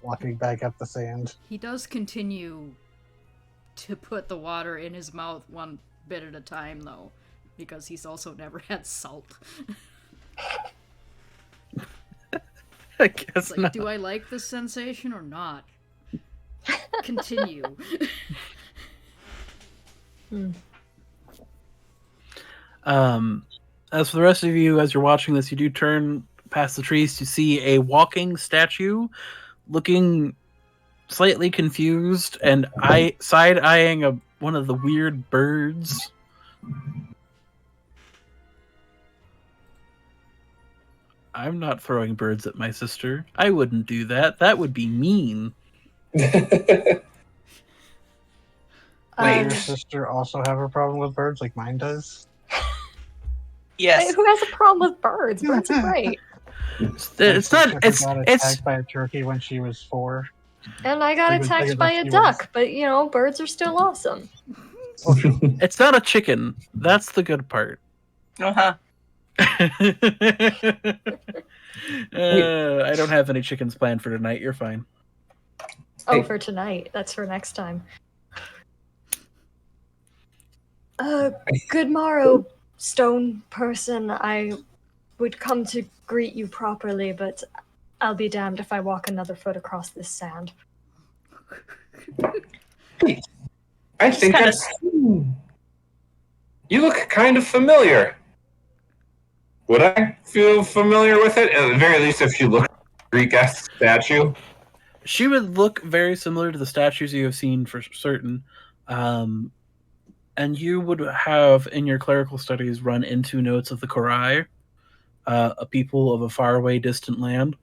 S3: Walking back up the sand.
S1: He does continue to put the water in his mouth one bit at a time, though, because he's also never had salt.
S2: I guess
S1: It's like,
S2: not.
S1: do I like this sensation or not? Continue.
S2: As for the rest of you, as you're watching this, you do turn past the trees to see a walking statue looking slightly confused and side-eyeing one of the weird birds. I'm not throwing birds at my sister. I wouldn't do that. That would be mean.
S3: Does your sister also have a problem with birds like mine does?
S6: Yes.
S7: Who has a problem with birds? Birds are great.
S2: It's not.
S3: Got
S2: It's
S3: attacked by a turkey when she was 4.
S7: And I got
S3: Like,
S7: attacked
S3: bigger
S7: by
S3: than
S7: a
S3: she
S7: duck, but you know, birds are still awesome.
S2: it's not a chicken. That's the good part.
S6: Uh-huh.
S2: I don't have any chickens planned for tonight. You're fine.
S7: Oh, for tonight. That's for next time. Good morrow, stone person. I would come to greet you properly, but I'll be damned if I walk another foot across this sand.
S4: I think
S6: kinda-
S4: that's. You look kind of familiar. Would I feel familiar with it? At the very least, if she looked Greek-esque statue.
S2: She would look very similar to the statues you have seen for certain. And you would have, in your clerical studies, run into notes of the Korai, a people of a faraway, distant land,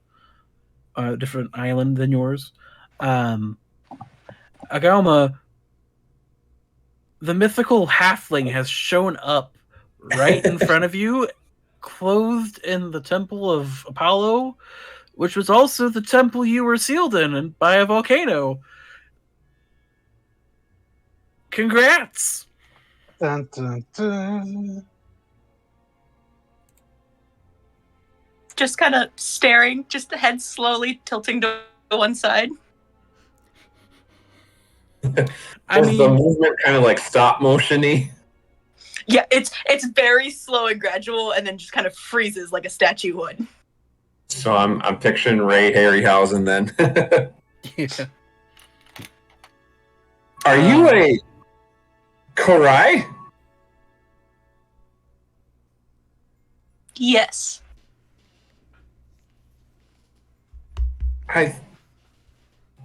S2: a different island than yours. Agalma, the mythical halfling has shown up right in front of you, clothed in the temple of Apollo, which was also the temple you were sealed in and by a volcano. Congrats!
S3: Dun, dun, dun.
S6: Just kind of staring, just the head slowly tilting to one side.
S2: I
S4: Was the
S2: mean,
S4: movement kind of like stop motion-y?
S6: Yeah, it's very slow and gradual, and then just kind of freezes like a statue would.
S4: So I'm picturing Ray Harryhausen then.
S2: yeah.
S4: Are you a Korai?
S6: Yes.
S4: I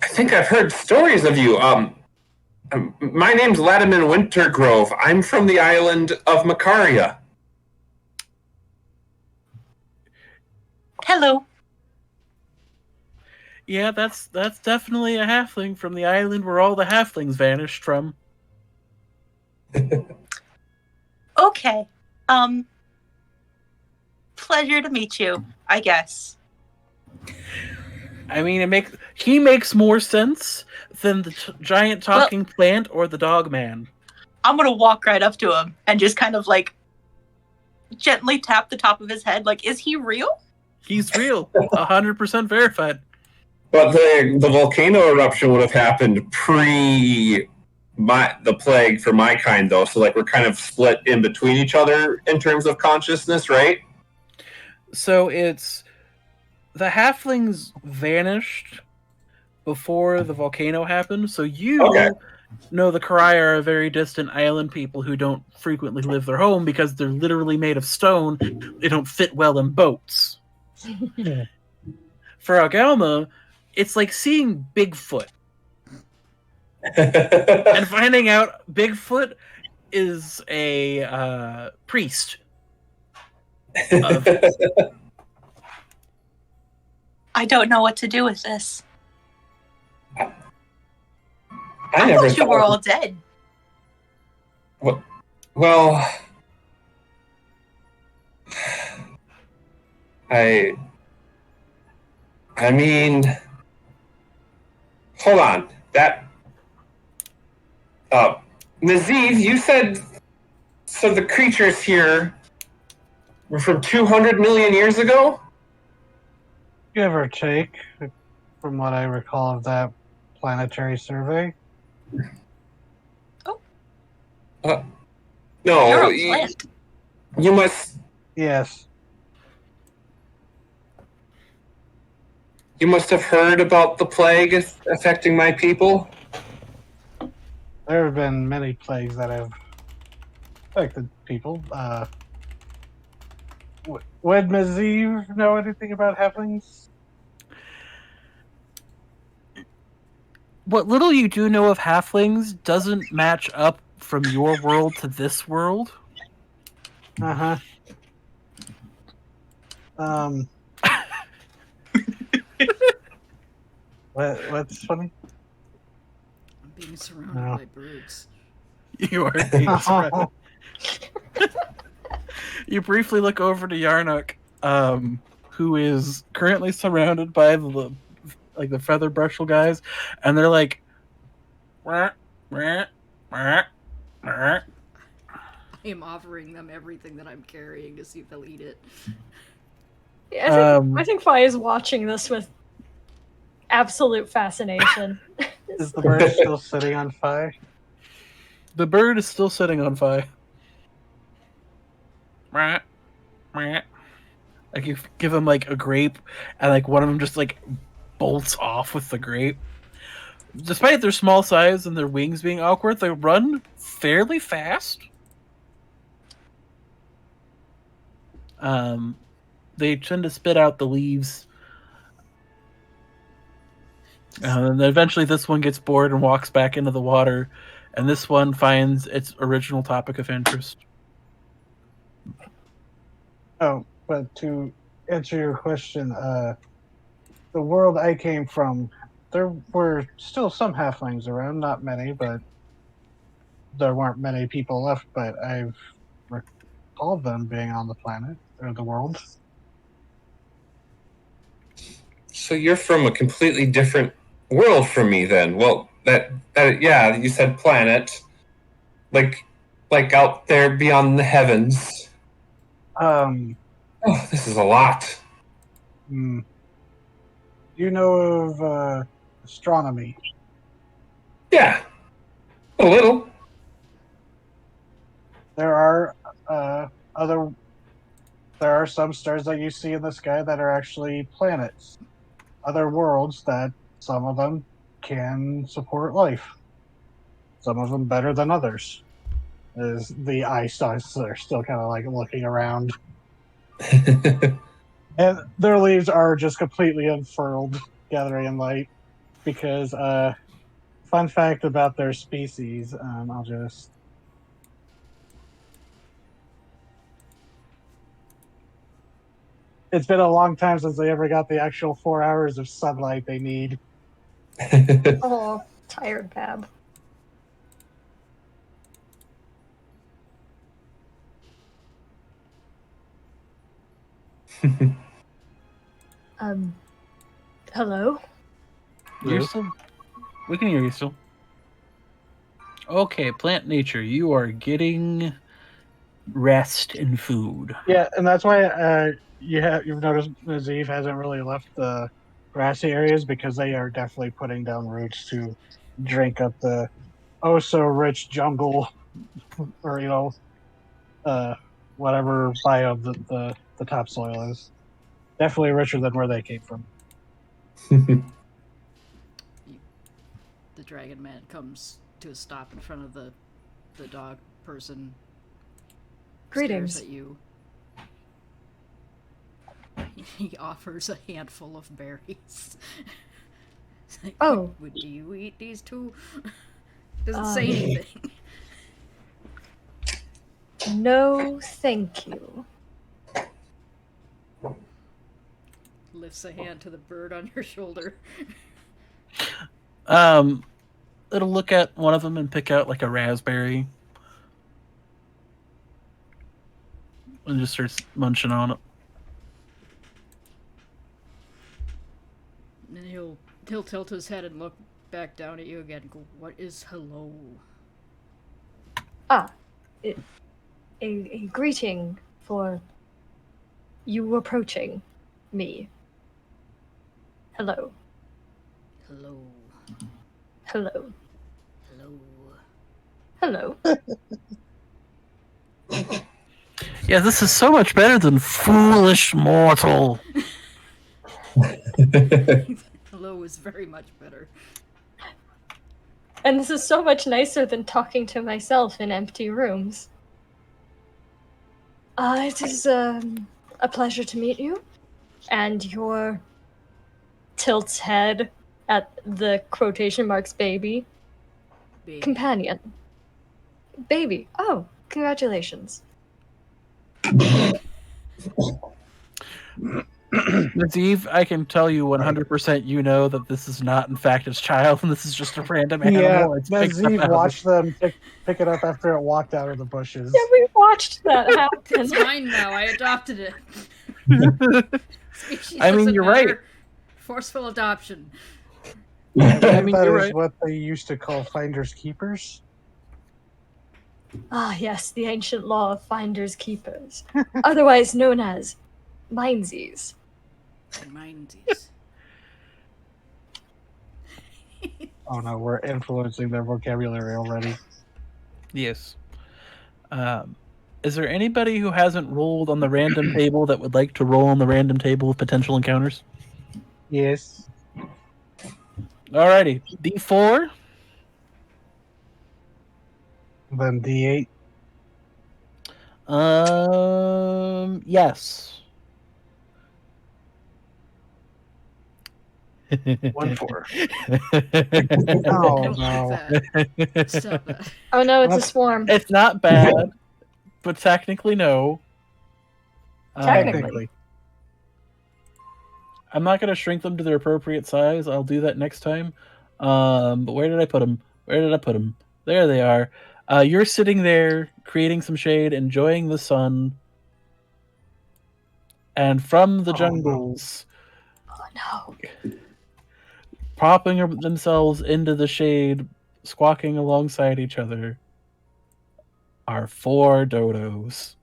S4: think I've heard stories of you. My name's Latimer Wintergrove. I'm from the island of Makaria.
S6: Hello.
S2: Yeah, that's definitely a halfling from the island where all the halflings vanished from.
S6: Okay. Pleasure to meet you, I guess.
S2: I mean, he makes more sense than the giant talking plant or the dog man.
S6: I'm gonna walk right up to him and just kind of like gently tap the top of his head. Like, is he real?
S2: He's real, 100% verified.
S4: But the volcano eruption would have happened pre the plague for my kind, though. So like we're kind of split in between each other in terms of consciousness, right?
S2: So it's the halflings vanished before the volcano happened. So you know the Karai are a very distant island people who don't frequently leave their home because they're literally made of stone. They don't fit well in boats. For Agalma, it's like seeing Bigfoot. And finding out Bigfoot is a priest.
S6: I don't know what to do with this.
S4: I never
S6: thought you were all dead.
S4: Well, I mean, hold on. That Naziv, you said so the creatures here were from 200 million years ago?
S3: Give or take, from what I recall of that planetary survey.
S4: No,
S6: You're a plant.
S4: you must.
S3: Yes.
S4: You must have heard about the plague affecting my people.
S3: There have been many plagues that have affected people. Would Maziv know anything about halflings?
S2: What little you do know of halflings doesn't match up from your world to this world.
S3: Uh-huh. What's funny?
S1: I'm being surrounded by birds.
S2: You are being surrounded. You briefly look over to Yarnock, who is currently surrounded by the feather brushel guys, and they're like, "Wah, wah, wah, wah."
S1: I am offering them everything that I'm carrying to see if they'll eat it.
S7: Yeah, I think Fi is watching this with absolute fascination.
S3: Is the bird still sitting on fire?
S2: The bird is still sitting on fire. Like you give him like a grape, and like one of them just like bolts off with the grape. Despite their small size and their wings being awkward, they run fairly fast. They tend to spit out the leaves. And then eventually this one gets bored and walks back into the water, and this one finds its original topic of interest.
S3: Oh, but to answer your question, the world I came from, there were still some halflings around, not many, but there weren't many people left, but I've recalled them being on the planet, or the world.
S4: So you're from a completely different world from me then. Well, that yeah, you said planet. Like out there beyond the heavens. Oh, this is a lot.
S3: Do you know of astronomy?
S4: Yeah. A little.
S3: There are there are some stars that you see in the sky that are actually planets, other worlds that some of them can support life. Some of them better than others. As the eye stars are still kind of like looking around, and their leaves are just completely unfurled, gathering in light. Because fun fact about their species, I'll just. It's been a long time since they ever got the actual 4 hours of sunlight they need.
S7: Oh, tired Bab. Hello?
S2: You're still. We can hear you still. Okay, plant nature. You are getting rest and food.
S3: Yeah, and that's why you've noticed Nazeev hasn't really left the grassy areas because they are definitely putting down roots to drink up the oh so rich jungle or whatever biome the topsoil is. Definitely richer than where they came from.
S1: The dragon man comes to a stop in front of the dog person.
S7: Greetings.
S1: Stares at you. He offers a handful of berries. It's like,
S7: Oh.
S1: do you eat these too? Doesn't say anything.
S7: No, thank you.
S1: Lifts a hand to the bird on your shoulder.
S2: It'll look at one of them and pick out like a raspberry, and just starts munching on it.
S1: And then he'll tilt his head and look back down at you again and go, "What is hello?"
S7: A greeting for you approaching me. Hello.
S1: Hello.
S7: Hello.
S1: Hello.
S7: Hello.
S2: Yeah, this is so much better than foolish mortal.
S1: Hello is very much better.
S7: And this is so much nicer than talking to myself in empty rooms. It is a pleasure to meet you. And your tilts head at the quotation marks baby.
S1: Baby.
S7: Companion. Baby. Oh, congratulations.
S2: Nazeev, I can tell you 100% you know that this is not in fact his child, and this is just a random animal.
S3: Yeah,
S2: It's picked up
S3: Nazeev
S2: out of
S3: watched them pick it up after it walked out of the bushes.
S7: Yeah, we watched that happen.
S1: It's mine now. I adopted it. Species
S2: I mean,
S1: doesn't
S2: you're
S1: matter.
S2: right.
S1: Forceful adoption.
S3: I believe that
S2: you're
S3: is
S2: right.
S3: what they used to call finders keepers.
S7: Ah, yes, the ancient law of finders keepers, otherwise known as mindsies.
S1: Mindsies.
S3: Oh no, we're influencing their vocabulary already.
S2: Yes. Is there anybody who hasn't rolled on the random table that would like to roll on the random table of potential encounters?
S3: Yes.
S2: Alrighty. D4.
S3: Then D8.
S2: Yes.
S3: 1-4.
S1: I
S3: Oh
S1: don't
S3: no.
S1: like that. Stop that.
S7: Oh no, it's a
S3: What?
S7: swarm.
S2: It's not bad, but technically no.
S7: Technically.
S2: I'm not going to shrink them to their appropriate size. I'll do that next time. But where did I put them? There they are. You're sitting there, creating some shade, enjoying the sun. And from the jungles,
S7: Oh no.
S2: propping themselves into the shade, squawking alongside each other, are 4 dodos.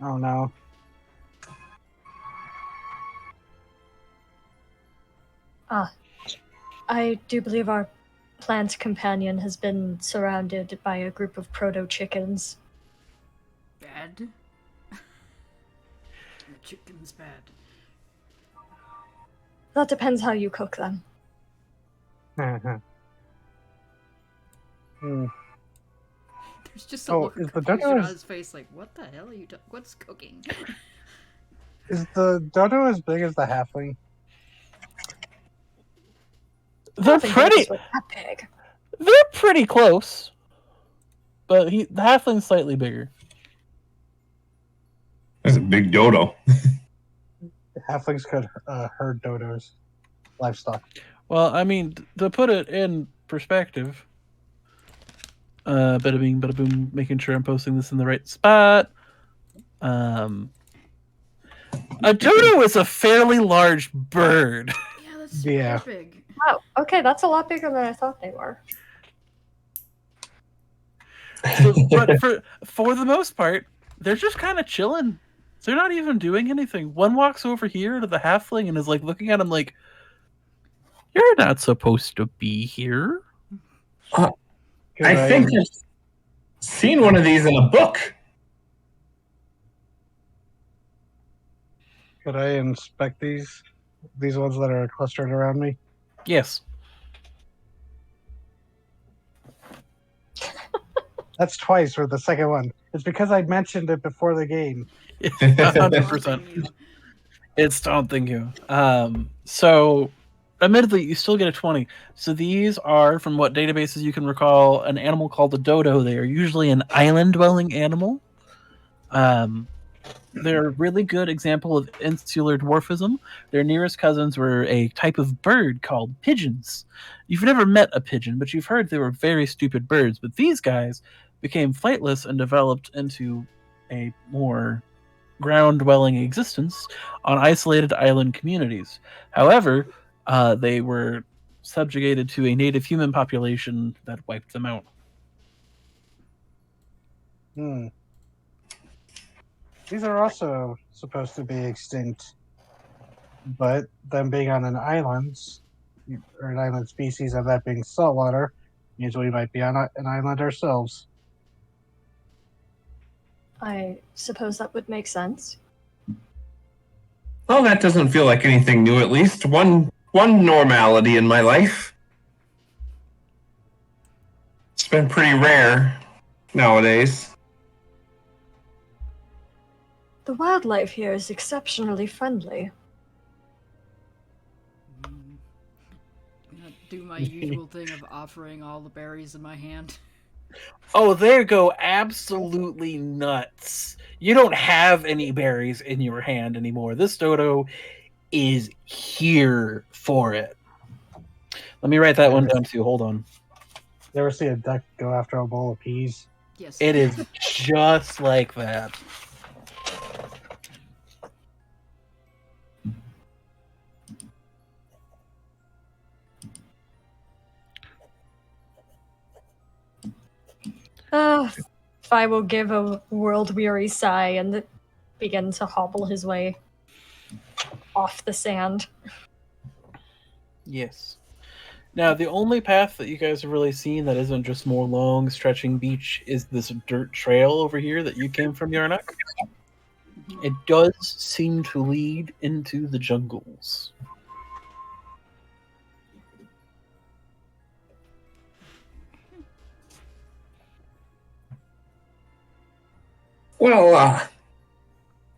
S3: Oh no.
S7: I do believe our plant companion has been surrounded by a group of proto-chickens.
S1: Bad? The chicken's bad.
S7: That depends how you cook them.
S3: Hmm.
S1: There's just a
S3: Oh,
S1: look
S3: is
S1: of
S3: the
S1: confusion
S3: dodo
S1: on
S3: as-
S1: his face, like, what the hell are you what's cooking?
S3: Is the dodo as big as the halfling?
S7: I
S2: They're
S7: don't think
S2: pretty.
S7: dodos were that big.
S2: They're pretty close, but the halfling's slightly bigger.
S4: That's a big dodo.
S3: Halflings could herd dodos, livestock.
S2: Well, I mean, to put it in perspective, bada bing, bada boom, making sure I'm posting this in the right spot. A dodo is a fairly large bird.
S1: Yeah, that's
S3: Yeah.
S1: very big.
S7: Wow, okay, that's a lot bigger than I thought they were.
S2: But for the most part, they're just kind of chilling. They're not even doing anything. One walks over here to the halfling and is like looking at him like, "You're not supposed to be here."
S3: Could
S4: I think I've seen one of these in a book.
S3: Could I inspect these ones that are clustered around me?
S2: Yes.
S3: That's twice for the second one. It's because I mentioned it before the game.
S2: 100%. It's taunting you. So, admittedly, you still get a 20. So these are, from what databases you can recall, an animal called a dodo. They are usually an island-dwelling animal. They're a really good example of insular dwarfism. Their nearest cousins were a type of bird called pigeons. You've never met a pigeon, but you've heard they were very stupid birds. But these guys became flightless and developed into a more ground-dwelling existence on isolated island communities. However, they were subjugated to a native human population that wiped them out.
S3: Hmm. These are also supposed to be extinct, but them being on an island, or an island species, and that being saltwater, means we might be on an island ourselves.
S7: I suppose that would make sense.
S4: Well, that doesn't feel like anything new. At least one normality in my life. It's been pretty rare nowadays.
S7: The wildlife here is exceptionally friendly.
S1: I'm gonna do my usual thing of offering all the berries in my hand.
S2: Oh, they go absolutely nuts. You don't have any berries in your hand anymore. This dodo is here for it. Let me write that one down too. Hold on.
S3: You ever see a duck go after a bowl of peas?
S1: Yes.
S2: It is just like that.
S7: I will give a world-weary sigh and begin to hobble his way off the sand.
S2: Yes. Now, the only path that you guys have really seen that isn't just more long, stretching beach is this dirt trail over here that you came from, Yarnak. It does seem to lead into the jungles.
S4: Well,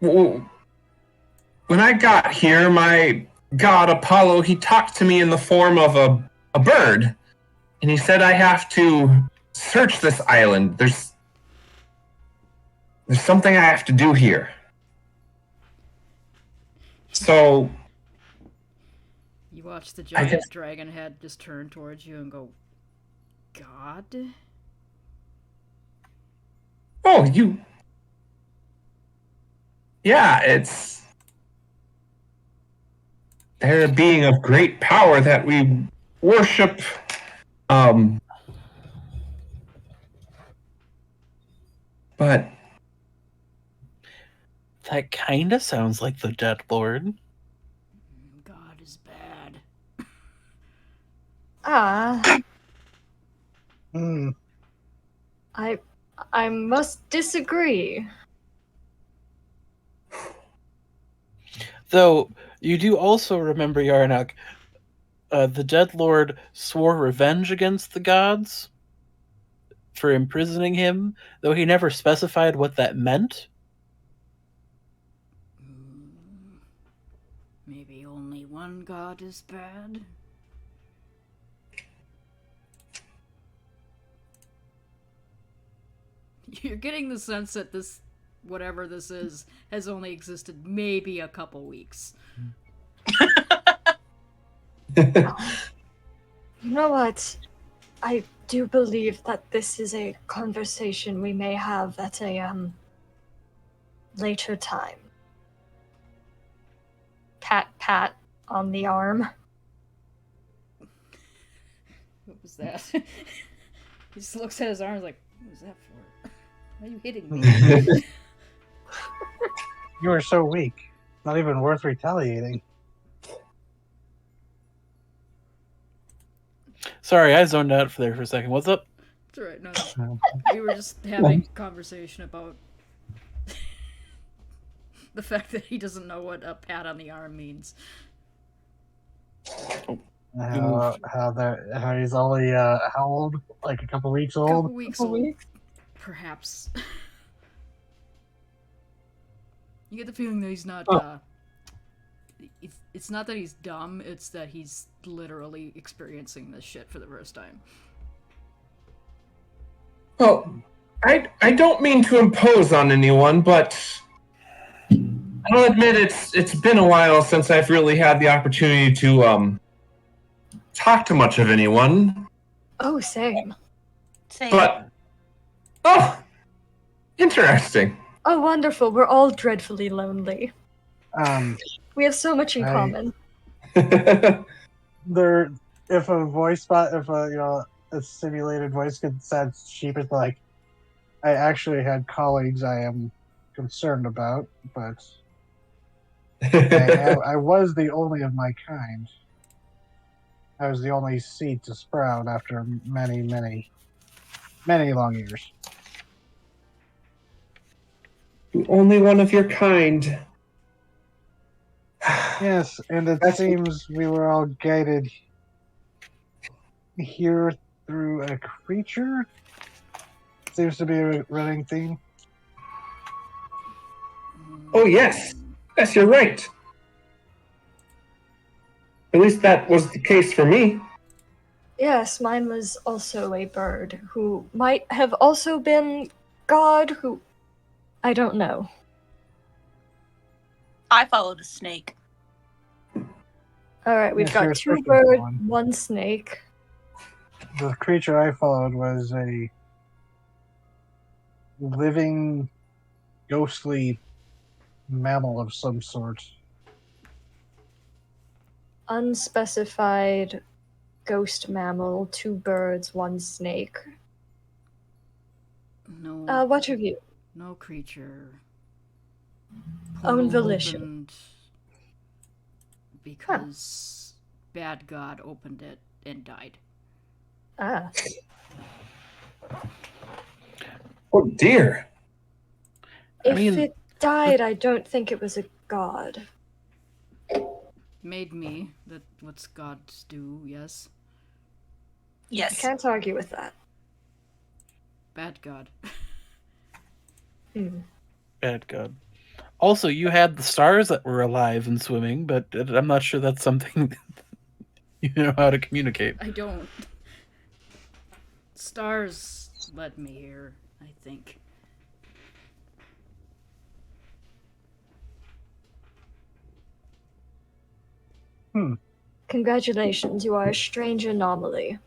S4: when I got here, my god Apollo, he talked to me in the form of a bird, and he said I have to search this island. There's something I have to do here. So
S1: You watch the
S4: I
S1: giant
S4: guess-
S1: dragon head just turn towards you and go, God?
S4: oh, yeah, they're a being of great power that we worship. But
S2: That kind of sounds like the Dead Lord.
S1: God is bad.
S7: Ah,
S3: Hmm.
S7: I must disagree.
S2: Though you do also remember, Yarnock, the Dead Lord swore revenge against the gods for imprisoning him, though he never specified what that meant.
S1: Maybe only one god is bad? You're getting the sense that this, whatever this is, has only existed maybe a couple weeks.
S7: You know what? I do believe that this is a conversation we may have at a later time. Pat pat on the arm.
S1: What was that? He just looks at his arms like, what was that for? Why are you hitting me?
S3: You are so weak. Not even worth retaliating.
S2: Sorry, I zoned out there for a second. What's up?
S1: It's alright, no. We were just having a conversation about the fact that he doesn't know what a pat on the arm means.
S3: How he's only how old? Like a couple weeks old?
S1: Couple weeks old. Perhaps. You get the feeling that he's not, it's not that he's dumb, it's that he's literally experiencing this shit for the first time.
S4: Well, I don't mean to impose on anyone, but I'll admit it's been a while since I've really had the opportunity to talk to much of anyone.
S7: Oh, same.
S6: Same.
S4: But interesting.
S7: Oh, wonderful. We're all dreadfully lonely. We have so much in common.
S3: There, if a simulated voice could sound sheepish, like, I actually had colleagues I am concerned about, but I was the only of my kind. I was the only seed to sprout after many, many, many long years.
S4: The only one of your kind.
S3: Yes, and it seems we were all guided here through a creature. Seems to be a running theme.
S4: Oh, yes. Yes, you're right. At least that was the case for me.
S7: Yes, mine was also a bird who might have also been God who... I don't know.
S6: I followed a snake.
S7: Alright, we've
S3: Yes,
S7: got
S3: you're
S7: 2
S3: especially
S7: birds,
S3: one.
S7: 1 snake.
S3: The creature I followed was a living, ghostly mammal of some sort.
S7: Unspecified ghost mammal, 2 birds, 1 snake.
S1: No.
S7: What of you?
S1: No creature.
S7: Own
S1: Portal
S7: volition.
S1: opened because bad god opened it and died.
S7: Ah.
S4: Oh, dear.
S7: If
S2: mean-
S7: it died, I don't think it was a god.
S1: Made me. That what's gods do, yes.
S7: I
S6: Yes.
S7: can't argue with that.
S1: Bad god.
S2: Bad God. Also, you had the stars that were alive and swimming, but I'm not sure that's something you know how to communicate.
S1: I don't. Stars led me here, I think.
S7: Congratulations, you are a strange anomaly.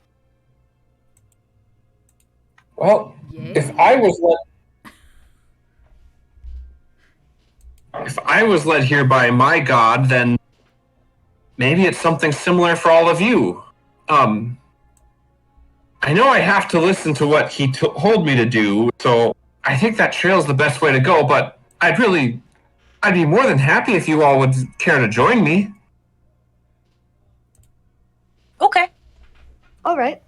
S4: Well,
S1: Yay.
S4: if I was led here by my god, then maybe it's something similar for all of you. I know I have to listen to what he told me to do, so I think that trail's the best way to go, but I'd be more than happy if you all would care to join me.
S6: Okay.
S7: All right.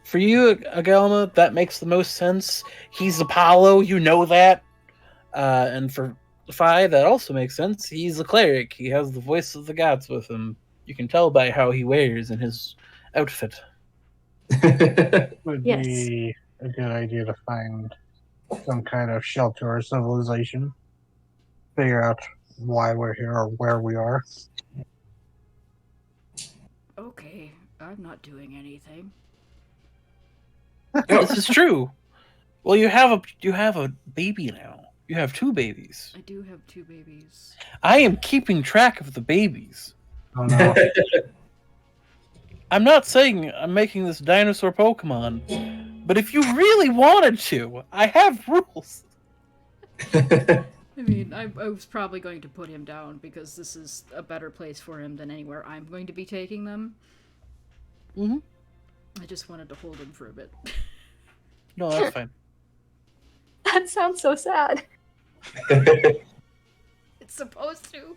S2: For you, Agalma, that makes the most sense. He's Apollo, you know that. And for Phi, that also makes sense. He's a cleric. He has the voice of the gods with him. You can tell by how he wears in his outfit.
S3: Would
S7: Yes.
S3: be a good idea to find some kind of shelter or civilization. Figure out why we're here or where we are.
S1: Okay, I'm not doing anything.
S2: This is true. Well, you have a baby now. You have 2 babies.
S1: I do have 2 babies.
S2: I am keeping track of the babies.
S3: Oh no.
S2: I'm not saying I'm making this dinosaur Pokemon, but if you really wanted to, I have rules.
S1: I mean, I was probably going to put him down because this is a better place for him than anywhere I'm going to be taking them.
S2: Mm-hmm.
S1: I just wanted to hold him for a bit.
S2: No, that's fine.
S7: That sounds so sad.
S1: It's supposed to.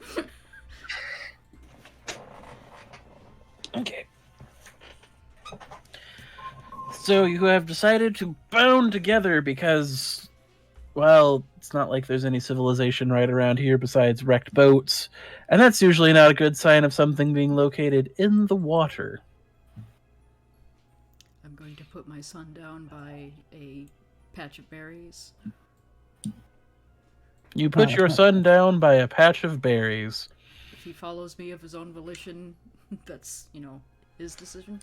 S2: Okay. So you have decided to bond together because, well, it's not like there's any civilization right around here besides wrecked boats, and that's usually not a good sign of something being located in the water.
S1: I'm going to put my son down by a patch of berries.
S2: You put your son down by a patch of berries.
S1: If he follows me of his own volition, that's, his decision.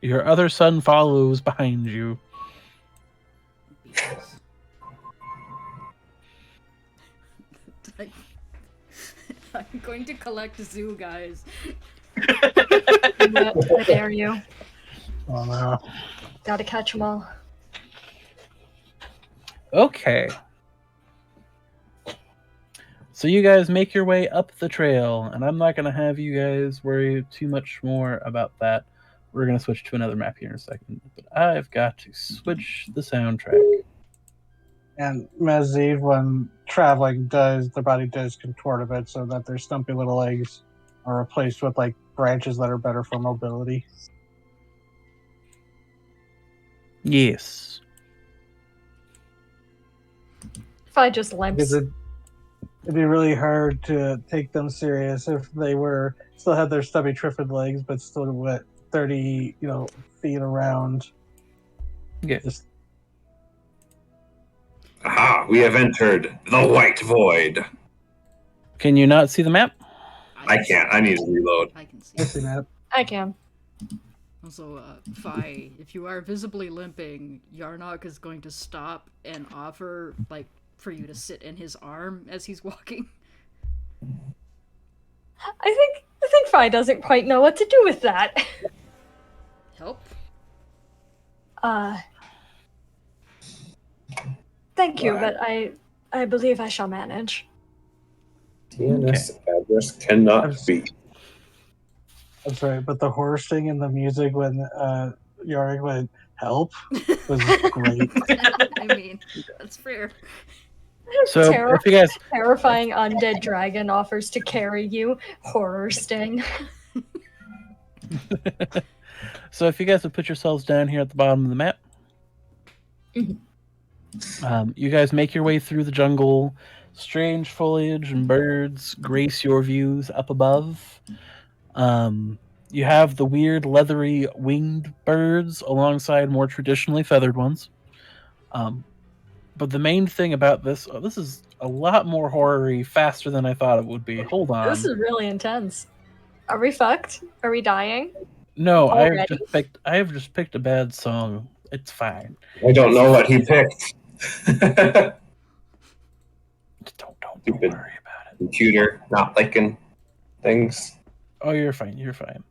S2: Your other son follows behind you.
S1: Because... I'm going to collect zoo guys.
S7: I dare you.
S3: Oh no.
S7: Gotta catch them all.
S2: Okay. So you guys make your way up the trail, and I'm not going to have you guys worry too much more about that. We're going to switch to another map here in a second, but I've got to switch the soundtrack.
S3: And Maziv, when traveling, their body does contort a bit so that their stumpy little legs are replaced with branches that are better for mobility.
S2: Yes.
S7: If I just limps.
S3: It'd be really hard to take them serious if they still had their stubby triffid legs, but still went 30, feet around.
S2: Yeah.
S4: Aha, we have entered the White Void.
S2: Can you not see the map?
S4: I can't. I need to reload.
S1: I can see.
S3: I see that.
S7: I can.
S1: Also, Phi, if you are visibly limping, Yarnock is going to stop and offer, for you to sit in his arm as he's walking.
S7: I think Fi doesn't quite know what to do with that.
S1: Help?
S7: Thank you, but I believe I shall manage.
S4: DNS address cannot be.
S3: I'm sorry, but the horror sting in the music when Yorick went, help, was great.
S1: I mean, that's fair.
S2: So if you guys,
S7: Terrifying undead dragon offers to carry you. Horror sting.
S2: so if you guys would put yourselves down here at the bottom of the map, you guys make your way through the jungle. Strange foliage and birds grace your views up above. You have the weird leathery winged birds alongside more traditionally feathered ones. But the main thing about this is a lot more horror-y, faster than I thought it would be. Hold on.
S7: This is really intense. Are we fucked? Are we dying?
S2: No, I
S7: Already?
S2: have just picked a bad song. It's fine.
S4: I don't know what he picked.
S2: Don't
S4: Stupid
S2: worry about it.
S4: computer not liking things.
S2: Oh, you're fine. You're fine.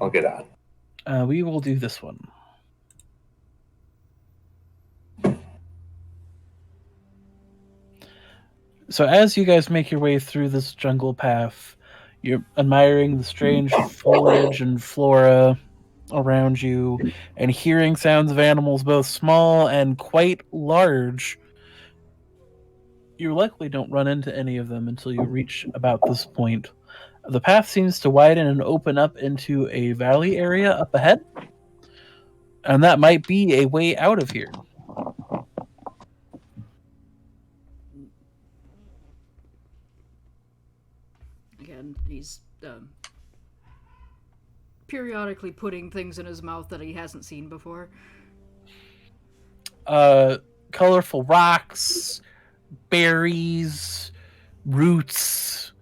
S4: I'll get on.
S2: We will do this one. So as you guys make your way through this jungle path, you're admiring the strange foliage and flora around you and hearing sounds of animals both small and quite large. You likely don't run into any of them until you reach about this point. The path seems to widen and open up into a valley area up ahead, and that might be a way out of here.
S1: Again, he's periodically putting things in his mouth that he hasn't seen before.
S2: Colorful rocks, berries, roots.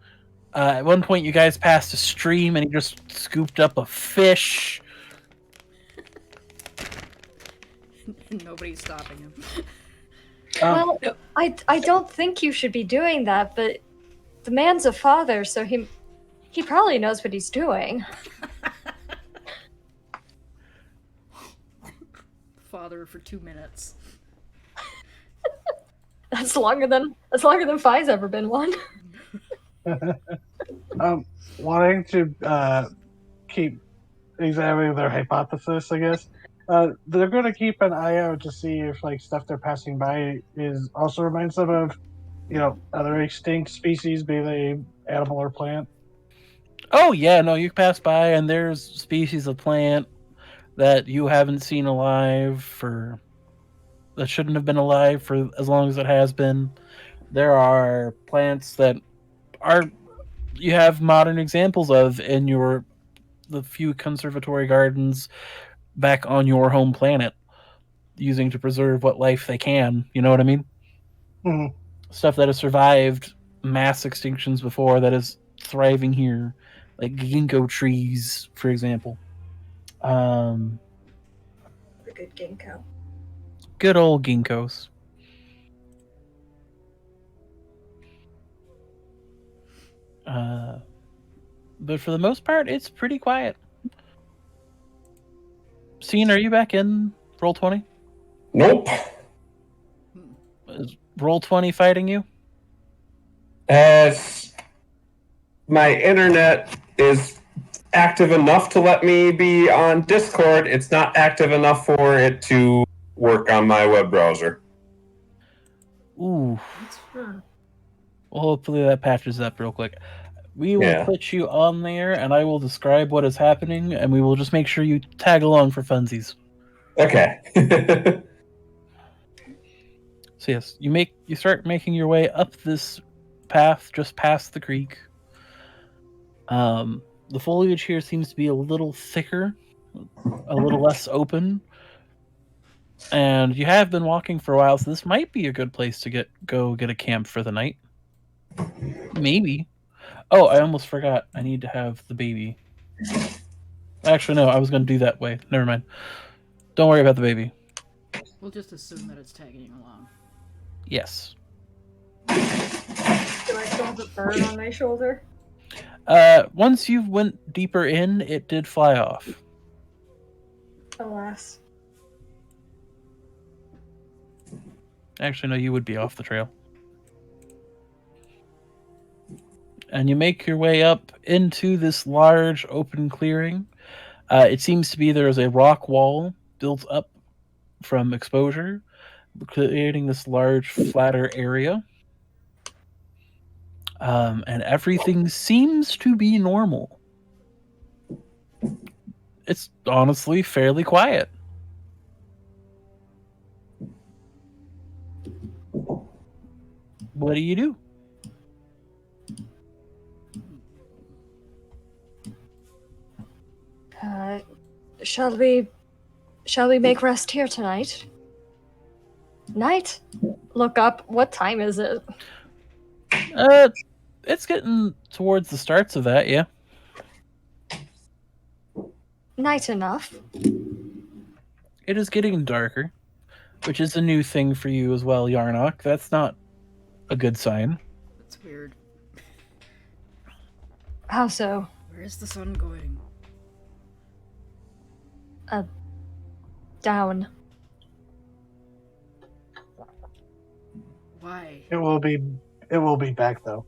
S2: At one point, you guys passed a stream, and he just scooped up a fish.
S1: Nobody's stopping him.
S7: Well, I don't think you should be doing that, but the man's a father, so he probably knows what he's doing.
S1: Father for 2 minutes.
S7: That's longer than Phi's ever been one.
S3: Wanting to keep examining their hypothesis, I guess. They're going to keep an eye out to see if like stuff they're passing by is also reminds them of, other extinct species, be they animal or plant.
S2: Oh yeah, no, you pass by, and there's species of plant that you haven't seen alive for that shouldn't have been alive for as long as it has been. There are plants that you have modern examples of in the few conservatory gardens back on your home planet, using to preserve what life they can. You know what I mean?
S3: Mhm.
S2: Stuff that has survived mass extinctions before that is thriving here, like ginkgo trees, for example.
S7: The good ginkgo.
S2: Good old ginkgos. But for the most part, it's pretty quiet. Scene, are you back in Roll20?
S4: Nope.
S2: Is Roll20 fighting you?
S4: As my internet is active enough to let me be on Discord, it's not active enough for it to work on my web browser.
S2: Ooh. Well, hopefully that patches up real quick. We will put you on there, and I will describe what is happening, and we will just make sure you tag along for funsies.
S4: Okay.
S2: So yes, you start making your way up this path just past the creek. The foliage here seems to be a little thicker, a little less open, and you have been walking for a while, so this might be a good place to go get a camp for the night. Maybe. Oh, I almost forgot. I need to have the baby. Actually, no, I was going to do that way. Never mind. Don't worry about the baby.
S1: We'll just assume that it's tagging along.
S2: Yes.
S7: Do I still have a bird on my shoulder?
S2: Once you went deeper in, it did fly off.
S7: Alas.
S2: Actually, no, you would be off the trail. And you make your way up into this large open clearing. It seems to be there is a rock wall built up from exposure, creating this large, flatter area. And everything seems to be normal. It's honestly fairly quiet. What do you do?
S7: Shall we make rest here tonight? Night? Look up. What time is it?
S2: It's getting towards the starts of that, yeah.
S7: Night enough.
S2: It is getting darker, which is a new thing for you as well, Yarnock. That's not a good sign.
S1: That's weird.
S7: How so?
S1: Where is the sun going?
S7: Down.
S1: Why?
S3: It will be back though.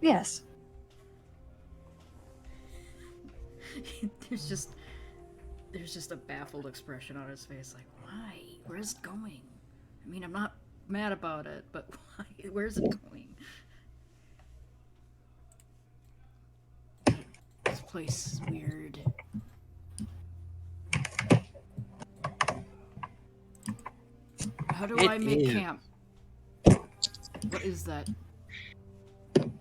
S7: Yes.
S1: There's just a baffled expression on his face, like, why? Where's it going? I mean, I'm not mad about it, but why? Where's it going? place is weird. How do I make camp? What is that? I'm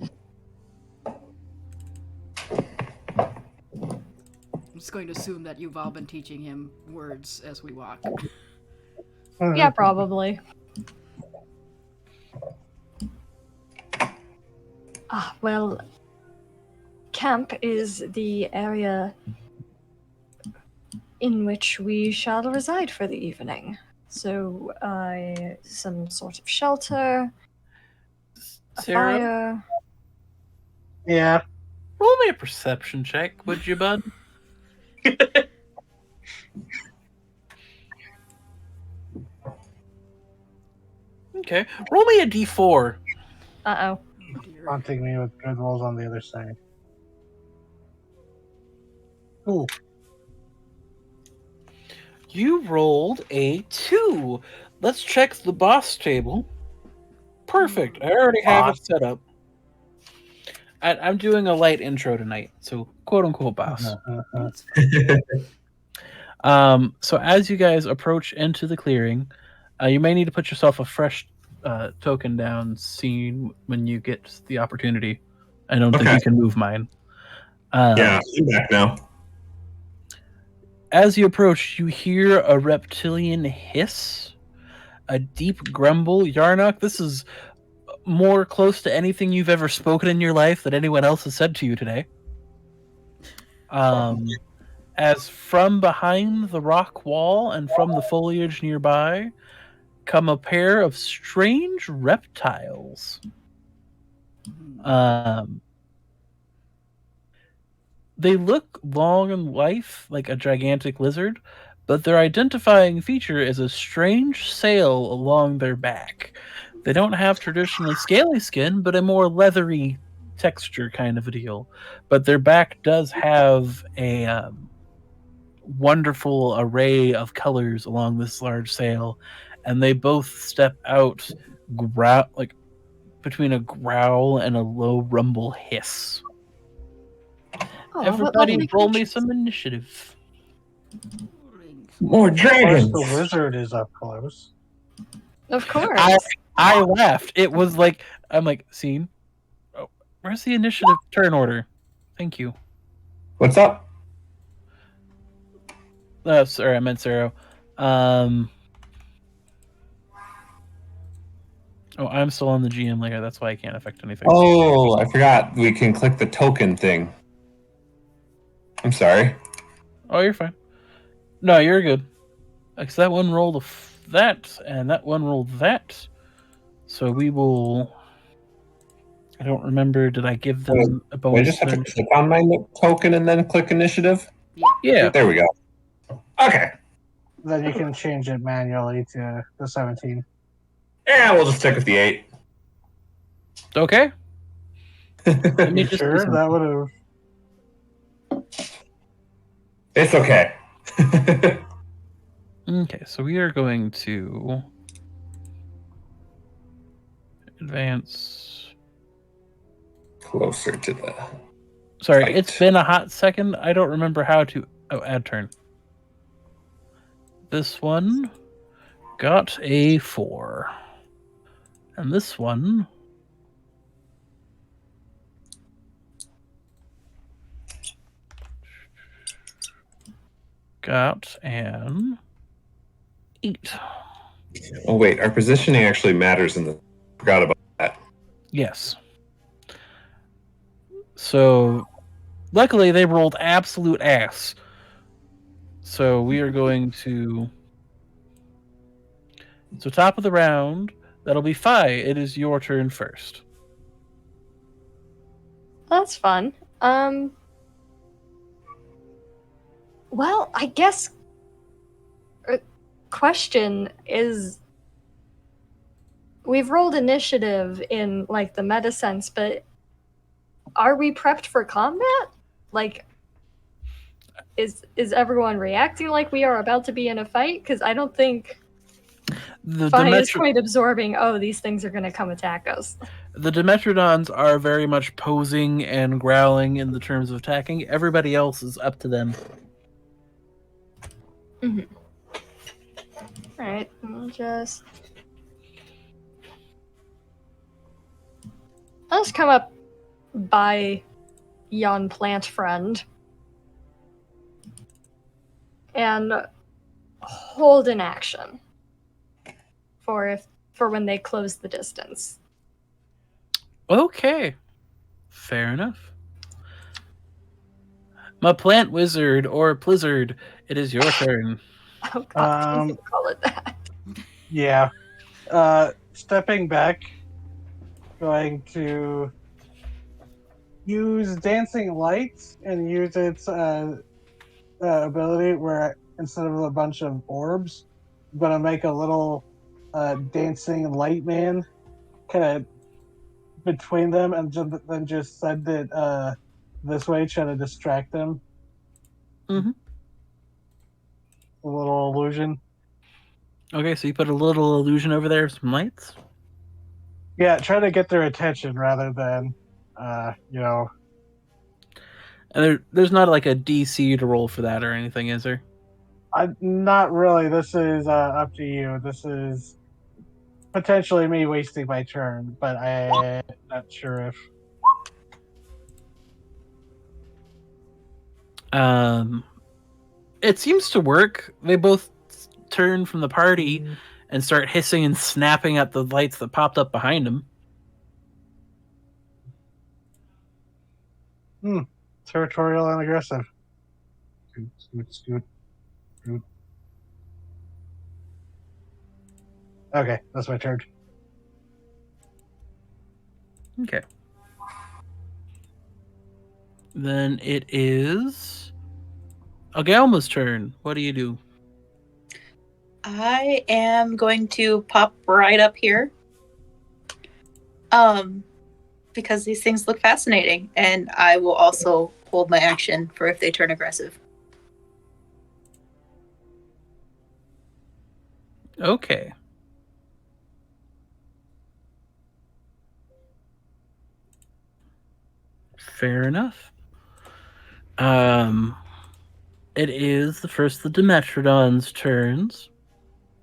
S1: just going to assume that you've all been teaching him words as we walk.
S7: Yeah, probably. Well, camp is the area in which we shall reside for the evening. So, some sort of shelter, a
S2: Sarah,
S7: fire.
S3: Yeah.
S2: roll me a perception check, would you, bud? Okay. Roll me a d4.
S7: Uh-oh.
S1: Oh dear.
S3: Haunting me with good rolls on the other side. Ooh.
S2: You rolled a 2. Let's check the boss table. Perfect. I already have it set up. I'm doing a light intro tonight, so quote-unquote boss.
S1: That's fine.
S2: So as you guys approach into the clearing, you may need to put yourself a fresh token down scene when you get the opportunity. I don't think
S4: Okay.
S2: you can move mine.
S4: Yeah, I'm back now.
S2: As you approach, you hear a reptilian hiss, a deep grumble. Yarnock, this is more close to anything you've ever spoken in your life that anyone else has said to you today. As from behind the rock wall and from the foliage nearby come a pair of strange reptiles. They look long and lithe, like a gigantic lizard, but their identifying feature is a strange sail along their back. They don't have traditionally scaly skin, but a more leathery texture kind of a deal. But their back does have a wonderful array of colors along this large sail, and they both step out like between a growl and a low rumble hiss.
S7: Oh,
S2: Everybody roll me some initiative.
S4: More
S3: Of course,
S4: dragons.
S3: the wizard is up close.
S7: Of course.
S2: I laughed. It was like, I'm like, scene. Oh, where's the initiative turn order? Thank you.
S4: What's up?
S2: Sorry, I meant Zero. Oh, I'm still on the GM layer. That's why I can't affect anything.
S4: Oh, I forgot. We can click the token thing. I'm sorry.
S2: Oh, you're fine. No, you're good. Because that one rolled that, and that one rolled that. So we will. I don't remember. Did I give them a
S4: I
S2: bonus?
S4: just have to click on my token and then click initiative.
S2: Yeah.
S4: There we go. Okay.
S3: Then you can change it manually to the 17.
S4: Yeah, we'll just stick with the 8.
S2: Okay. Let me just
S3: Sure, that would have.
S4: It's okay.
S2: Okay, so we are going to advance.
S4: Closer to the.
S2: Sorry,
S4: Fight.
S2: it's been a hot second. I don't remember how to. Oh, add turn. This one got a 4. And this one got an 8.
S4: Oh wait, our positioning actually matters in the. Forgot about that.
S2: Yes. So, luckily they rolled absolute ass. So we are going to. So top of the round, that'll be Fi. It is your turn first.
S7: That's fun. Well, I guess. Question is. We've rolled initiative in, like, the meta sense, but are we prepped for combat? Like, is everyone reacting like we are about to be in a fight? Because I don't think.
S2: The
S7: Fine is quite absorbing. Oh, these things are going to come attack us.
S2: The Dimetrodons are very much posing and growling in the terms of attacking. Everybody else is up to them.
S7: Mm-hmm. Alright, I'll just come up by yon plant friend and hold an action for when they close the distance.
S2: Okay. Fair enough. My plant wizard or blizzard, it is your turn.
S7: Oh god, please don't call it that.
S3: Yeah. Stepping back, going to use dancing lights and use its ability where instead of a bunch of orbs, I'm gonna make a little dancing light man kind of between them, and then just send it this way, try to distract them.
S2: Mm-hmm.
S3: A little illusion.
S2: Okay, so you put a little illusion over there, some lights?
S3: Yeah, try to get their attention rather than,
S2: And there's not like a DC to roll for that or anything, is there?
S3: Not really. This is up to you. This is potentially me wasting my turn, but I'm not sure if.
S2: It seems to work. They both turn from the party and start hissing and snapping at the lights that popped up behind them.
S3: Territorial and aggressive. Scoot. Okay, that's my turn.
S2: Okay. Then it is Agalma's turn. What do you do?
S6: I am going to pop right up here. Because these things look fascinating, and I will also hold my action for if they turn aggressive.
S2: Okay. Fair enough. It is the first of the Dimetrodon's turns.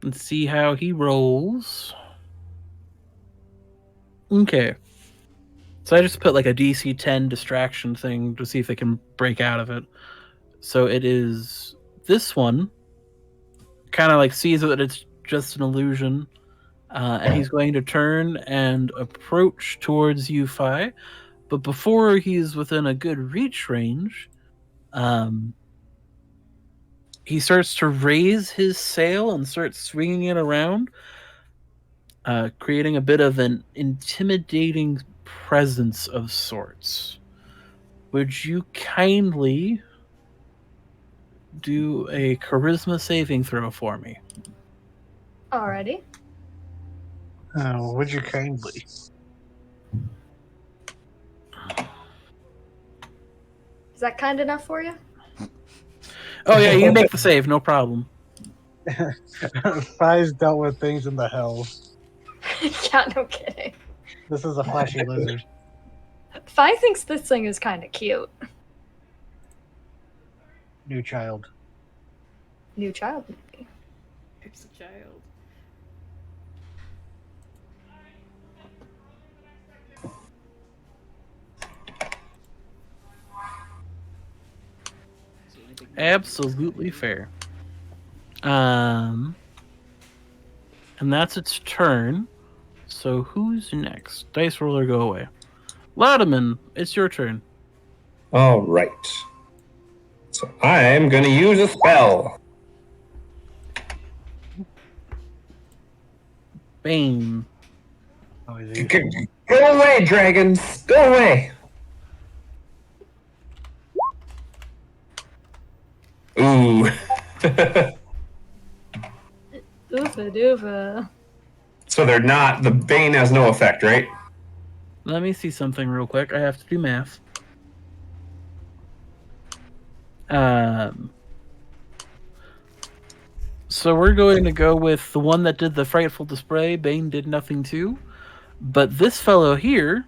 S2: Let's see how he rolls. Okay. So I just put like a DC 10 distraction thing to see if they can break out of it. So it is this one. Kind of like sees that it's just an illusion. And he's going to turn and approach towards you, Phi. But before he's within a good reach range, he starts to raise his sail and starts swinging it around, creating a bit of an intimidating presence of sorts. Would you kindly do a charisma saving throw for me?
S7: Alrighty.
S3: Oh, would you kindly?
S7: Is that kind enough for you?
S2: Oh yeah, you make the save, no problem.
S3: Phi's dealt with things in the hells.
S7: Yeah, no kidding.
S3: This is a flashy lizard.
S7: Phi thinks this thing is kind of cute.
S3: New child.
S7: New child, maybe.
S1: It's a child.
S2: Absolutely fair. And that's its turn. So who's next? Dice roller, go away. Laudeman, it's your turn.
S4: All right. So I'm going to use a spell.
S2: Bane.
S3: Oh,
S4: Go away, dragons. Go away. Ooh.
S7: Oofa doofa.
S4: So they're not, the Bane has no effect, right?
S2: Let me see something real quick. I have to do math. So we're going to go with the one that did the frightful display. Bane did nothing too. But this fellow here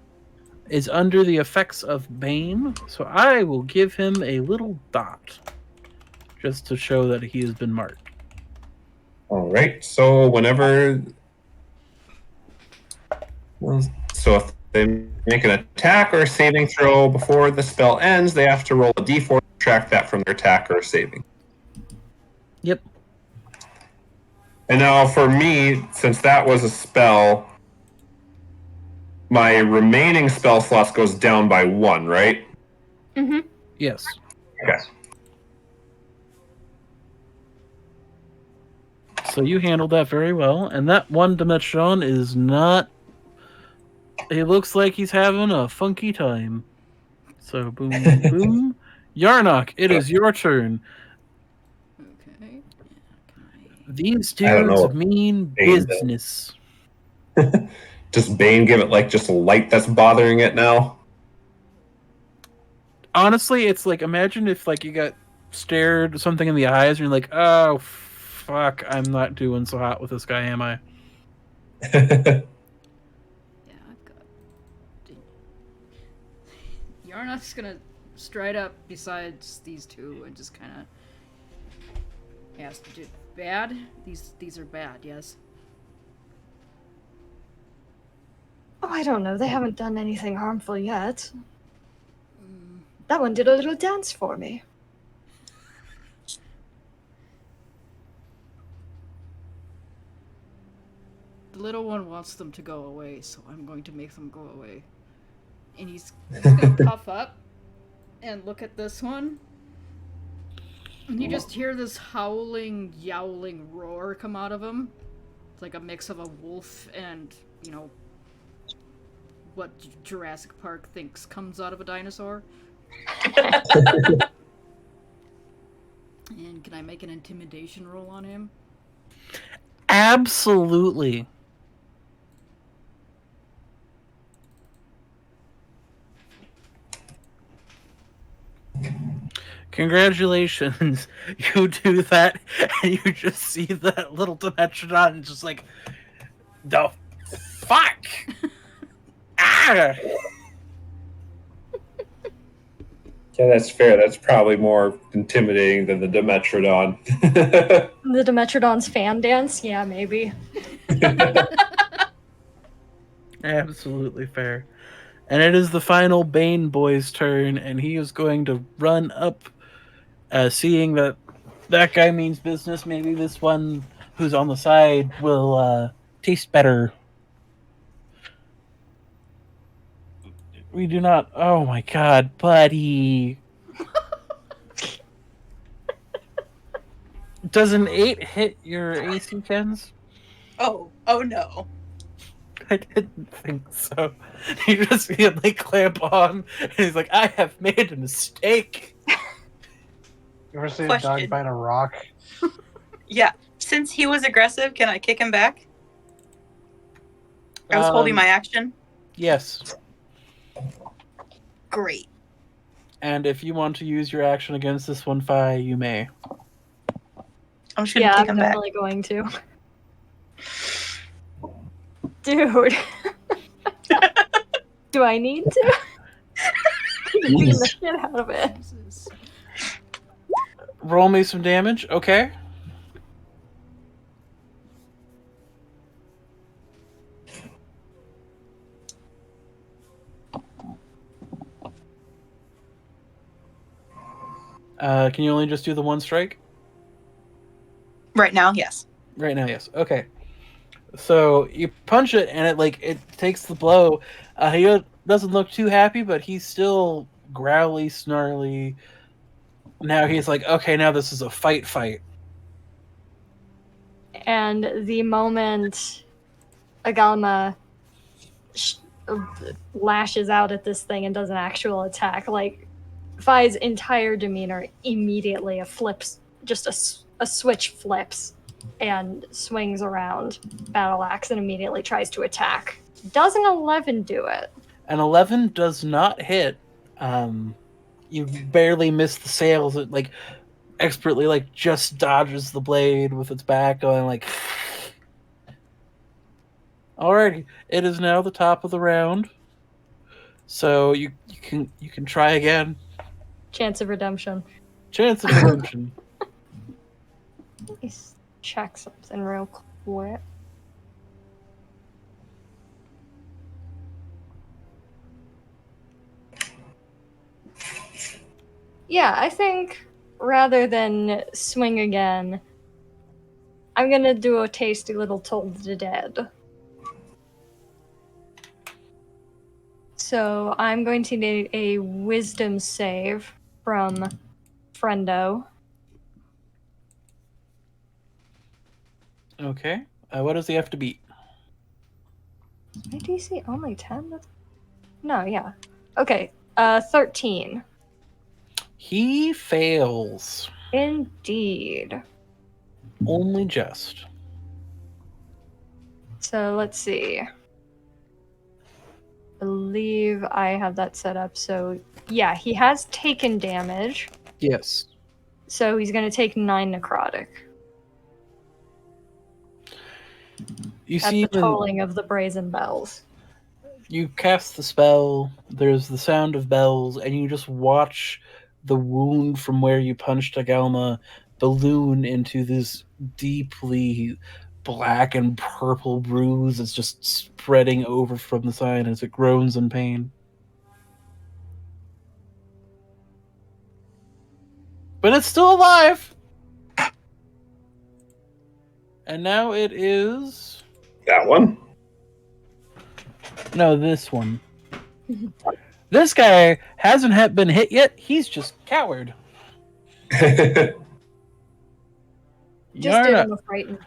S2: is under the effects of Bane, so I will give him a little dot. Just to show that he has been marked.
S4: All right. So whenever, so if they make an attack or a saving throw before the spell ends, they have to roll a d4 to subtract that from their attack or saving.
S2: Yep.
S4: And now for me, since that was a spell, my remaining spell slots goes down by 1, right?
S7: Mm-hmm.
S2: Yes.
S4: Okay.
S2: So you handled that very well, and that one Dimetron is not. He looks like he's having a funky time. So boom, boom. Yarnock, it is your turn.
S1: Okay.
S2: These
S4: I don't know.
S2: dudes mean
S4: Bane
S2: business.
S4: Does Bane give it like just a light that's bothering it now?
S2: Honestly, it's like imagine if like you got stared something in the eyes and you're like, oh fuck, I'm not doing so hot with this guy, am I?
S1: Yeah, I've got. Yarnock's gonna stride up besides these two and just kind of ask, "Bad? These are bad, yes."
S7: Oh, I don't know. They haven't done anything harmful yet. That one did a little dance for me.
S1: The little one wants them to go away, so I'm going to make them go away. And he's gonna puff up and look at this one. And you just hear this howling, yowling roar come out of him. It's like a mix of a wolf and, you know, what Jurassic Park thinks comes out of a dinosaur. And can I make an intimidation roll on him?
S2: Absolutely. Congratulations. You do that, and you just see that little Dimetrodon just like, the fuck? Ah!
S4: Yeah, that's fair. That's probably more intimidating than the Dimetrodon.
S7: The Dimetrodon's fan dance? Yeah, maybe.
S2: Absolutely fair. And it is the final Bane boy's turn, and he is going to run up, seeing that that guy means business. Maybe this one who's on the side will taste better. We do not. Oh my god, buddy. Does an 8 hit your AC, Kens?
S6: Oh no.
S2: I didn't think so. He just immediately clamp on, and he's like, I have made a mistake.
S3: You ever seen a
S6: Question.
S3: dog bite a rock?
S6: Yeah. Since he was aggressive, can I kick him back? I was holding my action.
S2: Yes.
S6: Great.
S2: And if you want to use your action against this one, Fi, you may.
S6: I'm just gonna
S7: Yeah,
S6: kick
S7: I'm
S6: him back.
S7: definitely going to. Dude. Do I need to? You're beating the shit out of it.
S1: Jesus.
S2: Roll me some damage. Okay. Can you only just do the one strike?
S6: Right now, yes.
S2: Right now, yes. Okay. So you punch it, and it takes the blow. He doesn't look too happy, but he's still growly, snarly. Now he's like, okay, now this is a fight.
S7: And the moment Agalma lashes out at this thing and does an actual attack, like, Fi's entire demeanor immediately flips, just a switch flips and swings around battle axe and immediately tries to attack. Does an 11 do it?
S2: An 11 does not hit. You barely miss the sails. expertly like just dodges the blade with its back going like. Alrighty, it is now the top of the round, so you can try again.
S7: Chance of redemption.
S2: Chance of redemption.
S7: Let me check something real quick. Yeah, I think rather than swing again, I'm gonna do a tasty little Toll of the Dead. So I'm going to need a wisdom save from Friendo.
S2: Okay. What does he have to beat?
S7: Is my DC only 10? No, yeah. Okay, 13.
S2: He fails.
S7: Indeed.
S2: Only just.
S7: So let's see. I believe I have that set up. So yeah, he has taken damage.
S2: Yes.
S7: So he's going to take 9 necrotic.
S2: You
S7: At
S2: see
S7: the tolling of the brazen bells.
S2: You cast the spell, there's the sound of bells, and you just watch the wound from where you punched Agalma balloon into this deeply black and purple bruise that's just spreading over from the side as it groans in pain. But it's still alive! And now it is...
S4: That one?
S2: No, this one. This guy hasn't been hit yet. He's just coward.
S7: Just did
S2: Yarna,
S7: him a frighten.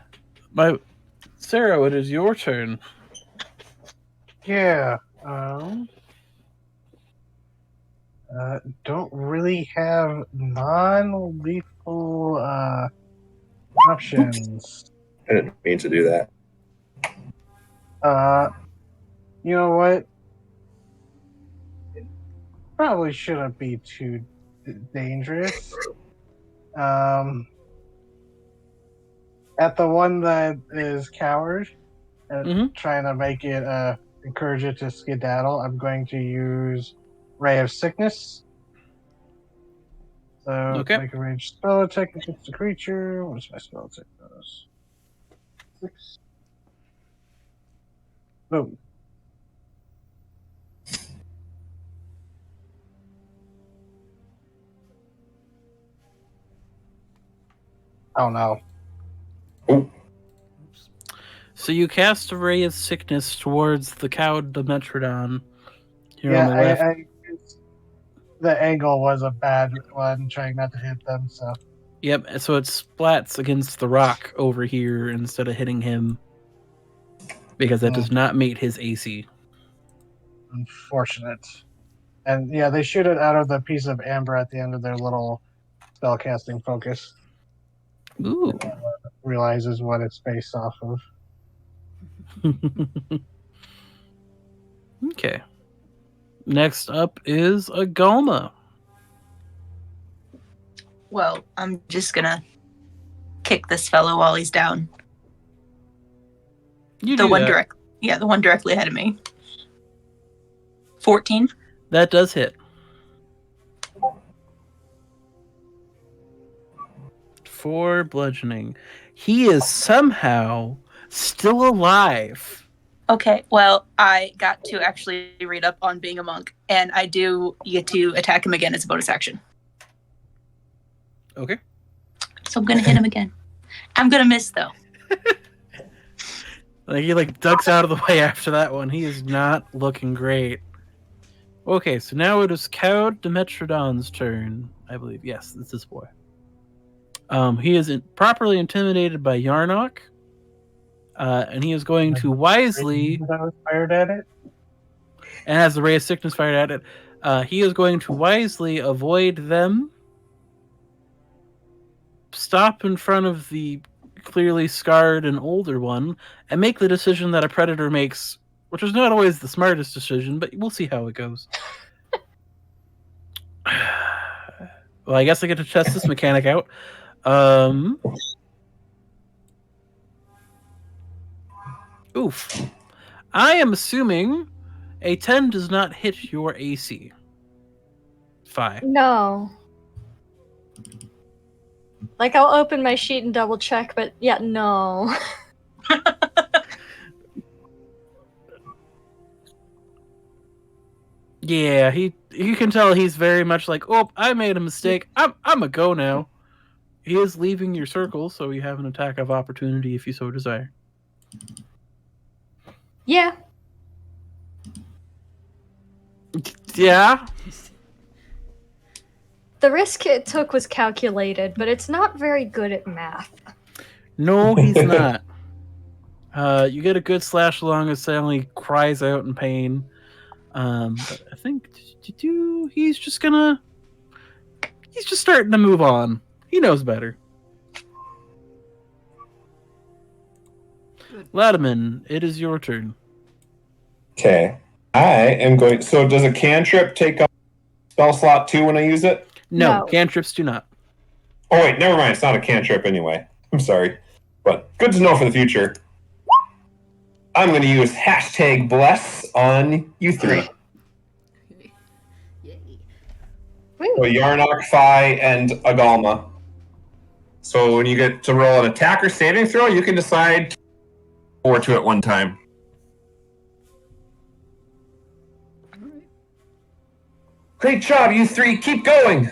S2: Sarah, it is your turn.
S3: Yeah. Don't really have non-lethal options.
S4: I didn't mean to do that.
S3: You know what? It probably shouldn't be too dangerous. At the one that is coward and trying to make it encourage it to skedaddle, I'm going to use Ray of Sickness. So make a ranged spell attack against the creature. What does my spell attack bonus? 6. Boom. Oh no.
S2: So you cast a ray of sickness towards the cowed Dimetrodon here on the left.
S3: The angle was a bad one, trying not to hit them, so.
S2: Yep, so it splats against the rock over here instead of hitting him. Because that does not meet his AC.
S3: Unfortunate. And yeah, they shoot it out of the piece of amber at the end of their little spellcasting focus.
S2: Ooh.
S3: Realizes what it's based off of.
S2: Okay. Next up is Agalma.
S6: Well, I'm just gonna kick this fellow while he's down. The one directly ahead of me. 14.
S2: That does hit. 4 bludgeoning. He is somehow still alive.
S6: Okay, well, I got to actually read up on being a monk, and I do get to attack him again as a bonus action.
S2: Okay.
S6: So I'm gonna hit him again. I'm gonna miss though.
S2: He ducks out of the way after that one. He is not looking great. Okay, so now it is cowed Dimetrodon's turn, I believe. Yes, it's this boy. He is properly intimidated by Yarnock, and he is going to wisely.
S3: I was fired at it.
S2: And has the ray of sickness fired at it. He is going to wisely avoid them. Stop in front of the clearly scarred and older one, and make the decision that a predator makes, which is not always the smartest decision, but we'll see how it goes. Well, I guess I get to test this mechanic out. Oof. I am assuming a 10 does not hit your AC. 5.
S7: No. Like, I'll open my sheet and double check, but yeah, no.
S2: Yeah, you can tell he's very much like, oh, I made a mistake. I'm a go now. He is leaving your circle, so you have an attack of opportunity if you so desire.
S7: Yeah.
S2: Yeah.
S7: The risk it took was calculated, but it's not very good at math.
S2: No, he's not. You get a good slash along as Sally cries out in pain. But I think he's just starting to move on. He knows better.
S1: Good.
S2: Latimer, it is your turn.
S4: Okay. I am going. So does a cantrip take up spell slot 2 when I use it?
S2: No,
S7: No.
S2: cantrips do not.
S4: Oh wait, never mind. It's not a cantrip anyway. I'm sorry, but good to know for the future. I'm going to use #bless on you 3.
S1: Yay.
S7: Woo.
S4: So Yarnock, Phi, and Agalma. So when you get to roll an attack or saving throw, you can decide 4 to at one time.
S1: Alright.
S4: Great job, you 3. Keep going.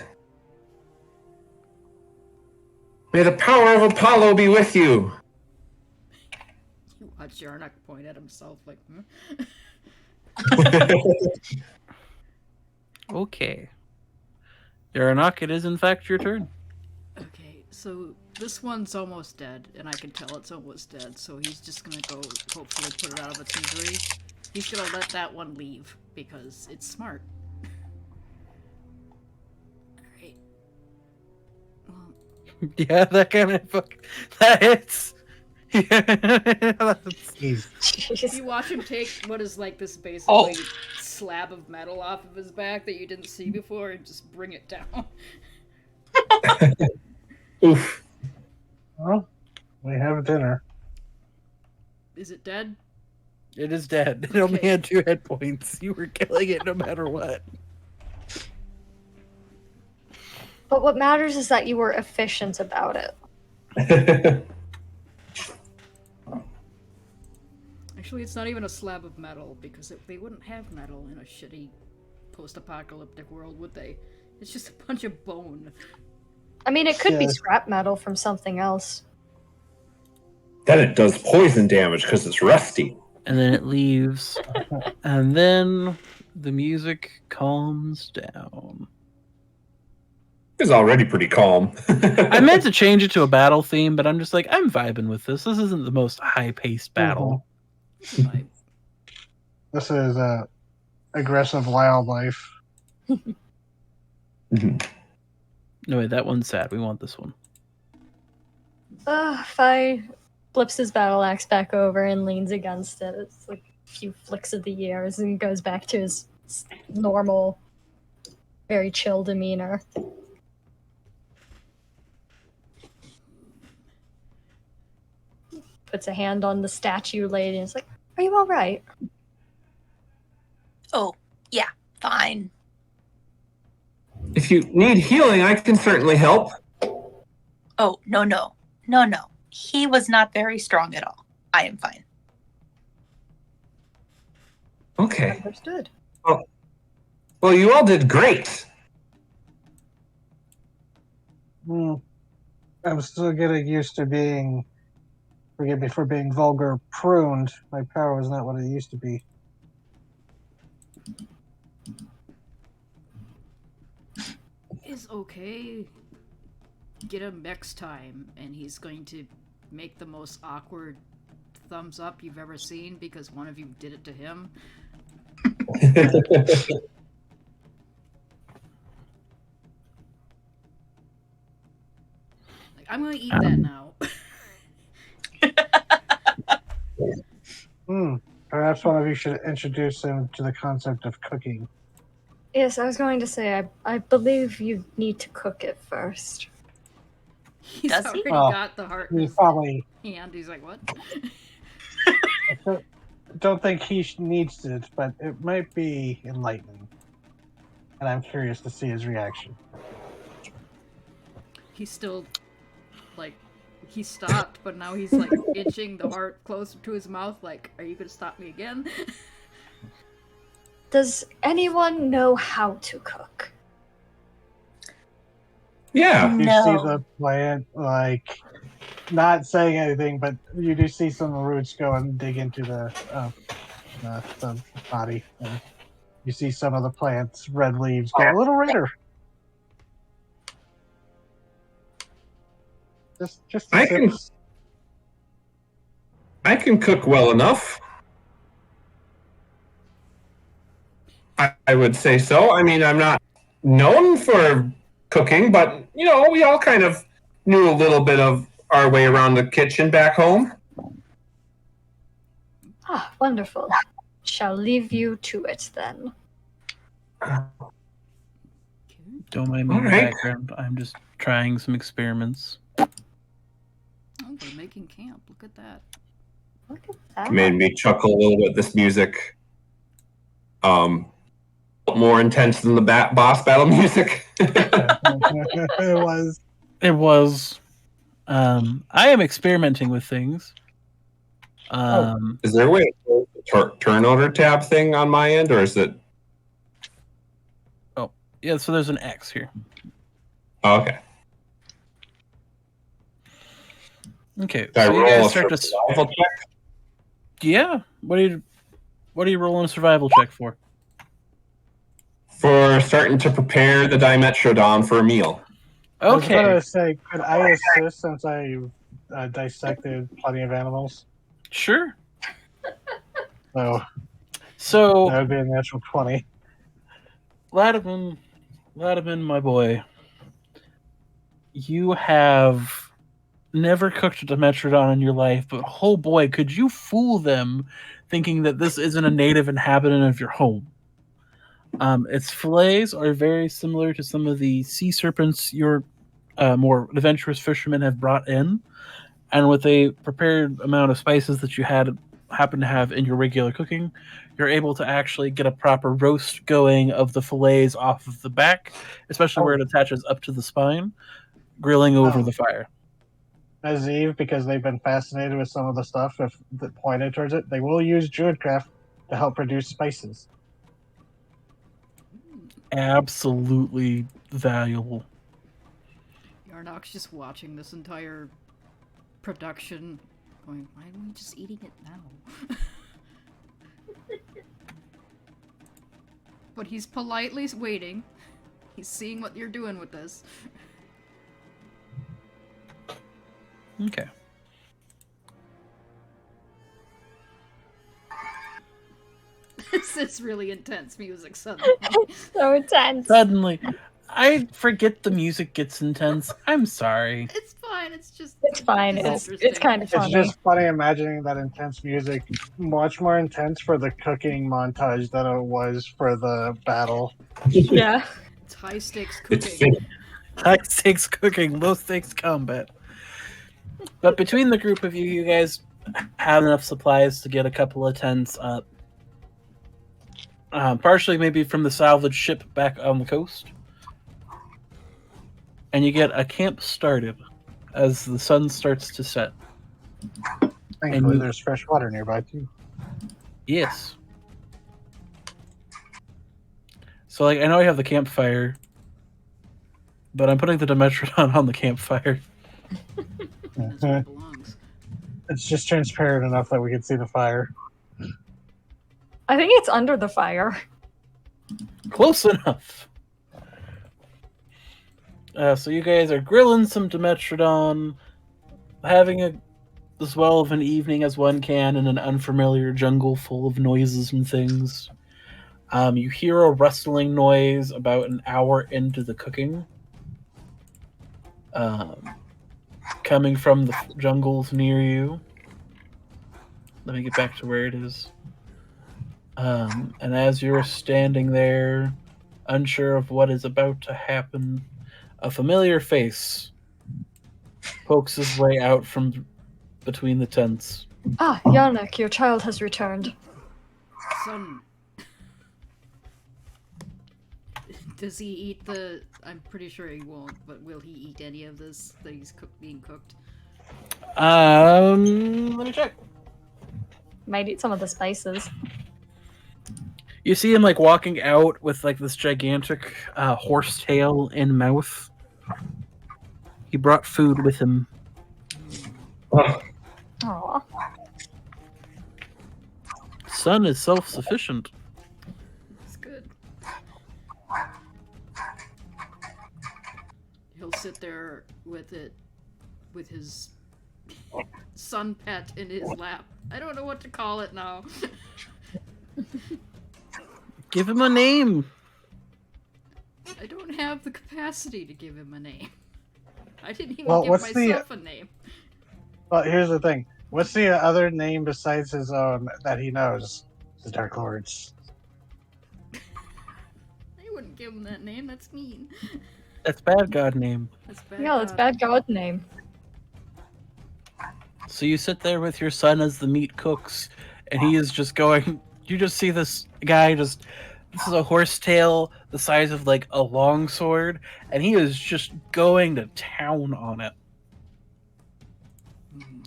S4: May the power of Apollo be with you.
S1: You watch Yarnock point at himself like,
S2: Okay. Yarnock, it is in fact your turn.
S1: Okay, so this one's almost dead, and I can tell it's almost dead, so he's just gonna go hopefully put it out of its misery. He's gonna let that one leave, because it's smart. Alright. Well,
S2: Yeah, that kind of that hits. Yeah, that's-
S3: He's
S1: if you watch him take what is like this basically slab of metal off of his back that you didn't see before and just bring it down.
S4: Oof.
S3: well, we have dinner.
S1: Is it dead?
S2: It is dead. It only
S1: Okay.
S2: had 2 hit points. You were killing it no matter what.
S7: But what matters is that you were efficient about it.
S1: Actually, it's not even a slab of metal, because they wouldn't have metal in a shitty post-apocalyptic world, would they? It's just a bunch of bone.
S7: I mean, it could be
S3: Yeah.
S7: scrap metal from something else.
S4: Then it does poison damage because it's rusty.
S2: And then it leaves. And then the music calms down.
S4: It's already pretty calm.
S2: I meant to change it to a battle theme, but I'm just like, I'm vibing with this. This isn't the most high-paced battle.
S1: It's a vibe.
S3: This is aggressive wildlife.
S2: No, wait, that one's sad. We want this one.
S7: Fi flips his battle axe back over and leans against it. It's like a few flicks of the ears and goes back to his normal, very chill demeanor. Puts a hand on the statue lady and is like, "Are you all right?"
S6: Oh, yeah, fine.
S4: If you need healing, I can certainly help.
S6: Oh, no. He was not very strong at all. I am fine.
S4: Okay.
S7: Understood.
S4: Well, you all did great.
S3: I'm still getting used to being, forgive me for being vulgar, pruned. My power is not what it used to be.
S1: Is okay. Get him next time, and he's going to make the most awkward thumbs up you've ever seen because one of you did it to him. Like, I'm gonna eat that now.
S3: Perhaps one of you should introduce him to the concept of cooking.
S7: Yes, I was going to say, I believe you need to cook it first.
S1: He's
S6: Does he?
S1: already
S3: Oh,
S1: got the heart in
S3: He
S1: his
S3: probably.
S1: hand. He's like, what?
S3: I don't think he needs it, but it might be enlightening. And I'm curious to see his reaction.
S1: He's still, like, he stopped, but now he's, like, itching the heart closer to his mouth, like, are you gonna stop me again?
S7: Does anyone know how to cook?
S4: Yeah.
S3: You
S6: No.
S3: see the plant, like, not saying anything, but you do see some of the roots go and dig into the body. And you see some of the plant's red leaves go a little redder. Just a
S4: I
S3: sip.
S4: can- I can cook well enough. I would say so. I mean, I'm not known for cooking, but, we all kind of knew a little bit of our way around the kitchen back home.
S7: Ah, wonderful. Shall leave you to it then.
S2: Don't mind me in the
S4: Alright.
S2: background. I'm just trying some experiments.
S1: Oh, we're making camp. Look at that.
S7: Look at that.
S4: Made me chuckle a little bit. This music, more intense than the boss battle music.
S3: It was.
S2: It was. I am experimenting with things.
S4: Is there a way to turn order tab thing on my end, or is it?
S2: Yeah, so there's an X here.
S4: Oh, okay.
S2: Okay,
S4: Did I
S2: so you
S4: roll
S2: guys
S4: a
S2: start to.
S4: survival check?
S2: Yeah. What are you rolling a survival check for?
S4: For starting to prepare the Dimetrodon for a meal.
S3: I was
S2: Okay.
S3: going to say, could I assist since I dissected plenty of animals?
S2: Sure.
S3: So that
S2: So,
S3: would be a natural 20.
S2: Latimer, my boy, you have never cooked a Dimetrodon in your life, but oh boy, could you fool them thinking that this isn't a native inhabitant of your home. Its fillets are very similar to some of the sea serpents your more adventurous fishermen have brought in, and with a prepared amount of spices that you happen to have in your regular cooking, you're able to actually get a proper roast going of the fillets off of the back, especially where it attaches up to the spine, grilling over the fire.
S3: As Eve, because they've been fascinated with some of the stuff that pointed towards it, they will use Druidcraft to help produce spices.
S2: Absolutely valuable.
S1: Yarnok's just watching this entire production, going, why are we just eating it now? But he's politely waiting. He's seeing what you're doing with this.
S2: Okay.
S1: This is really intense music suddenly.
S7: So intense.
S2: Suddenly, I forget the music gets intense. I'm sorry.
S1: It's fine, it's just...
S7: It's fine.
S1: It's
S7: It's kind of
S3: It's
S7: funny.
S3: just funny imagining that intense music, much more intense for the cooking montage than it was for the battle.
S7: Yeah.
S1: It's high-stakes
S4: It's
S1: cooking.
S4: fit.
S2: High stakes cooking, low stakes combat. But between the group of you, you guys have enough supplies to get a couple of tents up. Partially maybe from the salvage ship back on the coast. And you get a camp started as the sun starts to set.
S3: Thankfully,
S2: you-
S3: there's fresh water nearby, too.
S2: Yes. So, like, I know I have the campfire, but I'm putting the Dimetrodon on the campfire.
S1: That's where it belongs.
S3: It's just transparent enough that we can see the fire.
S7: I think it's under the fire.
S2: Close enough. So you guys are grilling some Dimetrodon, having as well of an evening as one can in an unfamiliar jungle full of noises and things. You hear a rustling noise about an hour into the cooking, coming from the jungles near you. Let me get back to where it is. And as you're standing there, unsure of what is about to happen. A familiar face pokes his way out from between the tents.
S7: Ah, Yannick, your child has returned.
S1: Son. Does he eat the... I'm pretty sure he won't, but will he eat any of this that he's being cooked?
S2: Let me check.
S7: Might eat some of the spices.
S2: You see him like walking out with like this gigantic horsetail in mouth. He brought food with him.
S7: Aw.
S2: Son is self-sufficient.
S1: That's good. He'll sit there with it, with his son pet in his lap. I don't know what to call it now.
S2: Give him a name.
S1: I don't have the capacity to give him a name. I didn't even
S3: Well,
S1: give
S3: what's the-
S1: myself a name.
S3: Well, here's the thing. What's the other name besides his own that he knows? The Dark Lords.
S1: I wouldn't give him that name. That's mean.
S2: That's bad god name.
S1: That's bad.
S7: Yeah, that's bad god name.
S2: So you sit there with your son as the meat cooks, and he is just going. You just see this guy just. This is a horsetail the size of like a longsword, and he is just going to town on it.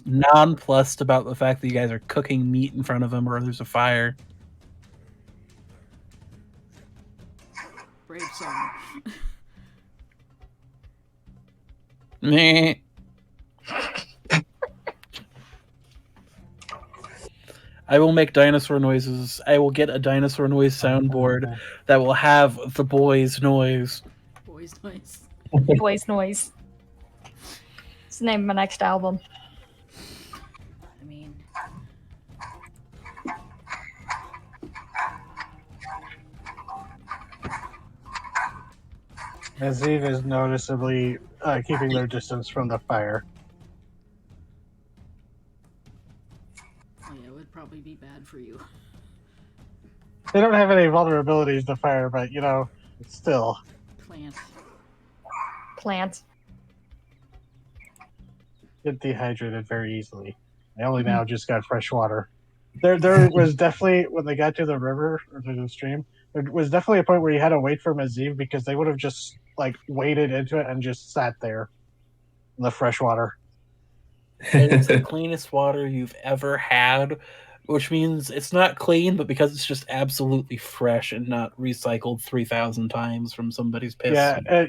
S2: Nonplussed about the fact that you guys are cooking meat in front of him or there's a fire.
S1: Brave son.
S2: Meh. I will make dinosaur noises. I will get a dinosaur noise soundboard that will have the boys' noise.
S1: Boys nice.
S7: Boys noise. It's the name of my next album.
S1: I mean,
S3: Naziv is noticeably keeping their distance from the fire.
S1: oh yeah, it would probably be bad for you.
S3: They don't have any vulnerabilities to fire, but you know, still.
S1: Plant.
S7: Plant.
S3: Get dehydrated very easily. They only now just got fresh water. There was definitely, when they got to the river or to the stream, there was definitely a point where you had to wait for Maziv because they would have just like waded into it and just sat there in the fresh water.
S2: It's the cleanest water you've ever had, which means it's not clean, but because it's just absolutely fresh and not recycled 3,000 times from somebody's piss.
S3: Yeah,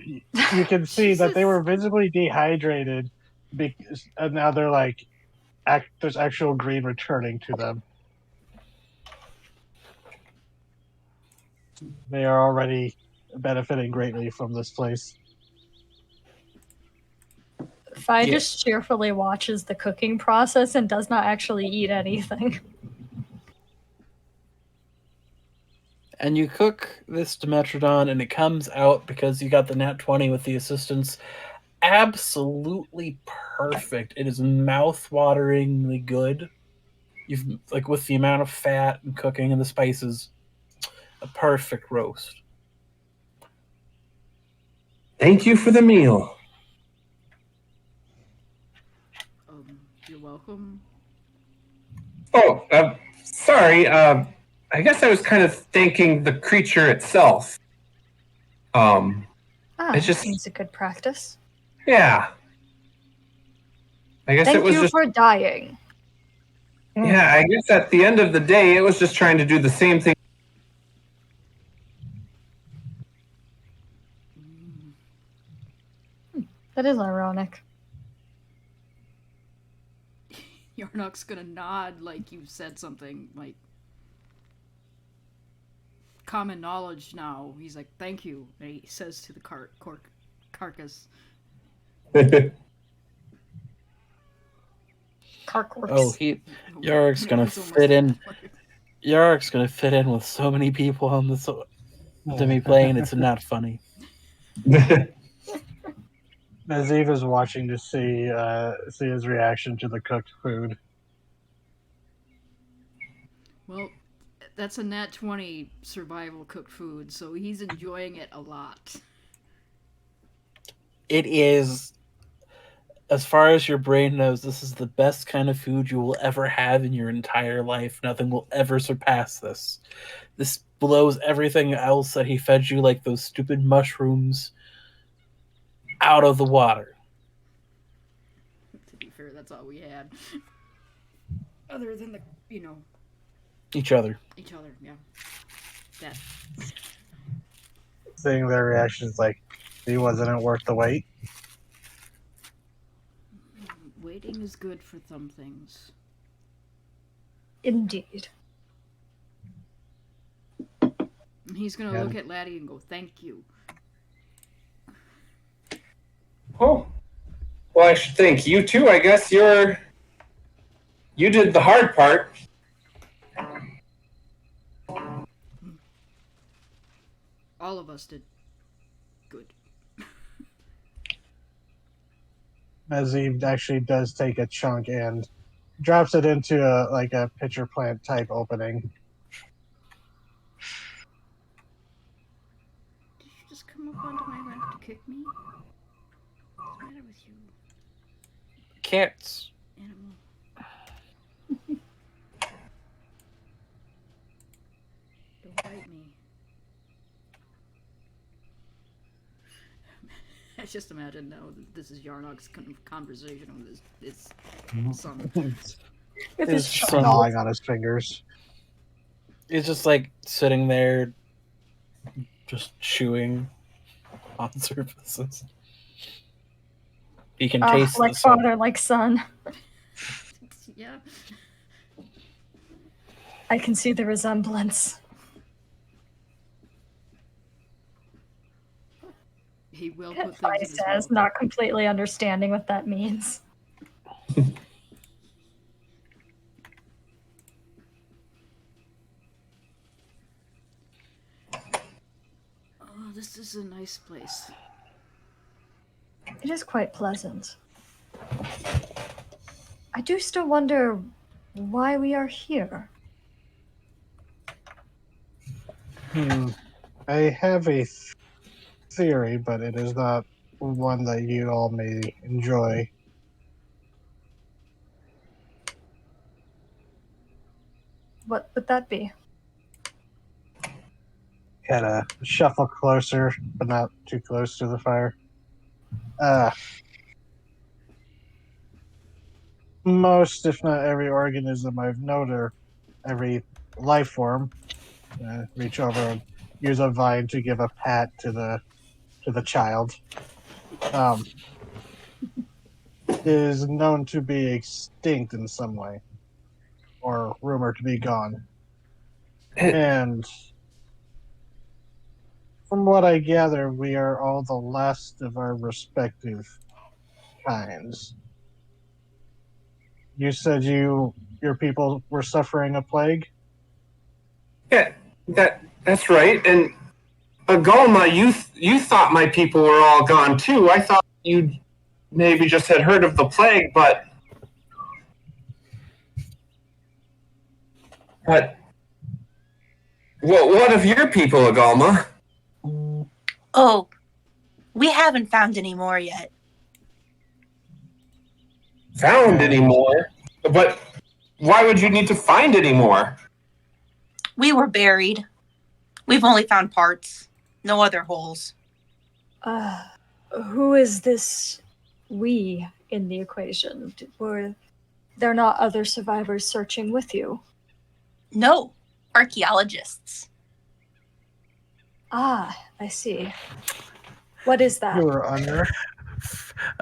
S3: you can see that they
S1: Jesus.
S3: were visibly dehydrated, because, and now they're like, there's actual green returning to them. They are already benefiting greatly from this place.
S7: Fi just cheerfully watches the cooking process and does not actually eat anything.
S2: And you cook this Dimetrodon, and it comes out because you got the nat 20 with the assistance. Absolutely perfect. It is mouth-wateringly good. You've like with the amount of fat and cooking and the spices, a perfect roast.
S4: Thank you for the meal.
S1: You're welcome.
S4: Oh, sorry. I guess I was kind of thanking the creature itself. It's just
S7: Seems a good practice.
S4: yeah. I guess
S7: Thank
S4: it was
S7: you
S4: just
S7: for dying.
S4: yeah. I guess at the end of the day, it was just trying to do the same thing.
S7: That is ironic.
S1: Yarnok's gonna nod like you said something like common knowledge now. He's like, thank you. And he says to the carcass.
S7: Carcorks.
S2: Oh, Yorick's gonna
S1: It's almost
S2: fit in.
S1: like-
S2: Yorick's gonna fit in with so many people on this demi-plane. It's not funny.
S3: Naziv is watching to see his reaction to the cooked food.
S1: Well, That's a nat 20 survival cooked food, so he's enjoying it a lot.
S2: It is, as far as your brain knows, this is the best kind of food you will ever have in your entire life. Nothing will ever surpass this. This blows everything else that he fed you, like those stupid mushrooms, out of the water.
S1: To be fair, that's all we had. Other than the,
S2: Each other.
S1: yeah. That.
S3: Seeing their reactions, like, see, wasn't it worth the wait?
S1: Waiting is good for some things.
S7: Indeed.
S1: And he's gonna look at Laddie and go, "Thank you."
S4: Oh, well, I should thank you too. I guess you did the hard part.
S1: All of us did good.
S3: As he actually does take a chunk and drops it into a pitcher plant type opening.
S1: Did you just come up onto my lap to kick me? What's the matter with you,
S2: Cats.
S1: animal? Don't bite me. I just imagine now that this is Yarnok's conversation with his son.
S7: With
S2: His
S7: his
S2: son
S3: Gnawing on his fingers.
S2: is just like sitting there, just chewing on surfaces. He can taste
S7: like
S2: the salt.
S7: father, like son.
S1: Yeah.
S7: I can see the resemblance.
S1: He will put
S7: He
S1: things in his
S7: says,
S1: mouth.
S7: not completely understanding what that means.
S1: Oh, this is a nice place.
S7: It is quite pleasant. I do still wonder why we are here.
S3: I have a theory, but it is not one that you all may enjoy.
S7: What would that be?
S3: Kind of shuffle closer, but not too close to the fire. Most, if not every organism I've known, or every life form, reach over and use a vine to give a pat to the child, is known to be extinct in some way, or rumored to be gone. And from what I gather, we are all the last of our respective kinds. You said your people were suffering a plague?
S4: Yeah, that's right. And Agolma, you thought my people were all gone too. I thought you maybe just had heard of the plague, but what of your people, Agolma?
S6: Oh, we haven't found any more yet.
S4: Found any more? But why would you need to find any more?
S6: We were buried. We've only found parts. No other holes.
S7: Who is this we in the equation? Were there not other survivors searching with you?
S6: No, archaeologists.
S7: Ah, I see. What is that?
S3: You were under.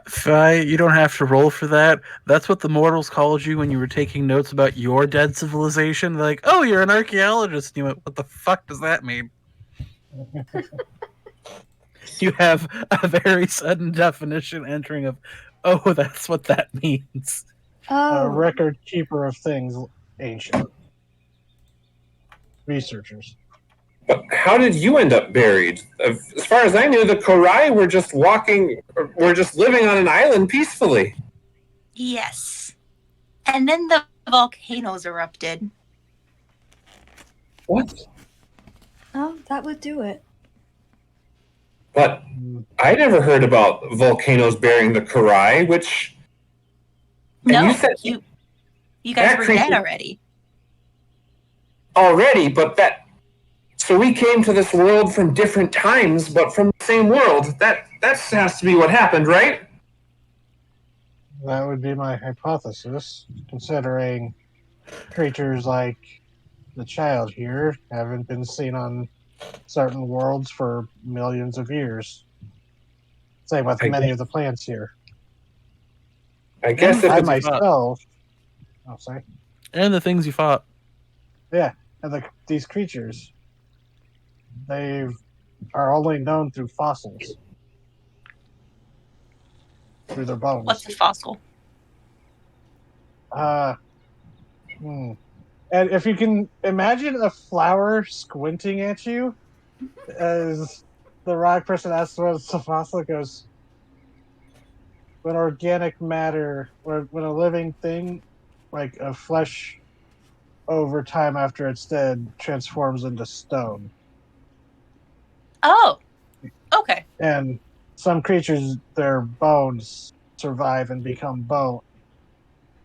S2: Fi, you don't have to roll for that. That's what the mortals called you when you were taking notes about your dead civilization. They're like, oh, you're an archaeologist. And you went, what the fuck does that mean? You have a very sudden definition entering of, oh, that's what that means.
S7: Oh,
S3: A record keeper of things ancient. Researchers.
S4: But how did you end up buried? As far as I knew, the Korai were just living on an island peacefully.
S6: Yes. And then the volcanoes erupted.
S4: What?
S7: Oh, that would do it.
S4: But I never heard about volcanoes bearing the Karai, which. And
S6: No,
S4: you said
S6: you guys
S4: that
S6: were dead
S4: creature
S6: already.
S4: already, but that. So we came to this world from different times, but from the same world. That has to be what happened, right?
S3: That would be my hypothesis, considering creatures like the child here haven't been seen on certain worlds for millions of years. Same with
S4: I
S3: many
S4: guess-
S3: of the plants here.
S4: I guess if
S3: I
S2: things you fought.
S3: myself, oh sorry,
S2: And the things you fought.
S3: yeah, and these creatures, they are only known through fossils, through their bones.
S6: What's a fossil?
S3: And if you can imagine a flower squinting at you, as the rock person asks what's a fossil, goes, when organic matter, or when a living thing, like a flesh, over time after it's dead, transforms into stone.
S6: Oh, okay.
S3: And some creatures, their bones survive and become bone.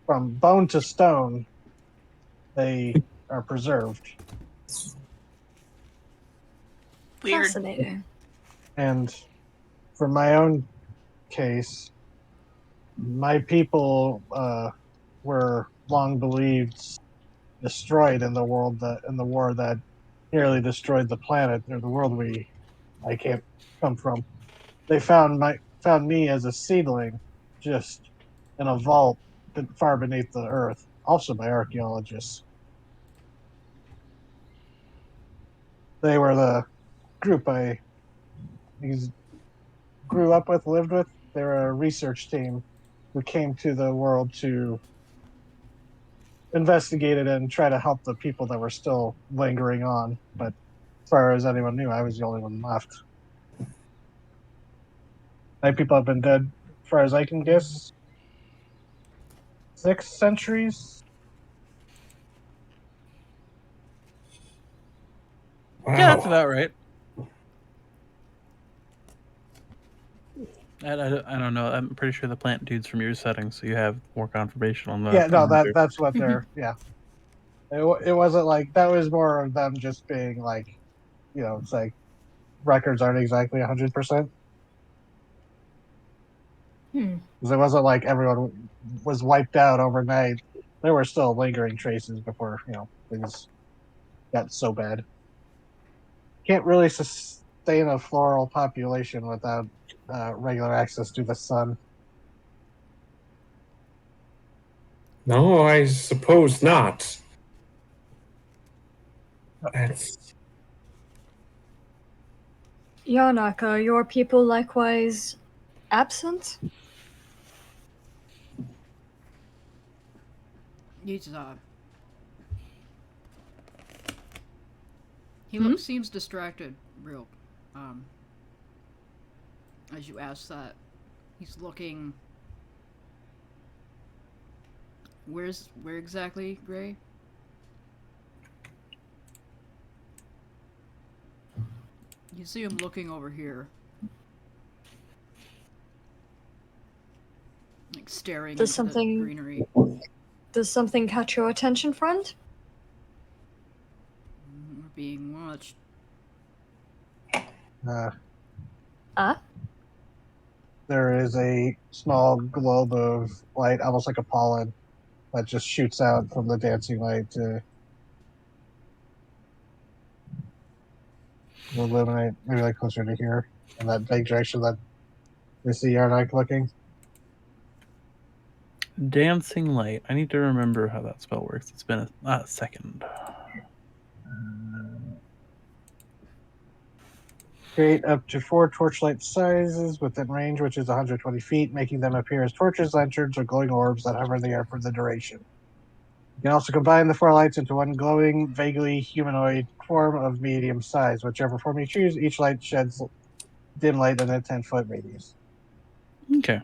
S3: From bone to stone, they are preserved.
S6: Weird.
S7: Fascinating.
S3: And for my own case, my people were long believed destroyed in the war that nearly destroyed the planet or the world I can't come from. They found me as a seedling, just in a vault far beneath the earth, also by archaeologists. They were the group I grew up with, lived with. They were a research team who came to the world to investigate it and try to help the people that were still lingering on. But as far as anyone knew, I was the only one left. My people have been dead, as far as I can guess, 6 centuries.
S4: Wow.
S2: Yeah, that's about right. I don't know. I'm pretty sure the plant dude's from your setting, so you have more confirmation on that.
S3: Yeah, no,
S2: than I do.
S3: that's what they're. Yeah, it wasn't like that. Was more of them just being like, it's like records aren't exactly 100%. Because it wasn't like everyone was wiped out overnight. There were still lingering traces before things got so bad. Can't really sustain a floral population without regular access to the sun.
S4: No, I suppose not. That's
S7: Yarnak, are your people likewise absent?
S1: He's
S7: Hmm?
S1: seems distracted, real. As you ask that, he's looking. Where exactly, Gray? You see him looking over here, like staring
S7: Does
S1: into
S7: something-
S1: the greenery.
S7: Does something catch your attention, friend?
S1: We're being watched.
S3: There is a small globe of light, almost like a pollen, that just shoots out from the dancing light to illuminate, maybe like closer to here, in that big direction that we see Yarnak looking.
S2: Dancing light. I need to remember how that spell works. It's been a second.
S3: Create up to 4 torchlight sizes within range, which is 120 feet, making them appear as torches, lanterns, or glowing orbs that hover in the air for the duration. You can also combine the 4 lights into one glowing, vaguely humanoid form of medium size. Whichever form you choose, each light sheds dim light in a 10-foot radius.
S2: Okay.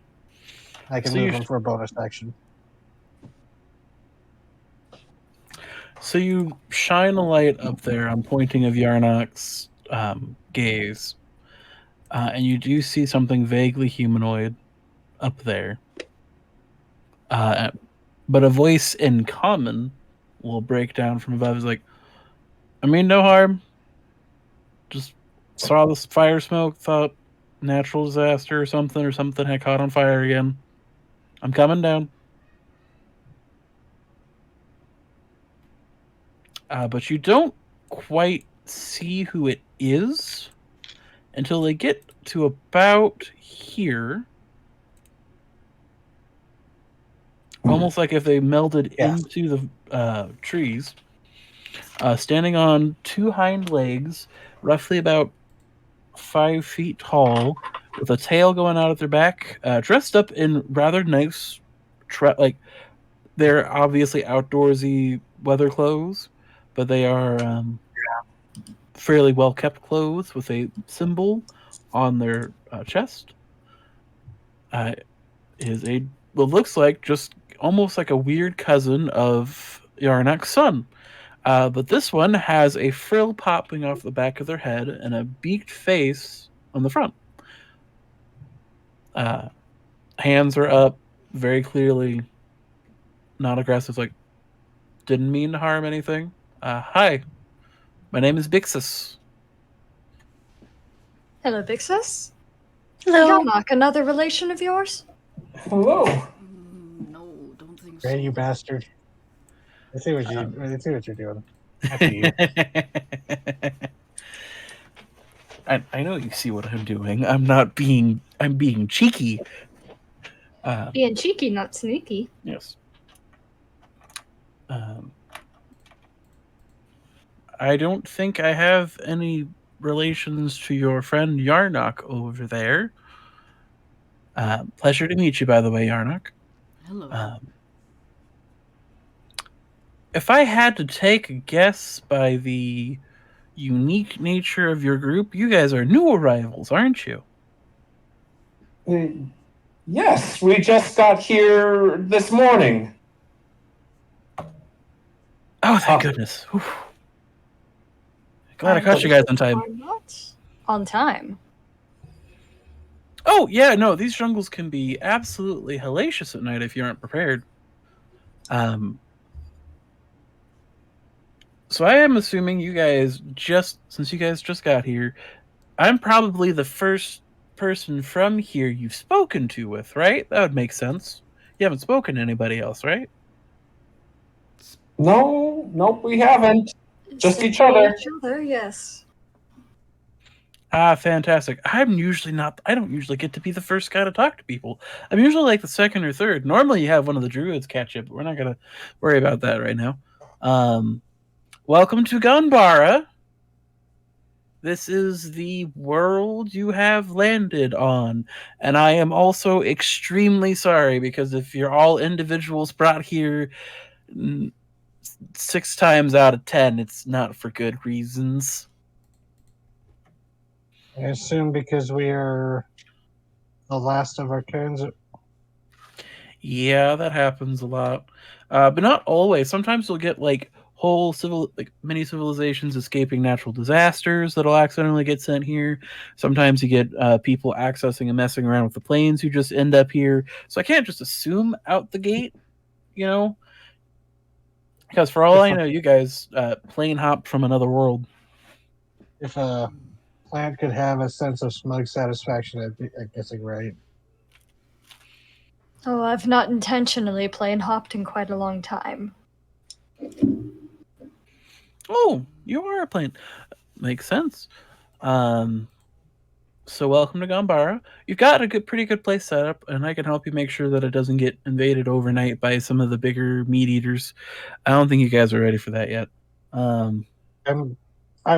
S3: I can
S2: So
S3: move
S2: you
S3: them for a bonus action.
S2: So you shine a light up there on pointing of Yarnok's gaze, and you do see something vaguely humanoid up there. But a voice in common will break down from above. Is like, I mean, no harm. Just saw this fire smoke, thought natural disaster or something had caught on fire again. I'm coming down. But you don't quite see who it is until they get to about here. Almost like if they melded into the trees. Standing on two hind legs, roughly about 5 feet tall, with a tail going out at their back, dressed up in rather nice, like they're obviously outdoorsy weather clothes, but they are fairly well kept clothes with a symbol on their chest. Is a what looks like just almost like a weird cousin of Yarnak's son. But this one has a frill popping off the back of their head and a beaked face on the front. Hands are up, very clearly not aggressive, like, didn't mean to harm anything. Hi, my name is Bixus.
S7: Hello, Bixus.
S5: Hello.
S7: Yarnock, another relation of yours?
S8: Hello.
S1: No, don't think so.
S3: Hey, you bastard. I see what you're doing. After you.
S2: I know you see what I'm doing. I'm being cheeky.
S7: Being cheeky, not sneaky.
S2: Yes. I don't think I have any relations to your friend Yarnock over there. Pleasure to meet you, by the way, Yarnock.
S1: Hello.
S2: If I had to take a guess by the unique nature of your group, you guys are new arrivals, aren't you?
S8: Yes, we just got here this morning.
S2: Oh, thank goodness. Whew. Glad I caught you guys on time.
S7: Are not on time.
S2: Oh, yeah, no, these jungles can be absolutely hellacious at night if you aren't prepared. So I am assuming since you guys just got here, I'm probably the first person from here you've spoken to with, right? That would make sense. You haven't spoken to anybody else, right?
S8: No, nope, we haven't. Just each
S7: Simply
S8: other.
S7: Each other, yes.
S2: Fantastic. I don't usually get to be the first guy to talk to people. I'm usually like the second or third. Normally you have one of the druids catch you, but we're not going to worry about that right now. Welcome to Gonbarra. This is the world you have landed on. And I am also extremely sorry because if you're all individuals brought here 6 times out of 10, it's not for good reasons.
S3: I assume because we are the last of our kinds.
S2: Yeah, that happens a lot. But not always. Sometimes you'll get like whole mini civilizations escaping natural disasters that'll accidentally get sent here. Sometimes you get people accessing and messing around with the planes who just end up here. So I can't just assume out the gate, because for all I know, you guys plane hopped from another world.
S3: If a plant could have a sense of smug satisfaction, I'm guessing right.
S7: Oh, I've not intentionally plane hopped in quite a long time.
S2: Oh, you are a plane. Makes sense. So welcome to Gonbarra. You've got a pretty good place set up, and I can help you make sure that it doesn't get invaded overnight by some of the bigger meat eaters. I don't think you guys are ready for that yet.
S3: I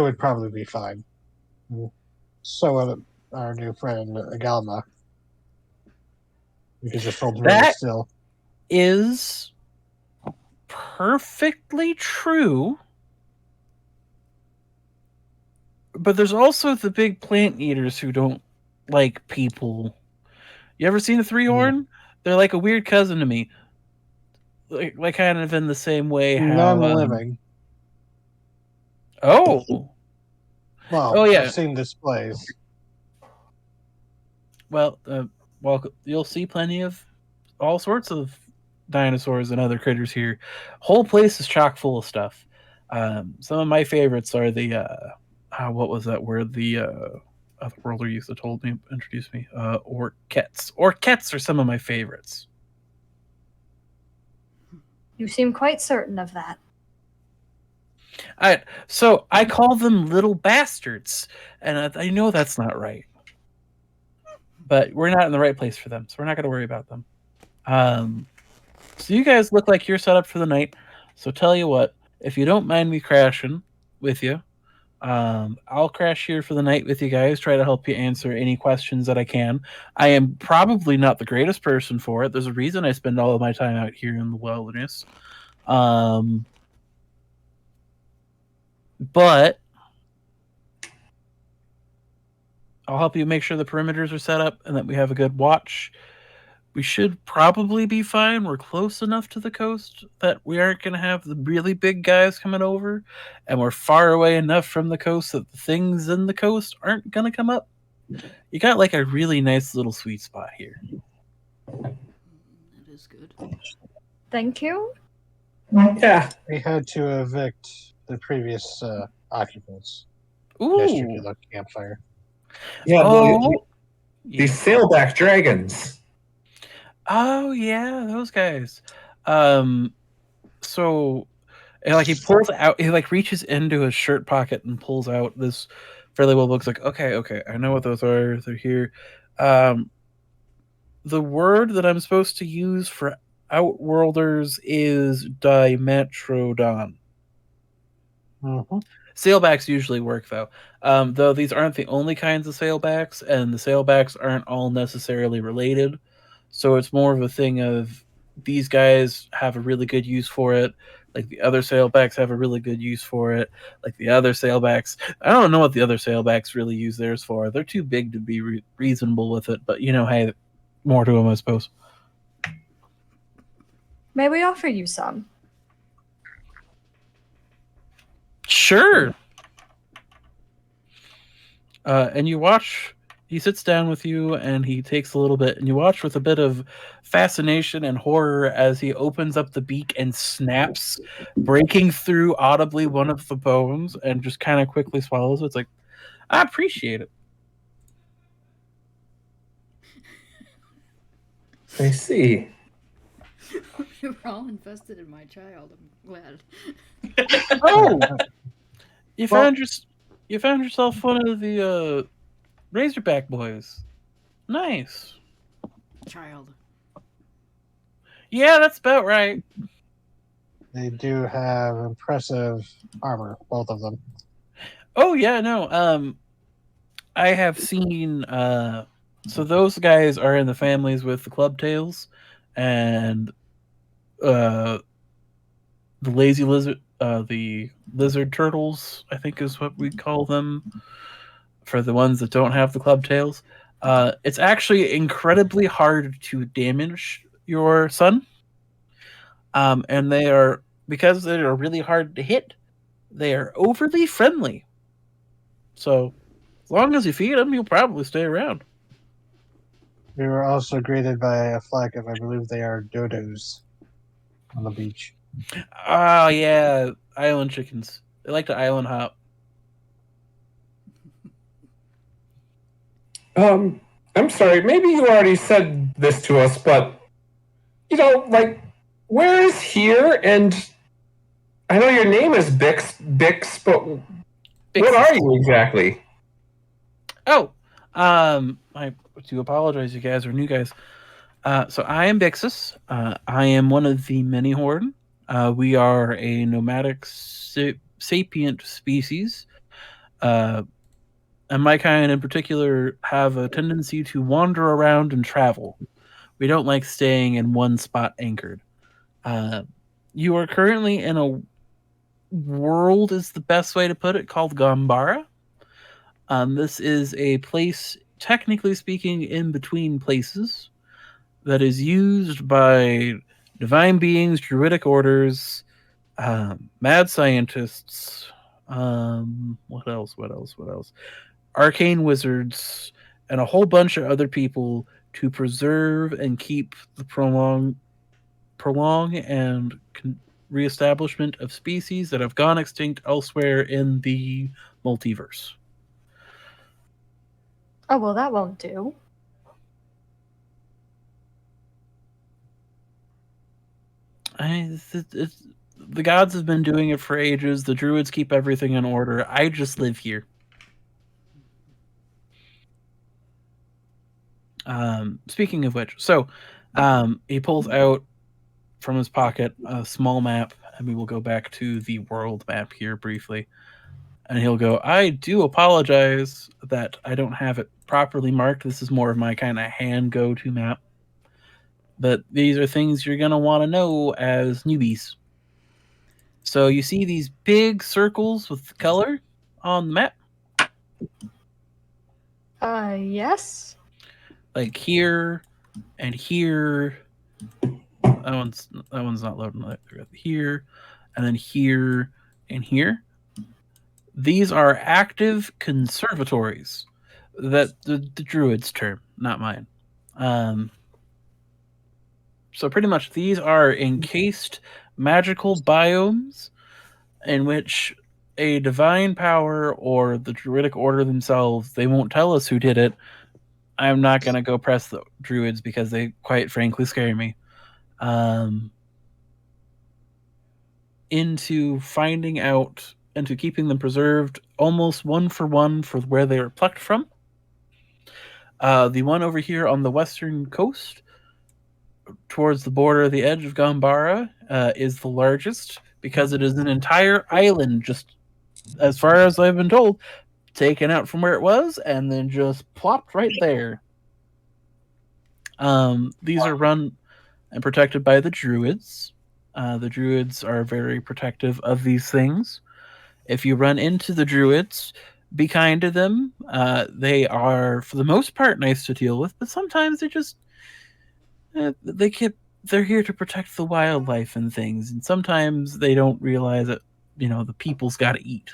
S3: would probably be fine. So would our new friend Galma. We could just hold really still.
S2: Is perfectly true. But there's also the big plant eaters who don't like people. You ever seen a 3-horn? They're like a weird cousin to me. Like kind of in the same way how
S3: non-living.
S2: Oh.
S3: Well,
S2: Oh, yeah.
S3: I've seen displays.
S2: Well, you'll see plenty of all sorts of dinosaurs and other critters here. Whole place is chock full of stuff. Some of my favorites are the what was that word? The other worlder used to introduce me. Orchets. Orchets are some of my favorites.
S7: You seem quite certain of that.
S2: So I call them little bastards, and I know that's not right. But we're not in the right place for them, so we're not going to worry about them. So you guys look like you're set up for the night. So tell you what, if you don't mind me crashing with you, I'll crash here for the night with you guys, try to help you answer any questions that I can. I am probably not the greatest person for it. There's a reason I spend all of my time out here in the wilderness. But I'll help you make sure the perimeters are set up and that we have a good watch. We should probably be fine. We're close enough to the coast that we aren't going to have the really big guys coming over. And we're far away enough from the coast that the things in the coast aren't going to come up. You got like a really nice little sweet spot here.
S1: That is good.
S7: Thank you.
S8: Yeah.
S3: We had to evict the previous occupants.
S2: Ooh.
S3: Yesterday, the campfire.
S8: Yeah.
S2: Oh.
S8: These sailback dragons.
S2: Oh yeah, those guys. So like he pulls out, he like reaches into his shirt pocket and pulls out this fairly well looks like okay, I know what those are. They're here. The word that I'm supposed to use for outworlders is Dimetrodon.
S3: Mm-hmm.
S2: Sailbacks usually work though. Though these aren't the only kinds of sailbacks, and the sailbacks aren't all necessarily related. So it's more of a thing of these guys have a really good use for it. Like the other sailbacks have a really good use for it. Like the other sailbacks, I don't know what the other sailbacks really use theirs for. They're too big to be reasonable with it. But hey, more to them, I suppose.
S7: May we offer you some?
S2: Sure. And you watch. He sits down with you and he takes a little bit, and you watch with a bit of fascination and horror as he opens up the beak and snaps, breaking through audibly one of the bones, and just kind of quickly swallows it. It's like, I appreciate it.
S8: I see.
S1: You're all invested in my child. I'm glad.
S2: Oh, you found yourself one of the Razorback boys. Nice.
S1: Child.
S2: Yeah, that's about right.
S3: They do have impressive armor, both of them.
S2: Oh yeah, no. I have seen. So those guys are in the families with the clubtails, and the lazy lizard, the lizard turtles, I think is what we call them. For the ones that don't have the clubtails, it's actually incredibly hard to damage your son. And they are, because they are really hard to hit, they are overly friendly. So as long as you feed them, you'll probably stay around.
S3: We were also greeted by a flock of, I believe they are dodos on the beach.
S2: Oh yeah, island chickens. They like to island hop.
S8: I'm sorry, maybe you already said this to us, but where is here? And I know your name is Bix, but what are you exactly?
S2: Oh, I do apologize, you guys are new guys. So I am Bixus. I am one of the many horn. We are a nomadic sapient species. And my kind in particular have a tendency to wander around and travel. We don't like staying in one spot anchored. You are currently in a world, is the best way to put it, called Gonbarra. This is a place, technically speaking, in between places that is used by divine beings, druidic orders, mad scientists, What else? What else? What else? Arcane wizards and a whole bunch of other people to preserve and keep the prolong and reestablishment of species that have gone extinct elsewhere in the multiverse.
S7: Oh, well, that won't do.
S2: The gods have been doing it for ages. The druids keep everything in order. I just live here. Speaking of which, so he pulls out from his pocket a small map, and we will go back to the world map here briefly. And he'll go, I do apologize that I don't have it properly marked. This is more of my kind of hand go-to map. But these are things you're going to want to know as newbies. So you see these big circles with color on the map?
S7: Yes.
S2: Like here and here. That one's not loading. Here, and then here and here. These are active conservatories. That the druid's term, not mine. So pretty much these are encased magical biomes in which a divine power or the druidic order themselves, they won't tell us who did it. I'm not going to go press the druids because they quite frankly scare me. Into finding out, into keeping them preserved almost one for where they were plucked from. The one over here on the western coast, towards the border of the edge of Gonbarra, is the largest because it is an entire island, just as far as I've been told, taken out from where it was and then just plopped right there. These are run and protected by the druids. The druids are very protective of these things. If you run into the druids, be kind to them. They are, for the most part, nice to deal with, but sometimes they're just they're here to protect the wildlife and things, and sometimes they don't realize that the people's got to eat.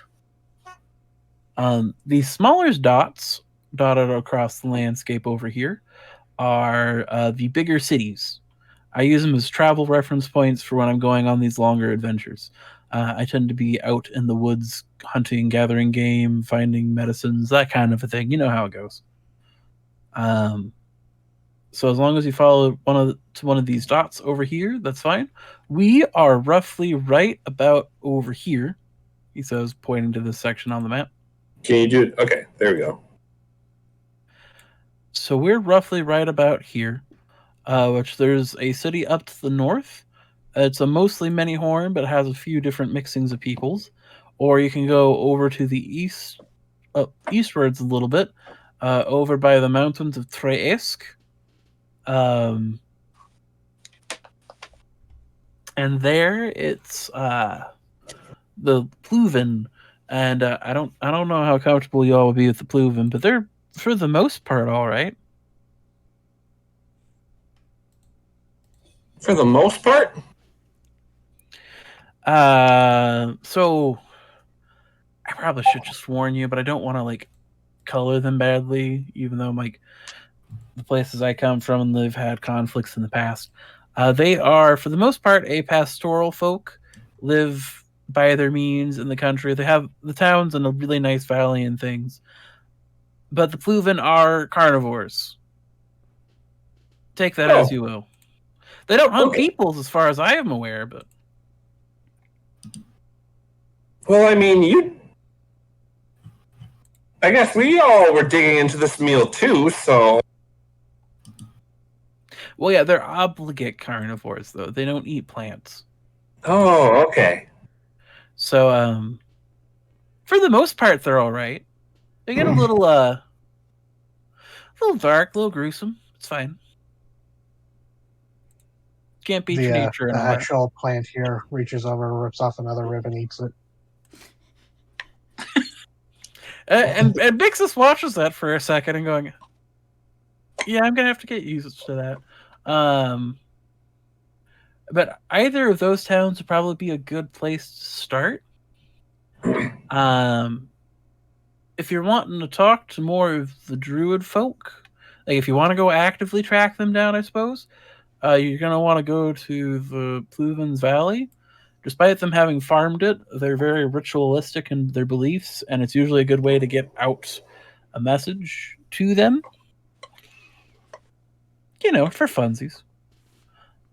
S2: These smaller dots dotted across the landscape over here are the bigger cities. I use them as travel reference points for when I'm going on these longer adventures. I tend to be out in the woods hunting, gathering game, finding medicines, that kind of a thing. You know how it goes. So as long as you follow one of these dots over here, that's fine. We are roughly right about over here. He says, pointing to this section on the map.
S4: Can you do it? Okay, there we go.
S2: So we're roughly right about here, which there's a city up to the north. It's a mostly many-horn, but it has a few different mixings of peoples. Or you can go over to the east, eastwards a little bit, over by the mountains of Treesk. And there it's the Pluven, and I don't know how comfortable you all will be with the Pluven, but they're for the most part all right.
S4: For the most part?
S2: So I probably should just warn you, but I don't want to color them badly, even though the places I come from, they've had conflicts in the past. They are, for the most part, a pastoral folk, live by their means in the country. They have the towns and a really nice valley and things. But the Pluven are carnivores. Take that as you will. They don't hunt peoples as far as I am aware, but...
S4: Well, I mean, I guess we all were digging into this meal too, so...
S2: Well, yeah, they're obligate carnivores, though. They don't eat plants.
S4: Oh, okay.
S2: So, for the most part, they're all right. They get a little dark, a little gruesome. It's fine. Can't beat your nature.
S3: The actual plant here reaches over, rips off another rib, and eats it.
S2: And Bixus watches that for a second and going, yeah, I'm gonna have to get used to that. But either of those towns would probably be a good place to start. If you're wanting to talk to more of the druid folk, like if you want to go actively track them down, I suppose, you're going to want to go to the Pluvens Valley. Despite them having farmed it, they're very ritualistic in their beliefs, and it's usually a good way to get out a message to them. For funsies.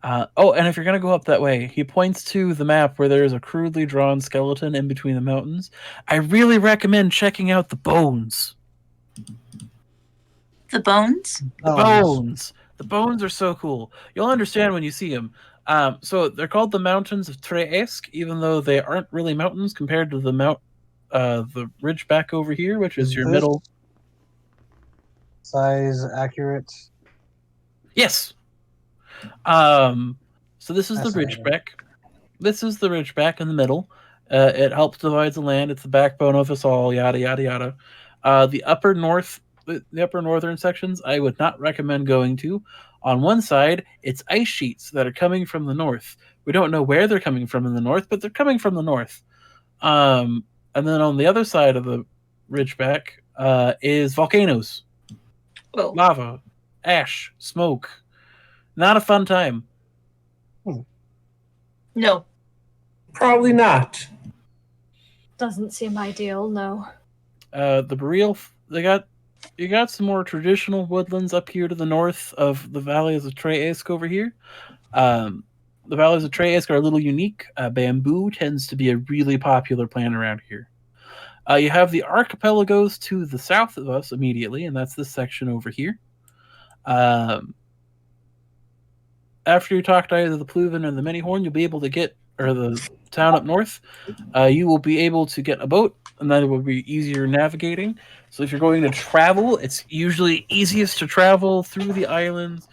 S2: And if you're going to go up that way, he points to the map where there's a crudely drawn skeleton in between the mountains. I really recommend checking out the bones.
S6: The bones?
S2: The bones. The bones are so cool. You'll understand when you see them. So they're called the Mountains of Treesk, even though they aren't really mountains compared to the ridge back over here, which is your middle.
S3: Size accurate?
S2: Yes. So this is the ridgeback. This is the ridgeback in the middle. It helps divide the land. It's the backbone of us all. Yada yada yada. The upper northern sections, I would not recommend going to. On one side, it's ice sheets that are coming from the north. We don't know where they're coming from in the north, but they're coming from the north. And then on the other side of the ridgeback is volcanoes, lava, ash, smoke. Not a fun time.
S6: No.
S8: Probably not.
S7: Doesn't seem ideal, no.
S2: The Boreal, you got some more traditional woodlands up here to the north of the valleys of Treesk over here. The valleys of Treesk are a little unique. Bamboo tends to be a really popular plant around here. You have the archipelagos to the south of us immediately, and that's this section over here. After you talk to either the Pluven or the Minihorn, you'll be able to get, or the town up north, you will be able to get a boat, and that will be easier navigating. So if you're going to travel, it's usually easiest to travel through the islands,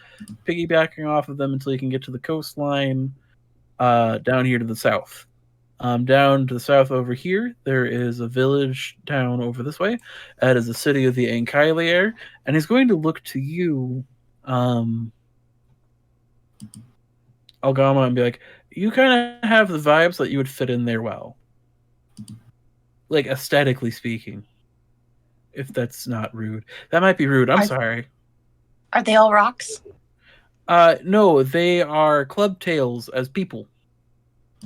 S2: piggybacking off of them until you can get to the coastline down here to the south. Down to the south over here, there is a village town over this way. That is the city of the Ankylier, and he's going to look to you, Algama, and be like, you kind of have the vibes that you would fit in there well. Like, aesthetically speaking. If that's not rude. That might be rude. I'm sorry.
S6: Are they all rocks?
S2: No, they are club tails as people.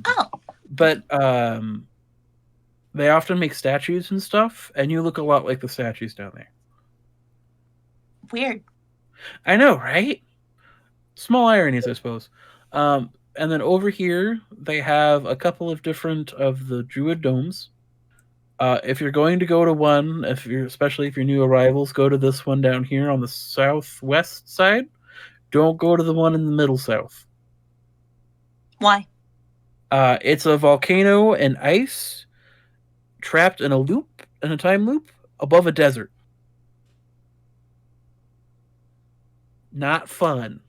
S6: Oh.
S2: But they often make statues and stuff, and you look a lot like the statues down there.
S6: Weird.
S2: I know, right? Small ironies, I suppose. And then over here, they have a couple of different of the Druid domes. If you're going to go to one, especially if you're new arrivals, go to this one down here on the southwest side. Don't go to the one in the middle south.
S6: Why?
S2: It's a volcano and ice trapped in a time loop, above a desert. Not fun.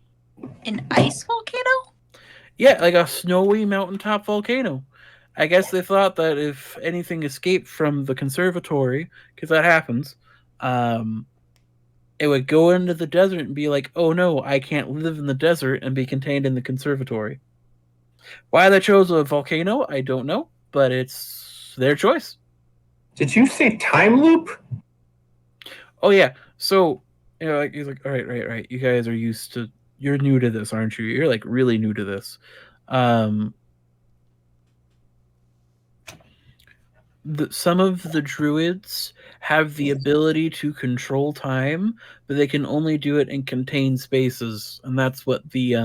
S6: An ice volcano?
S2: Yeah, like a snowy mountaintop volcano. I guess they thought that if anything escaped from the conservatory, because that happens, it would go into the desert and be like, oh no, I can't live in the desert and be contained in the conservatory. Why they chose a volcano, I don't know, but it's their choice.
S8: Did you say time loop?
S2: Oh yeah, so he's like, all right. You guys are used to. You're new to this, aren't you? You're like really new to this. Some of the druids have the ability to control time, but they can only do it in contained spaces, and that's what the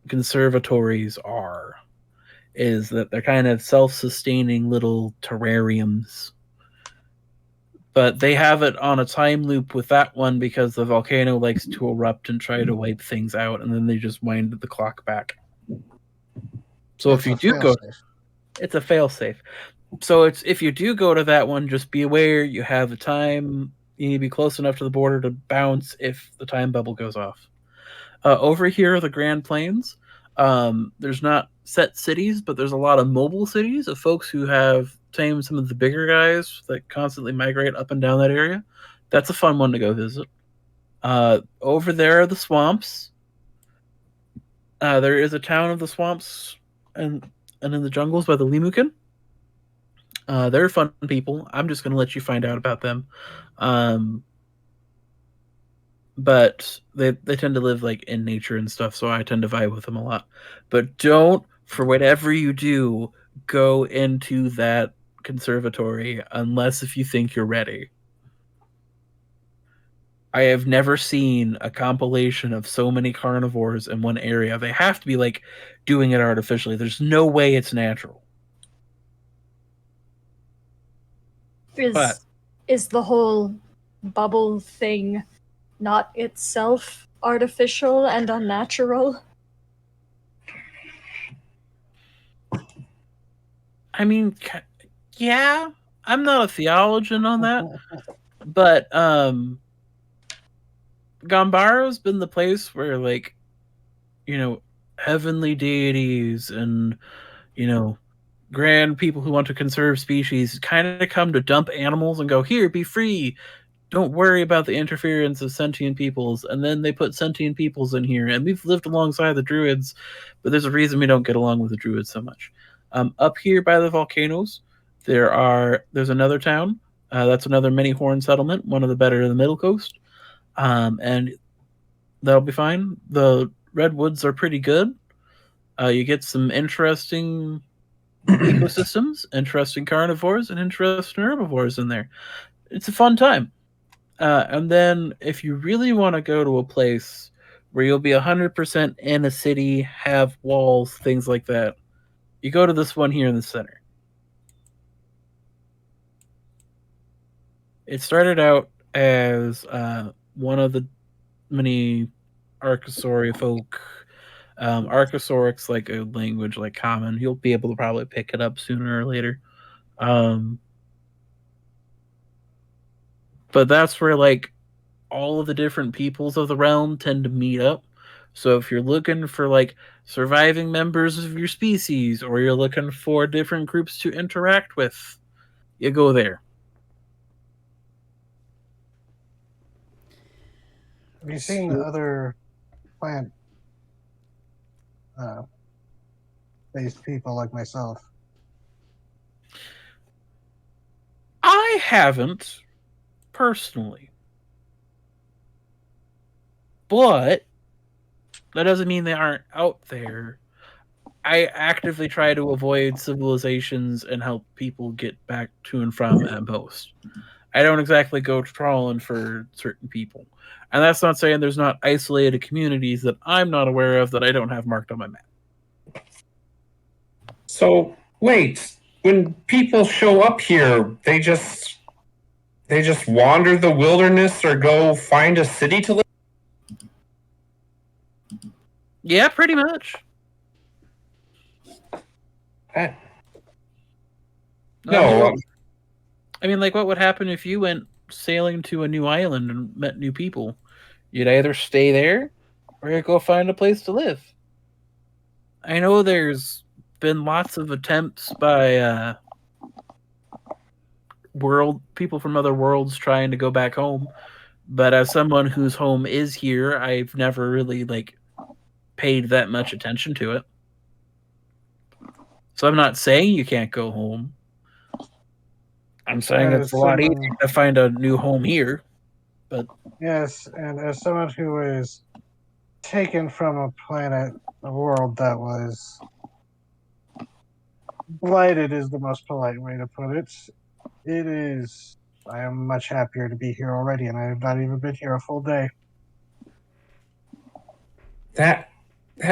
S2: conservatories are. Is that they're kind of self-sustaining little terrariums. But they have it on a time loop with that one because the volcano likes to erupt and try to wipe things out, and then they just wind the clock back. So if you do go, it's a failsafe. So if you do go to that one, just be aware you have the time. You need to be close enough to the border to bounce if the time bubble goes off. Over here are the Grand Plains. There's not set cities, but there's a lot of mobile cities of folks who have tamed some of the bigger guys that constantly migrate up and down that area. That's a fun one to go visit. Over there are the swamps. There is a town of the swamps and in the jungles by the Limukin. They're fun people. I'm just going to let you find out about them. But they tend to live like in nature and stuff, so I tend to vibe with them a lot. But don't, for whatever you do, go into that conservatory unless if you think you're ready. I have never seen a compilation of so many carnivores in one area. They have to be like doing it artificially. There's no way it's natural. But
S7: Is the whole bubble thing not itself artificial and unnatural?
S2: I mean, yeah, I'm not a theologian on that, but Gonbarra's been the place where, like, you know, heavenly deities and, you know, grand people who want to conserve species kind of come to dump animals and go, here, be free. Don't worry about the interference of sentient peoples. And then they put sentient peoples in here. And we've lived alongside the druids, but there's a reason we don't get along with the druids so much. Up here by the volcanoes, there's another town. That's another mini horn settlement, one of the better in the Middle Coast. And that'll be fine. The redwoods are pretty good. You get some interesting ecosystems, interesting carnivores, and interesting herbivores in there. It's a fun time. And then if you really want to go to a place where you'll be 100% in a city, have walls, things like that, you go to this one here in the center. It started out as one of the many Archosauri folk. Archosauric's like a language like common. You'll be able to probably pick it up sooner or later. But that's where like all of the different peoples of the realm tend to meet up. So if you're looking for like surviving members of your species, or you're looking for different groups to interact with, you go there.
S3: Have you seen other plant based people like myself?
S2: I haven't personally, but that doesn't mean they aren't out there. I actively try to avoid civilizations and help people get back to and from at most. I don't exactly go trawling for certain people. And that's not saying there's not isolated communities that I'm not aware of that I don't have marked on my map.
S8: So, wait, when people show up here, they just wander the wilderness or go find a city to live?
S2: Yeah, pretty much.
S8: No.
S2: I mean, like, what would happen if you went sailing to a new island and met new people? You'd either stay there or you'd go find a place to live. I know there's been lots of attempts by people from other worlds trying to go back home, but as someone whose home is here, I've never really like paid that much attention to it. So I'm not saying you can't go home. I'm saying it's a lot easier to find a new home here. But
S3: yes, and as someone who is taken from a planet, a world that was blighted is the most polite way to put it. It is. I am much happier to be here already, and I have not even been here a full day.
S8: That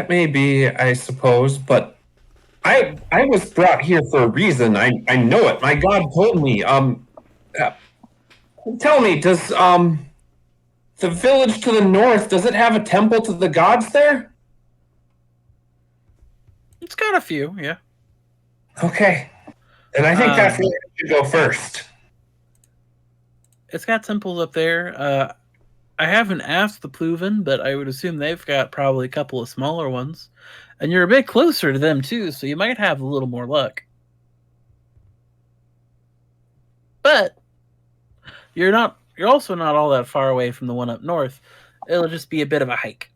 S8: may be, I suppose, but I was brought here for a reason. I know it. My God told me. Tell me, does the village to the north, does it have a temple to the gods there?
S2: It's got a few, yeah.
S8: Okay. And I think that's where I should go first.
S2: It's got temples up there. I haven't asked the Pluven, but I would assume they've got probably a couple of smaller ones. And you're a bit closer to them, too, so you might have a little more luck. But you're also not all that far away from the one up north. It'll just be a bit of a hike.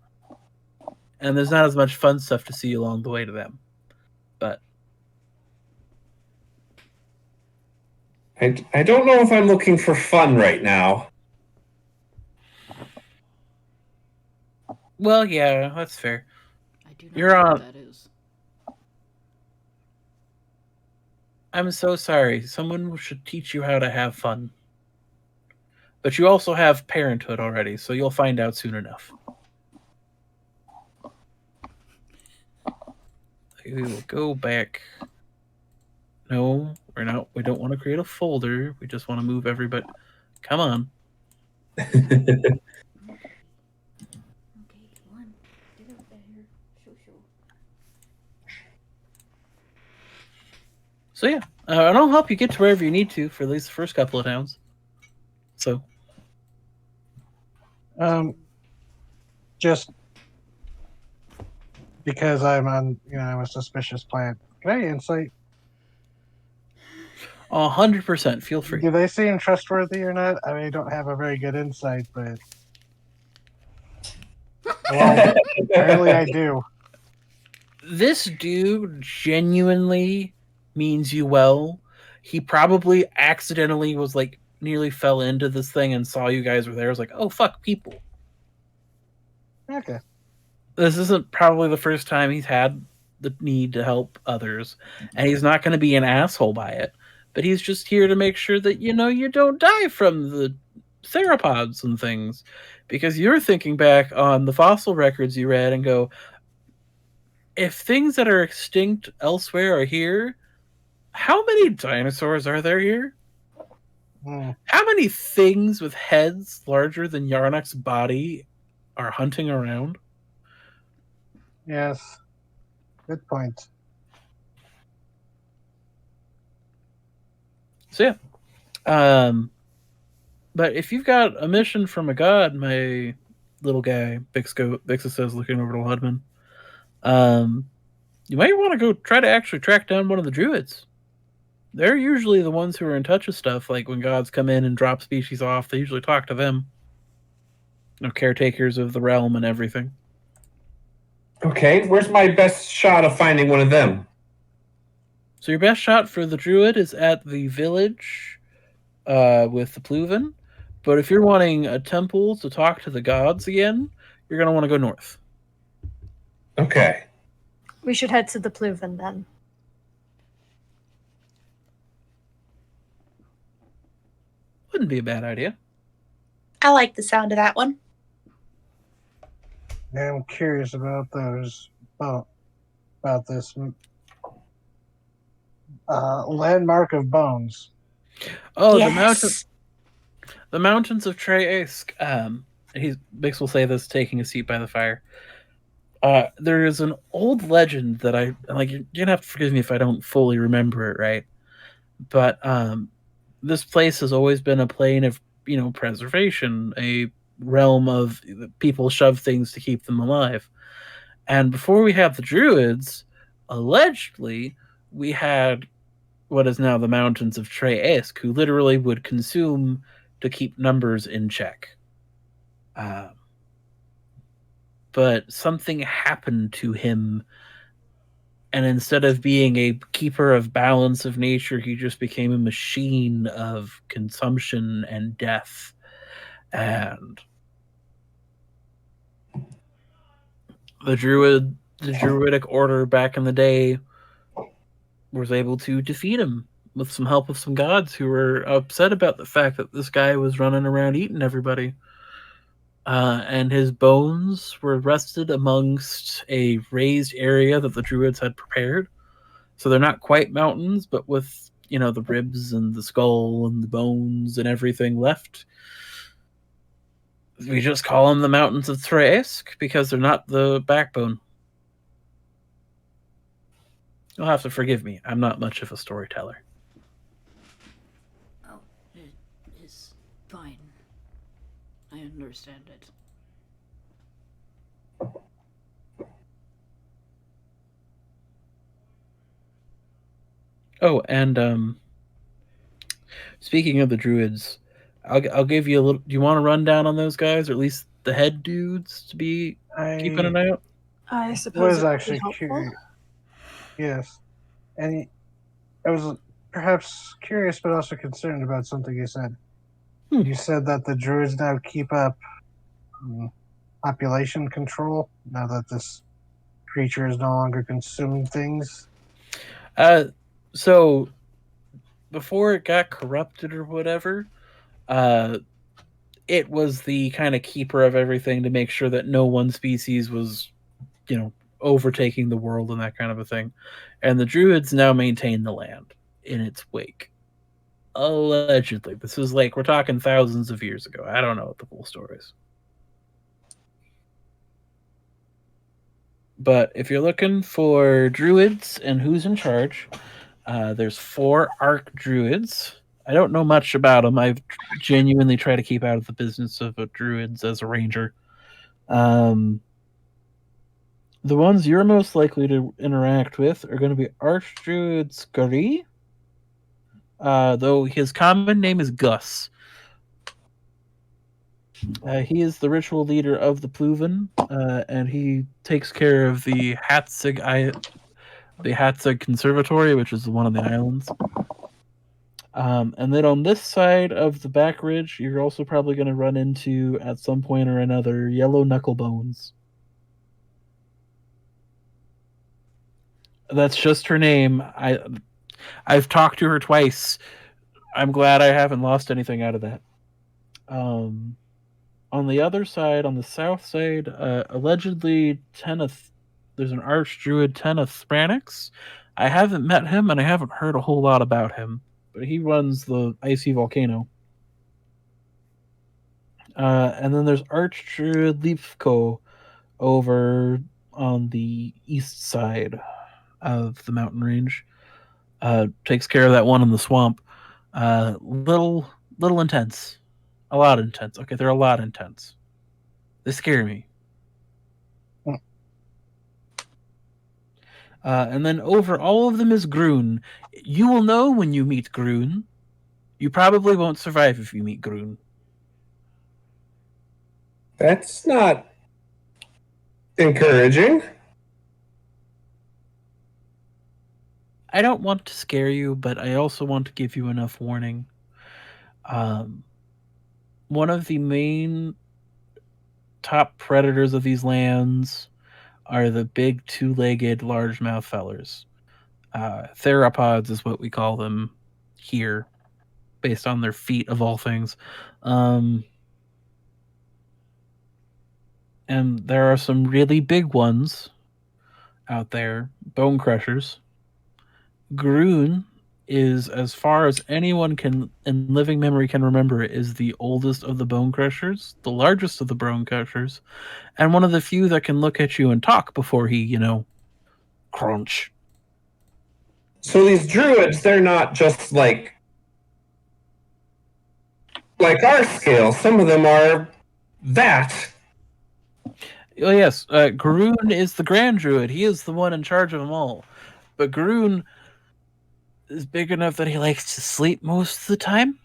S2: And there's not as much fun stuff to see along the way to them. But
S8: I don't know if I'm looking for fun right now.
S2: Well, yeah, that's fair.
S1: I do not
S2: You're
S1: know
S2: on.
S1: what that is.
S2: I'm so sorry. Someone should teach you how to have fun. But you also have parenthood already, so you'll find out soon enough. We will go back. No, we're not. We don't want to create a folder. We just want to move everybody. Come on.
S1: Okay, come on. Get out there. Shoo.
S2: So yeah, and I'll help you get to wherever you need to for at least the first couple of towns. So,
S3: Just because I'm I'm a suspicious plant. Can I insight?
S2: 100%. Feel free.
S3: Do they seem trustworthy or not? I mean, I don't have a very good insight, but well, apparently I do.
S2: This dude genuinely means you well. He probably accidentally was like nearly fell into this thing and saw you guys were there. Was like, oh fuck, people.
S3: Okay.
S2: This isn't probably the first time he's had the need to help others, and he's not going to be an asshole by it. But he's just here to make sure that you don't die from the theropods and things, because you're thinking back on the fossil records you read and go, if things that are extinct elsewhere are here, how many dinosaurs are there here? How many things with heads larger than Yarnak's body are hunting around?
S3: Yes. Good point.
S2: So yeah. But if you've got a mission from a god, my little guy, Bixa says, looking over to Ludman, you might want to go try to actually track down one of the druids. They're usually the ones who are in touch with stuff, like when gods come in and drop species off, they usually talk to them. Caretakers of the realm and everything.
S8: Okay, where's my best shot of finding one of them?
S2: So your best shot for the druid is at the village with the Pluven. But if you're wanting a temple to talk to the gods again, you're going to want to go north.
S8: Okay.
S7: We should head to the Pluven then.
S2: Wouldn't be a bad idea.
S6: I like the sound of that one.
S3: Yeah, I'm curious about those. About this landmark of bones.
S2: Oh,
S6: Yes.
S2: the mountains of Treesk. Bix will say this, taking a seat by the fire. There is an old legend that I like. You're gonna have to forgive me if I don't fully remember it right, but this place has always been a plane of preservation, a realm of people shove things to keep them alive. And before we had the druids, allegedly we had what is now the mountains of Treesk, who literally would consume to keep numbers in check. But something happened to him, and instead of being a keeper of balance of nature, he just became a machine of consumption and death. And the druidic order back in the day was able to defeat him with some help of some gods who were upset about the fact that this guy was running around eating everybody. And his bones were rested amongst a raised area that the druids had prepared. So they're not quite mountains, but with, the ribs and the skull and the bones and everything left. We just call them the mountains of Treesk because they're not the backbone. You'll have to forgive me. I'm not much of a storyteller.
S1: Oh, it is fine. I understand it.
S2: Oh, and speaking of the druids, I'll give you a little. Do you want to run down on those guys, or at least the head dudes, to be keeping an eye out?
S7: I suppose
S3: Was
S7: it would
S3: actually
S7: be helpful.
S3: curious. Yes, and I was perhaps curious but also concerned about something you said.
S2: Hmm.
S3: You said that the druids now keep up population control now that this creature is no longer consuming things.
S2: So before it got corrupted or whatever, it was the kind of keeper of everything to make sure that no one species was, overtaking the world and that kind of a thing. And the druids now maintain the land in its wake. Allegedly. This is we're talking thousands of years ago. I don't know what the full story is. But if you're looking for druids and who's in charge, there's 4 arc druids. I don't know much about them. I've genuinely tried to keep out of the business of druids as a ranger. The ones you're most likely to interact with are going to be Archdruid Scurry, though his common name is Gus. He is the ritual leader of the Pluven, and he takes care of the Hatzig Conservatory, which is one of the islands. And then on this side of the back ridge, you're also probably going to run into, at some point or another, Yellow Knucklebones. That's just her name. I've talked to her twice. I'm glad I haven't lost anything out of that. On the other side, on the south side, allegedly there's an archdruid Teneth Spranix. I haven't met him, and I haven't heard a whole lot about him, but he runs the icy volcano. And then there's Archdruid Leafco over on the east side of the mountain range. Takes care of that one in the swamp. Little intense. A lot intense. Okay, they're a lot intense. They scare me. And then over all of them is Groon. You will know when you meet Groon. You probably won't survive if you meet Groon.
S8: That's not encouraging.
S2: I don't want to scare you, but I also want to give you enough warning. One of the main top predators of these lands are the big 2-legged largemouth fellers. Theropods is what we call them here, based on their feet of all things. And there are some really big ones out there, bone crushers. Groon is, as far as anyone can in living memory can remember it, is the oldest of the bone crushers, the largest of the bone crushers, and one of the few that can look at you and talk before he, crunch.
S8: So these druids, they're not just like our scale. Some of them are that.
S2: Oh, yes, Groon is the Grand Druid. He is the one in charge of them all. But Groon is big enough that he likes to sleep most of the time.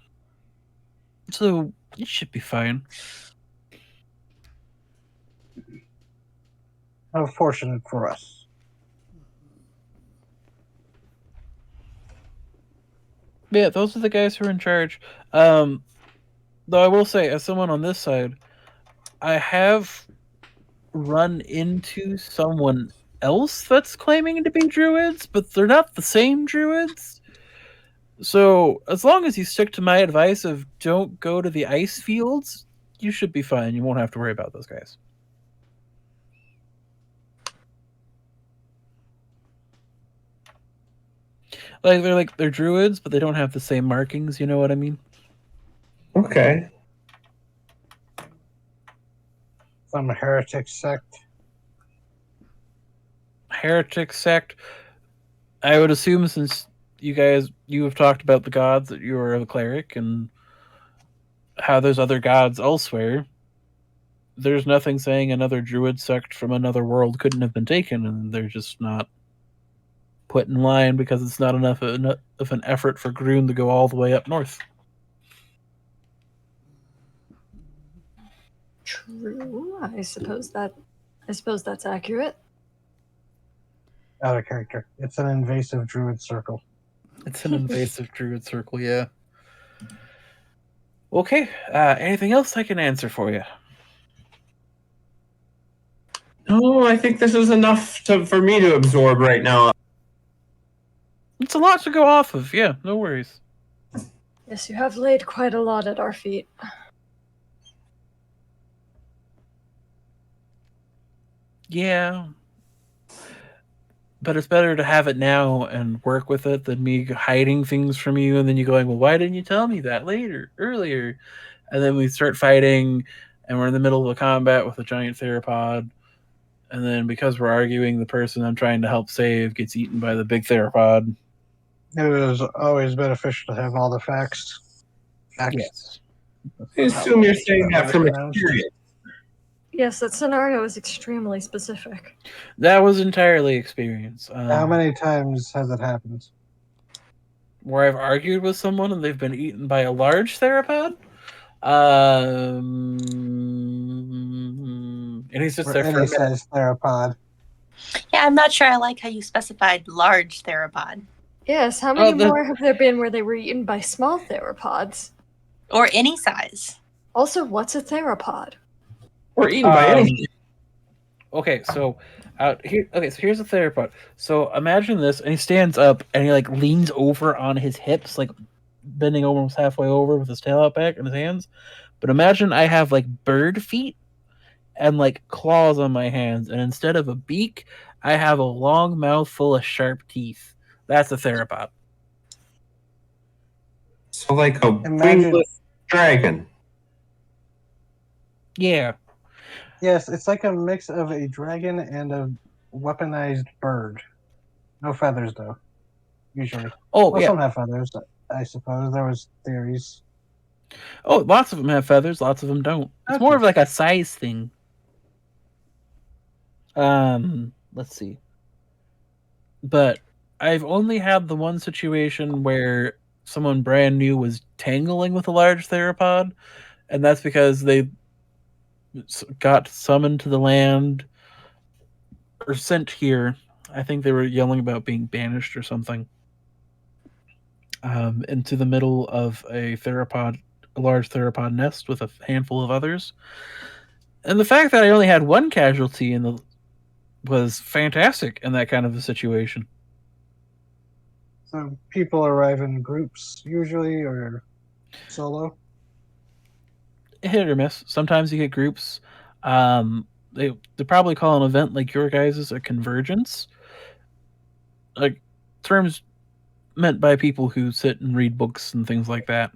S2: So it should be fine.
S3: How fortunate for us.
S2: Yeah, those are the guys who are in charge. Though I will say, as someone on this side, I have run into someone else that's claiming to be druids, but they're not the same druids. So as long as you stick to my advice of don't go to the ice fields, you should be fine. You won't have to worry about those guys. They're druids, but they don't have the same markings. You know what I mean?
S8: Okay.
S3: Some heretic sect.
S2: Heretic sect. I would assume, since you have talked about the gods, that you are a cleric and how there's other gods elsewhere. There's nothing saying another druid sect from another world couldn't have been taken, and they're just not put in line because it's not enough of an effort for Groon to go all the way up north.
S7: True. I suppose that's accurate.
S3: Out of character. It's an invasive druid circle.
S2: It's an invasive druid circle, yeah. Okay, anything else I can answer for you?
S8: No, I think this is enough for me to absorb right now.
S2: It's a lot to go off of, yeah, no worries.
S7: Yes, you have laid quite a lot at our feet.
S2: Yeah. But it's better to have it now and work with it than me hiding things from you and then you going, well, why didn't you tell me that earlier? And then we start fighting and we're in the middle of a combat with a giant theropod. And then because we're arguing, the person I'm trying to help save gets eaten by the big theropod.
S3: It was always beneficial to have all the facts.
S2: Yes.
S8: I assume you're saying that from experience.
S7: Yes, that scenario is extremely specific.
S2: That was entirely experience.
S3: How many times has it happened?
S2: Where I've argued with someone and they've been eaten by a large theropod? And he's just
S3: Or
S2: there for a
S3: any
S2: minute.
S3: size theropod?
S6: Yeah, I'm not sure I like how you specified large theropod.
S7: Yes, how many more have there been where they were eaten by small theropods?
S6: Or any size.
S7: Also, what's a theropod?
S8: Or eaten by anything.
S2: Okay, so here's a theropod. So imagine this, and he stands up and he like leans over on his hips, like bending almost halfway over with his tail out back and his hands. But imagine I have like bird feet and like claws on my hands, and instead of a beak, I have a long mouth full of sharp teeth. That's a theropod.
S8: So like a wingless dragon.
S2: Yeah.
S3: Yes, it's like a mix of a dragon and a weaponized bird. No feathers, though. Usually.
S2: Oh, yeah.
S3: Some have feathers, I suppose. There was theories.
S2: Oh, lots of them have feathers. Lots of them don't. It's more of like a size thing. Let's see. But I've only had the one situation where someone brand new was tangling with a large theropod, and that's because they got summoned to the land or sent here. I think they were yelling about being banished or something. Into the middle of a large theropod nest with a handful of others. And the fact that I only had one casualty was fantastic in that kind of a situation.
S3: So people arrive in groups usually, or solo?
S2: Hit or miss. Sometimes you get groups. They probably call an event like your guys' a convergence. Like terms meant by people who sit and read books and things like that.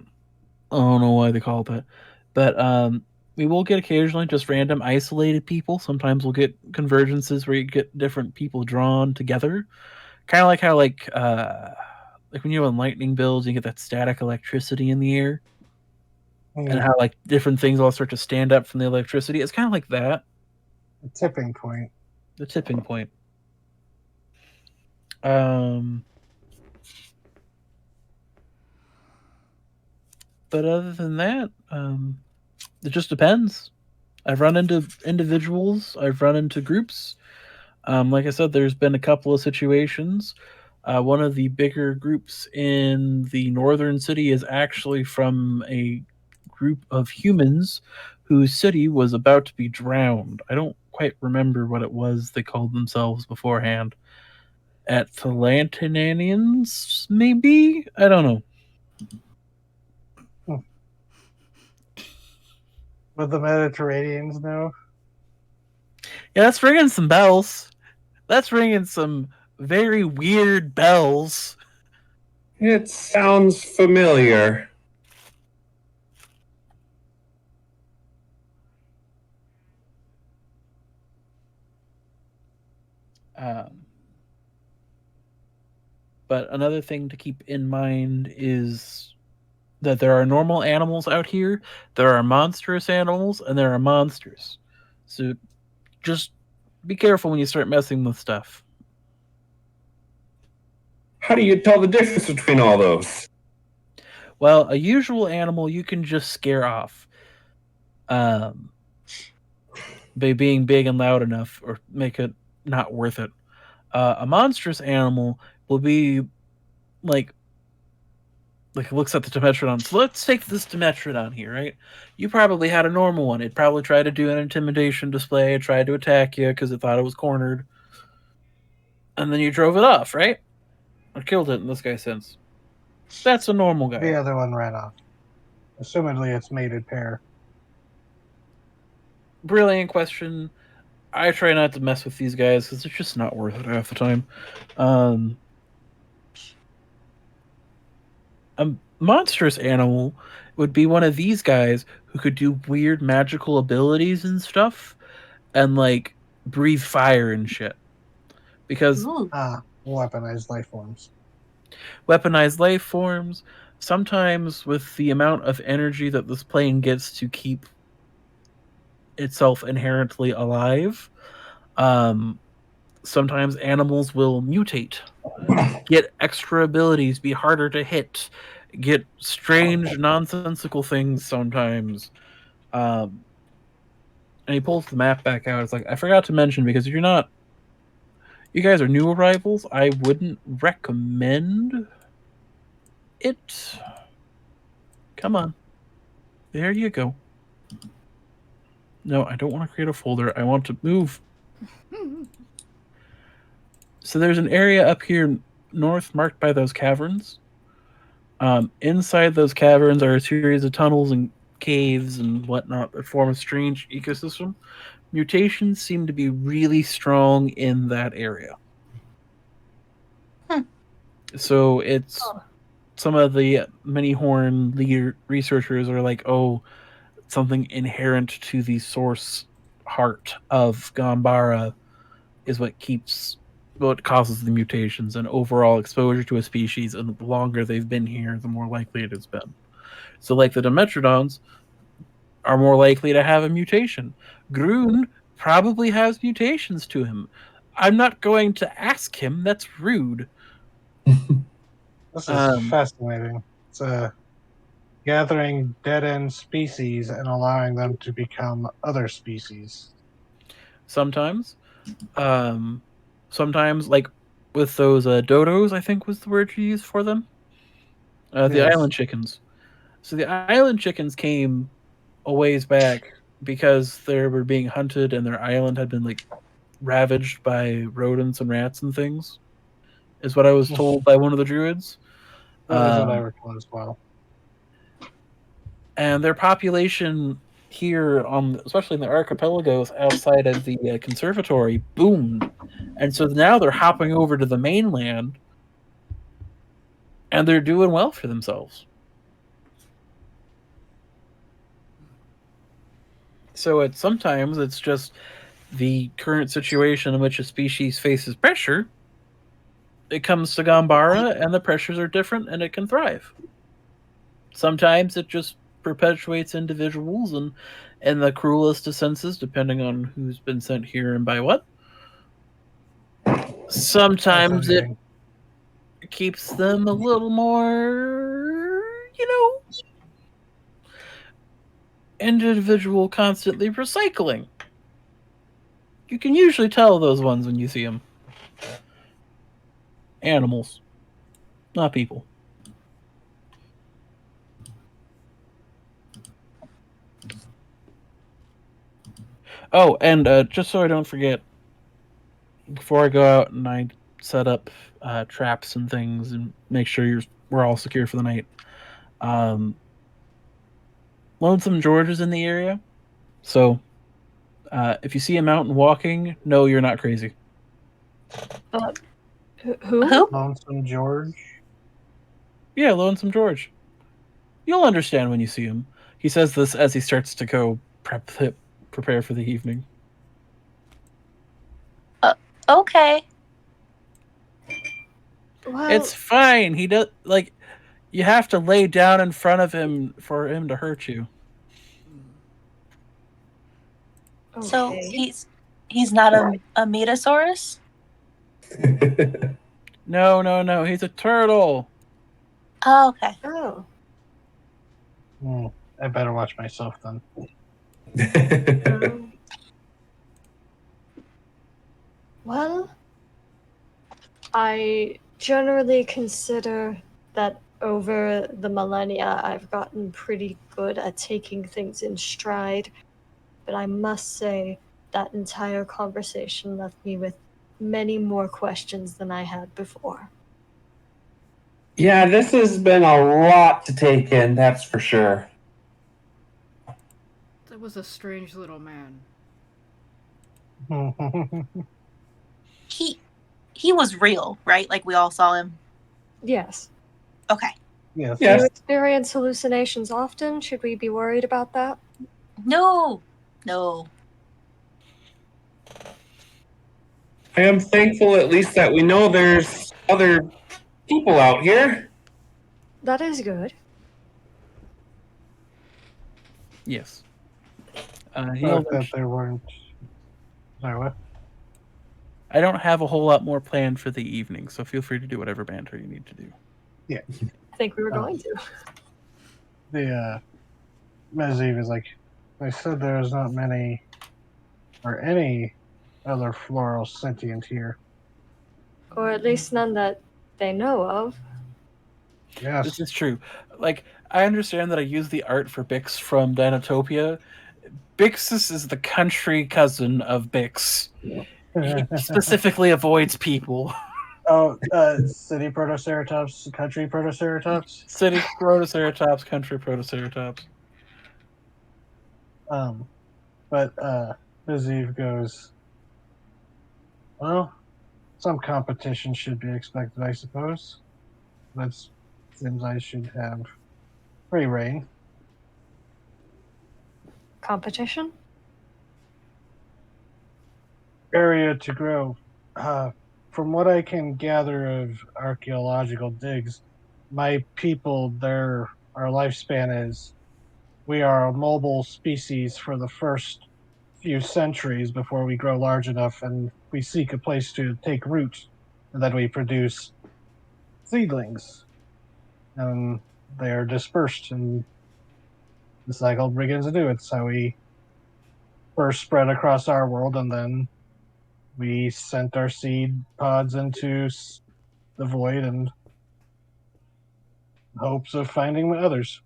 S2: I don't know why they call it that. But we will get occasionally just random isolated people. Sometimes we'll get convergences where you get different people drawn together. Kind of like how like when you have lightning builds, you get that static electricity in the air.
S3: Mm.
S2: And how like different things all start to stand up from the electricity. It's kind of like that.
S3: The tipping point.
S2: The tipping point. But other than that, it just depends. I've run into individuals. I've run into groups. Like I said, there's been a couple of situations. One of the bigger groups in the northern city is actually from a group of humans whose city was about to be drowned. I don't quite remember what it was they called themselves beforehand. Atlanteanians, maybe? I don't know.
S3: Would the Mediterraneans know?
S2: Yeah, that's ringing some bells. That's ringing some very weird bells.
S8: It sounds familiar.
S2: But another thing to keep in mind is that there are normal animals out here, there are monstrous animals, and there are monsters. So just be careful when you start messing with stuff.
S8: How do you tell the difference between all those?
S2: Well, a usual animal you can just scare off. By being big and loud enough or make it not worth it. A monstrous animal will be like Like, looks at the Dimetrodon. So let's take this Dimetrodon here, right? You probably had a normal one. It probably tried to do an intimidation display. It tried to attack you because it thought it was cornered. And then you drove it off, right? Or killed it in this guy's sense. That's a normal guy.
S3: The other one ran off. Assumedly, it's mated pair.
S2: Brilliant question. I try not to mess with these guys because it's just not worth it half the time. A monstrous animal would be one of these guys who could do weird magical abilities and stuff and, like, breathe fire and shit. Because
S6: Ooh.
S3: Weaponized life forms.
S2: weaponized life forms, sometimes with the amount of energy that this plane gets to keep itself inherently alive, sometimes animals will mutate, get extra abilities, be harder to hit, get strange, nonsensical things sometimes. And he pulls the map back out. It's like, I forgot to mention, because if you guys are new arrivals, I wouldn't recommend it. Come on. There you go. No, I don't want to create a folder. I want to move. So there's an area up here north marked by those caverns. Inside those caverns are a series of tunnels and caves and whatnot that form a strange ecosystem. Mutations seem to be really strong in that area. So it's some of the many-horn researchers are like, oh, something inherent to the source heart of Gonbarra is what causes the mutations, and overall exposure to a species, and the longer they've been here, the more likely it has been. So, like, the Dimetrodons are more likely to have a mutation. Grun probably has mutations to him. I'm not going to ask him. That's rude.
S3: This is fascinating. It's gathering dead-end species and allowing them to become other species.
S2: Sometimes. Sometimes, like, with those dodos, I think was the word you used for them. The
S3: Yes.
S2: island chickens. So the island chickens came a ways back because they were being hunted and their island had been, like, ravaged by rodents and rats and things, is what I was told by one of the druids.
S3: That is what I recall as well.
S2: And their population here, especially in the archipelagos outside of the conservatory, boomed. And so now they're hopping over to the mainland, and they're doing well for themselves. So sometimes it's just the current situation in which a species faces pressure. It comes to Gonbarra, and the pressures are different, and it can thrive. Sometimes it just perpetuates individuals and in the cruelest of senses, depending on who's been sent here and by what. Sometimes it keeps them a little more, individual, constantly recycling. You can usually tell those ones when you see them. Animals, not people. Oh, and just so I don't forget, before I go out and I set up traps and things and make sure we're all secure for the night, Lonesome George is in the area, so if you see a mountain walking, no, you're not crazy.
S7: Who?
S3: Lonesome George?
S2: Yeah, Lonesome George. You'll understand when you see him. He says this as he starts to go prepare for the evening.
S6: Okay.
S7: Well,
S2: It's fine. He does, like, you have to lay down in front of him for him to hurt you.
S7: okay.
S6: So he's not a Metasaurus?
S2: No. He's a turtle.
S6: Oh, okay.
S7: Oh.
S3: I better watch myself then.
S7: Well, I generally consider that over the millennia, I've gotten pretty good at taking things in stride. But I must say, that entire conversation left me with many more questions than I had before.
S8: Yeah, this has been a lot to take in, that's for sure.
S1: That was a strange little man.
S6: He was real, right? Like we all saw him.
S7: Yes.
S6: Okay.
S3: Yes.
S7: Do you
S8: Yes.
S7: experience hallucinations often? Should we be worried about that?
S6: No.
S8: I am thankful at least that we know there's other people out here.
S7: That is good.
S2: Yes.
S3: The
S2: He'll
S3: fact that there weren't. Sorry, what?
S2: I don't have a whole lot more planned for the evening, so feel free to do whatever banter you need to do.
S3: Yeah.
S7: I think we were going to.
S3: The Meziv is like, I said there's not many or any other floral sentient here.
S7: Or at least none that they know of.
S3: Yes.
S2: This is true. Like, I understand that I use the art for Bix from Dinotopia. Bixus is the country cousin of Bix. He specifically avoids people.
S3: City Protoceratops, country Protoceratops.
S2: City Protoceratops, country Protoceratops.
S3: But Meziv goes, well, some competition should be expected, I suppose. That seems I should have free reign.
S7: Competition?
S3: Area to grow. From what I can gather of archaeological digs, my people, our lifespan is, we are a mobile species for the first few centuries before we grow large enough and we seek a place to take root, and then we produce seedlings. And they are dispersed, and the cycle begins anew. It's how we first spread across our world, and then we sent our seed pods into the void in hopes of finding others.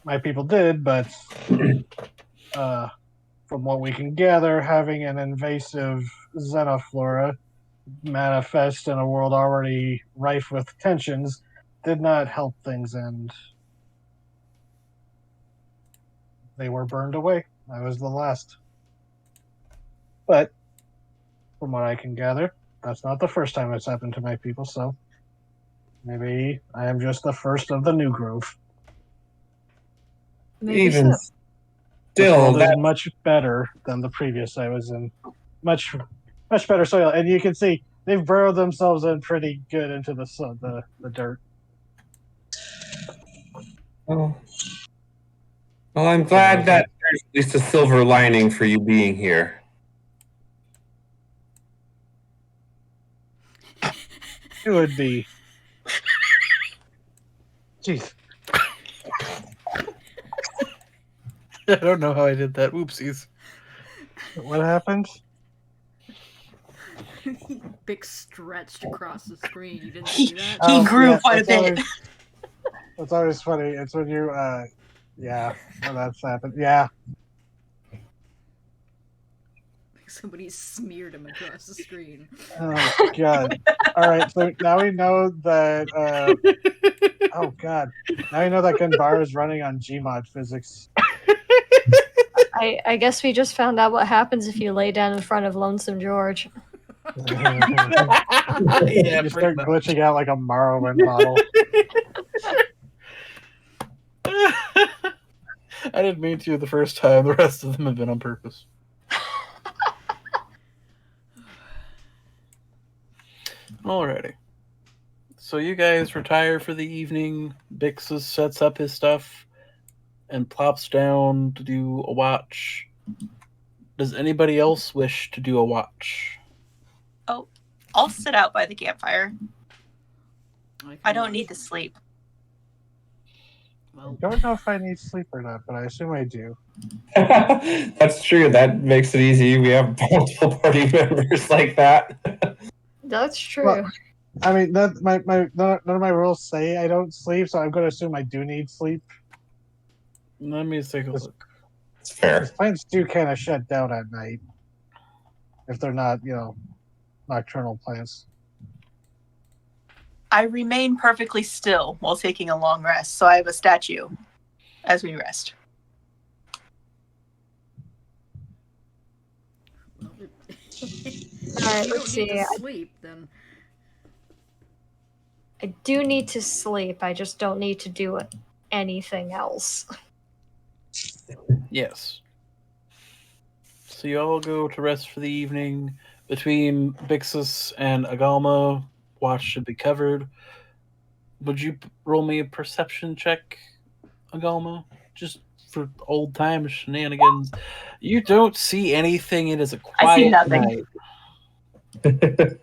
S3: My people did, but from what we can gather, having an invasive xenoflora manifest in a world already rife with tensions did not help things, and they were burned away. I was the last. But from what I can gather, that's not the first time it's happened to my people, so maybe I am just the first of the new growth.
S7: Maybe
S8: Even
S7: so.
S3: This
S8: still,
S3: world is
S8: that
S3: much better than the previous I was in. Much better soil, and you can see they've burrowed themselves in pretty good into the dirt.
S8: well, I'm glad that there's at least a silver lining for you being here.
S3: It would be. Jeez.
S2: I don't know how I did that. Oopsies.
S3: What happened?
S1: Big stretched across the screen. You didn't see that?
S6: He grew
S3: yeah,
S6: quite a
S3: that's
S6: bit.
S3: It's always funny. It's when you, when that's happened. Yeah.
S1: Somebody smeared him across the screen.
S3: Oh, God. All right, so now we know that, oh, God. Now we know that Gonbarra is running on Gmod physics.
S7: I guess we just found out what happens if you lay down in front of Lonesome George.
S2: Yeah,
S3: You start glitching out like a Morrowind model.
S2: I didn't mean to the first time. The rest of them have been on purpose. Alrighty. So you guys retire for the evening. Bixus sets up his stuff and plops down to do a watch. Does anybody else wish to do a watch?
S6: Oh, I'll sit out by the campfire. I don't need to sleep.
S3: I
S1: Well,
S3: don't know if I need sleep or not, but I assume I do.
S8: That's true. That makes it easy. We have multiple party members like that.
S7: That's true.
S3: Well, I mean, that none of my rules say I don't sleep, so I'm going to assume I do need sleep.
S2: Let me take a look.
S4: It's fair.
S3: Because plants do kind of shut down at night if they're not, nocturnal plants.
S6: I remain perfectly still while taking a long rest, so I have a statue as we rest.
S7: Alright,
S1: You don't
S7: let's
S1: need
S7: see.
S1: to sleep, then.
S7: I do need to sleep. I just don't need to do anything else.
S2: Yes. So you all go to rest for the evening. Between Bixus and Agalma, watch should be covered. Would you roll me a perception check, Agalma? Just for old time shenanigans. You don't see anything. It is a
S6: I see
S2: quiet
S6: nothing.
S2: night.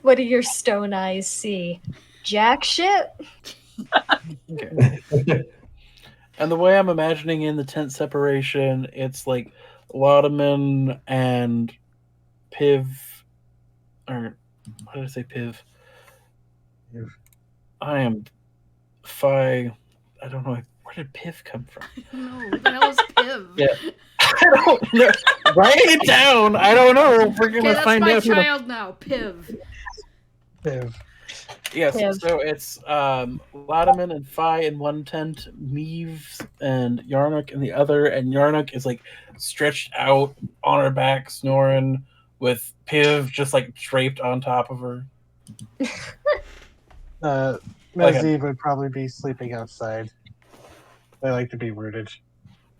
S7: What do your stone eyes see? Jack shit?
S2: Okay. And the way I'm imagining in the tent separation, it's like Laudeman and Piv, or what did I say, Piv?
S3: Piv.
S2: I am Phi. I don't know. Where did Piv come from?
S1: No, who the hell is Piv?
S2: Yeah. I don't know. Write it down. I don't know. We're
S1: Okay,
S2: gonna
S1: that's
S2: find
S1: my
S2: out.
S1: child now, Piv.
S3: Piv.
S2: Yes,
S7: Piv.
S2: so it's Latimer and Phi in one tent, Meeves and Yarnock in the other, and Yarnock is like stretched out on her back, snoring, with Piv just like draped on top of her.
S3: Meziv would probably be sleeping outside. They like to be rooted.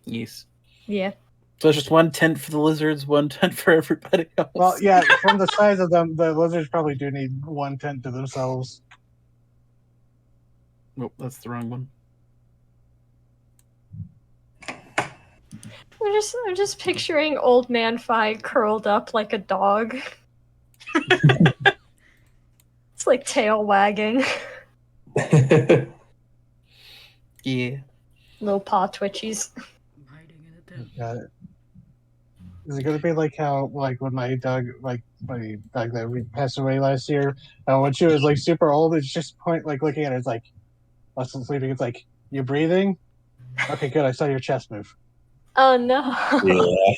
S2: Yes.
S7: Yeah.
S2: So it's just one tent for the lizards, one tent for everybody else.
S3: Well, yeah, from the size of them, the lizards probably do need one tent to themselves.
S2: Nope, that's the wrong one.
S7: I'm just picturing old man Phi curled up like a dog. It's like tail wagging.
S2: Yeah.
S7: Little paw twitchies.
S1: I'm hiding in a tent.
S3: Got it. Is it going to be like how, like, when my dog that passed away last year, when she was, like, super old, it's just looking at it, it's like, less than sleeping, it's like, you breathing? Okay, good, I saw your chest move.
S7: Oh no.
S4: Yeah.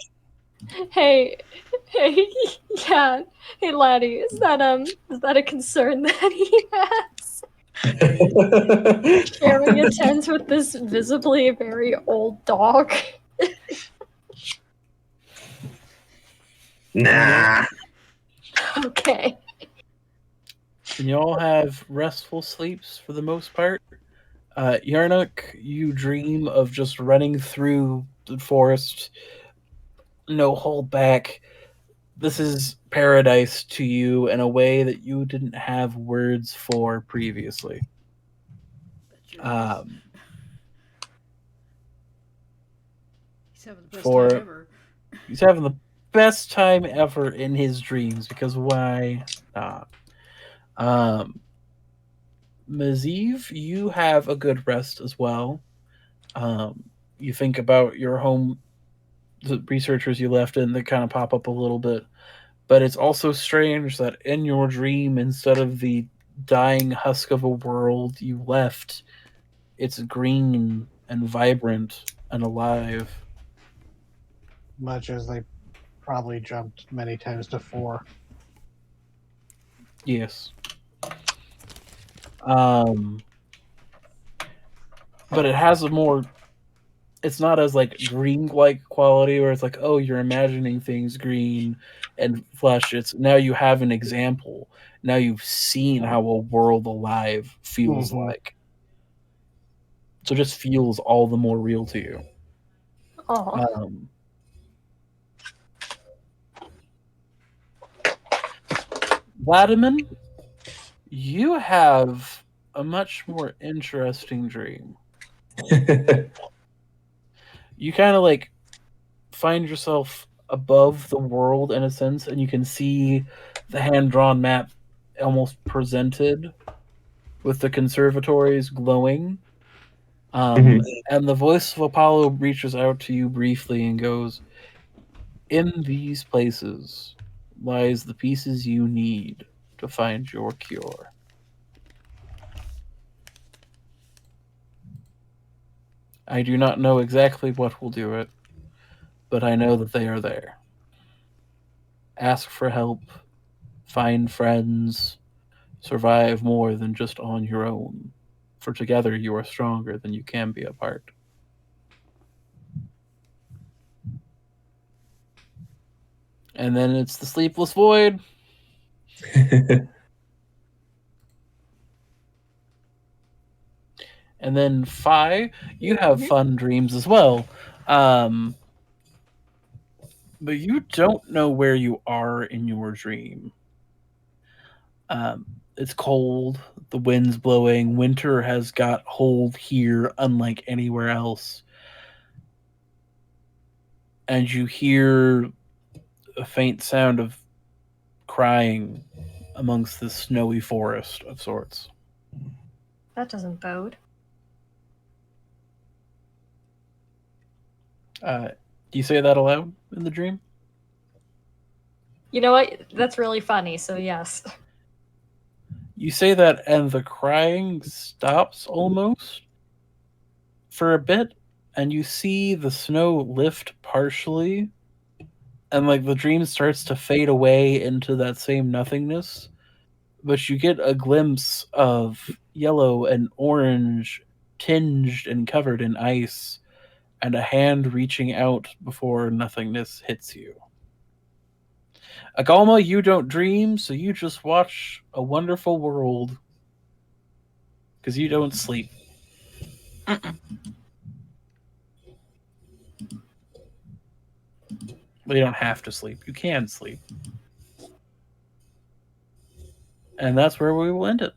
S7: Hey, yeah. Hey laddie, is that a concern that he has? Sharing a tent with this visibly very old dog.
S4: Nah.
S7: Okay.
S2: And you all have restful sleeps for the most part. Yarnock, you dream of just running through the forest, no hold back. This is paradise to you in a way that you didn't have words for previously.
S1: He's having the best
S2: for-
S1: time ever.
S2: He's having the best time ever in his dreams, because why not? Maziv, you have a good rest as well. You think about your home, the researchers you left in, that kind of pop up a little bit. But it's also strange that in your dream, instead of the dying husk of a world you left, it's green and vibrant and alive.
S3: Much as they probably jumped many times before.
S2: Yes. But it has a more, it's not as like green-like quality where it's like, oh, you're imagining things green and flesh. It's now you have an example. Now you've seen how a world alive feels like. So it just feels all the more real to you.
S7: Oh.
S2: Vladimir, you have a much more interesting dream. You kind of like find yourself above the world in a sense, and you can see the hand-drawn map almost presented with the conservatories glowing. And the voice of Apollo reaches out to you briefly and goes, in these places lies the pieces you need to find your cure. I do not know exactly what will do it, but I know that they are there. Ask for help, find friends, survive more than just on your own, for together you are stronger than you can be apart. And then it's the Sleepless Void. And then Fi, you have fun dreams as well. But you don't know where you are in your dream. It's cold, the wind's blowing, winter has got hold here, unlike anywhere else. And you hear a faint sound of crying amongst this snowy forest of sorts.
S7: That doesn't bode.
S2: Do you say that aloud in the dream?
S7: You know what? That's really funny, so yes.
S2: You say that, and the crying stops almost for a bit, and you see the snow lift partially, and like the dream starts to fade away into that same nothingness. But you get a glimpse of yellow and orange, tinged and covered in ice, and a hand reaching out before nothingness hits you. Agalma, you don't dream, so you just watch a wonderful world. Because you don't sleep.
S6: Mm-mm.
S2: But you don't have to sleep. You can sleep. And that's where we will end it.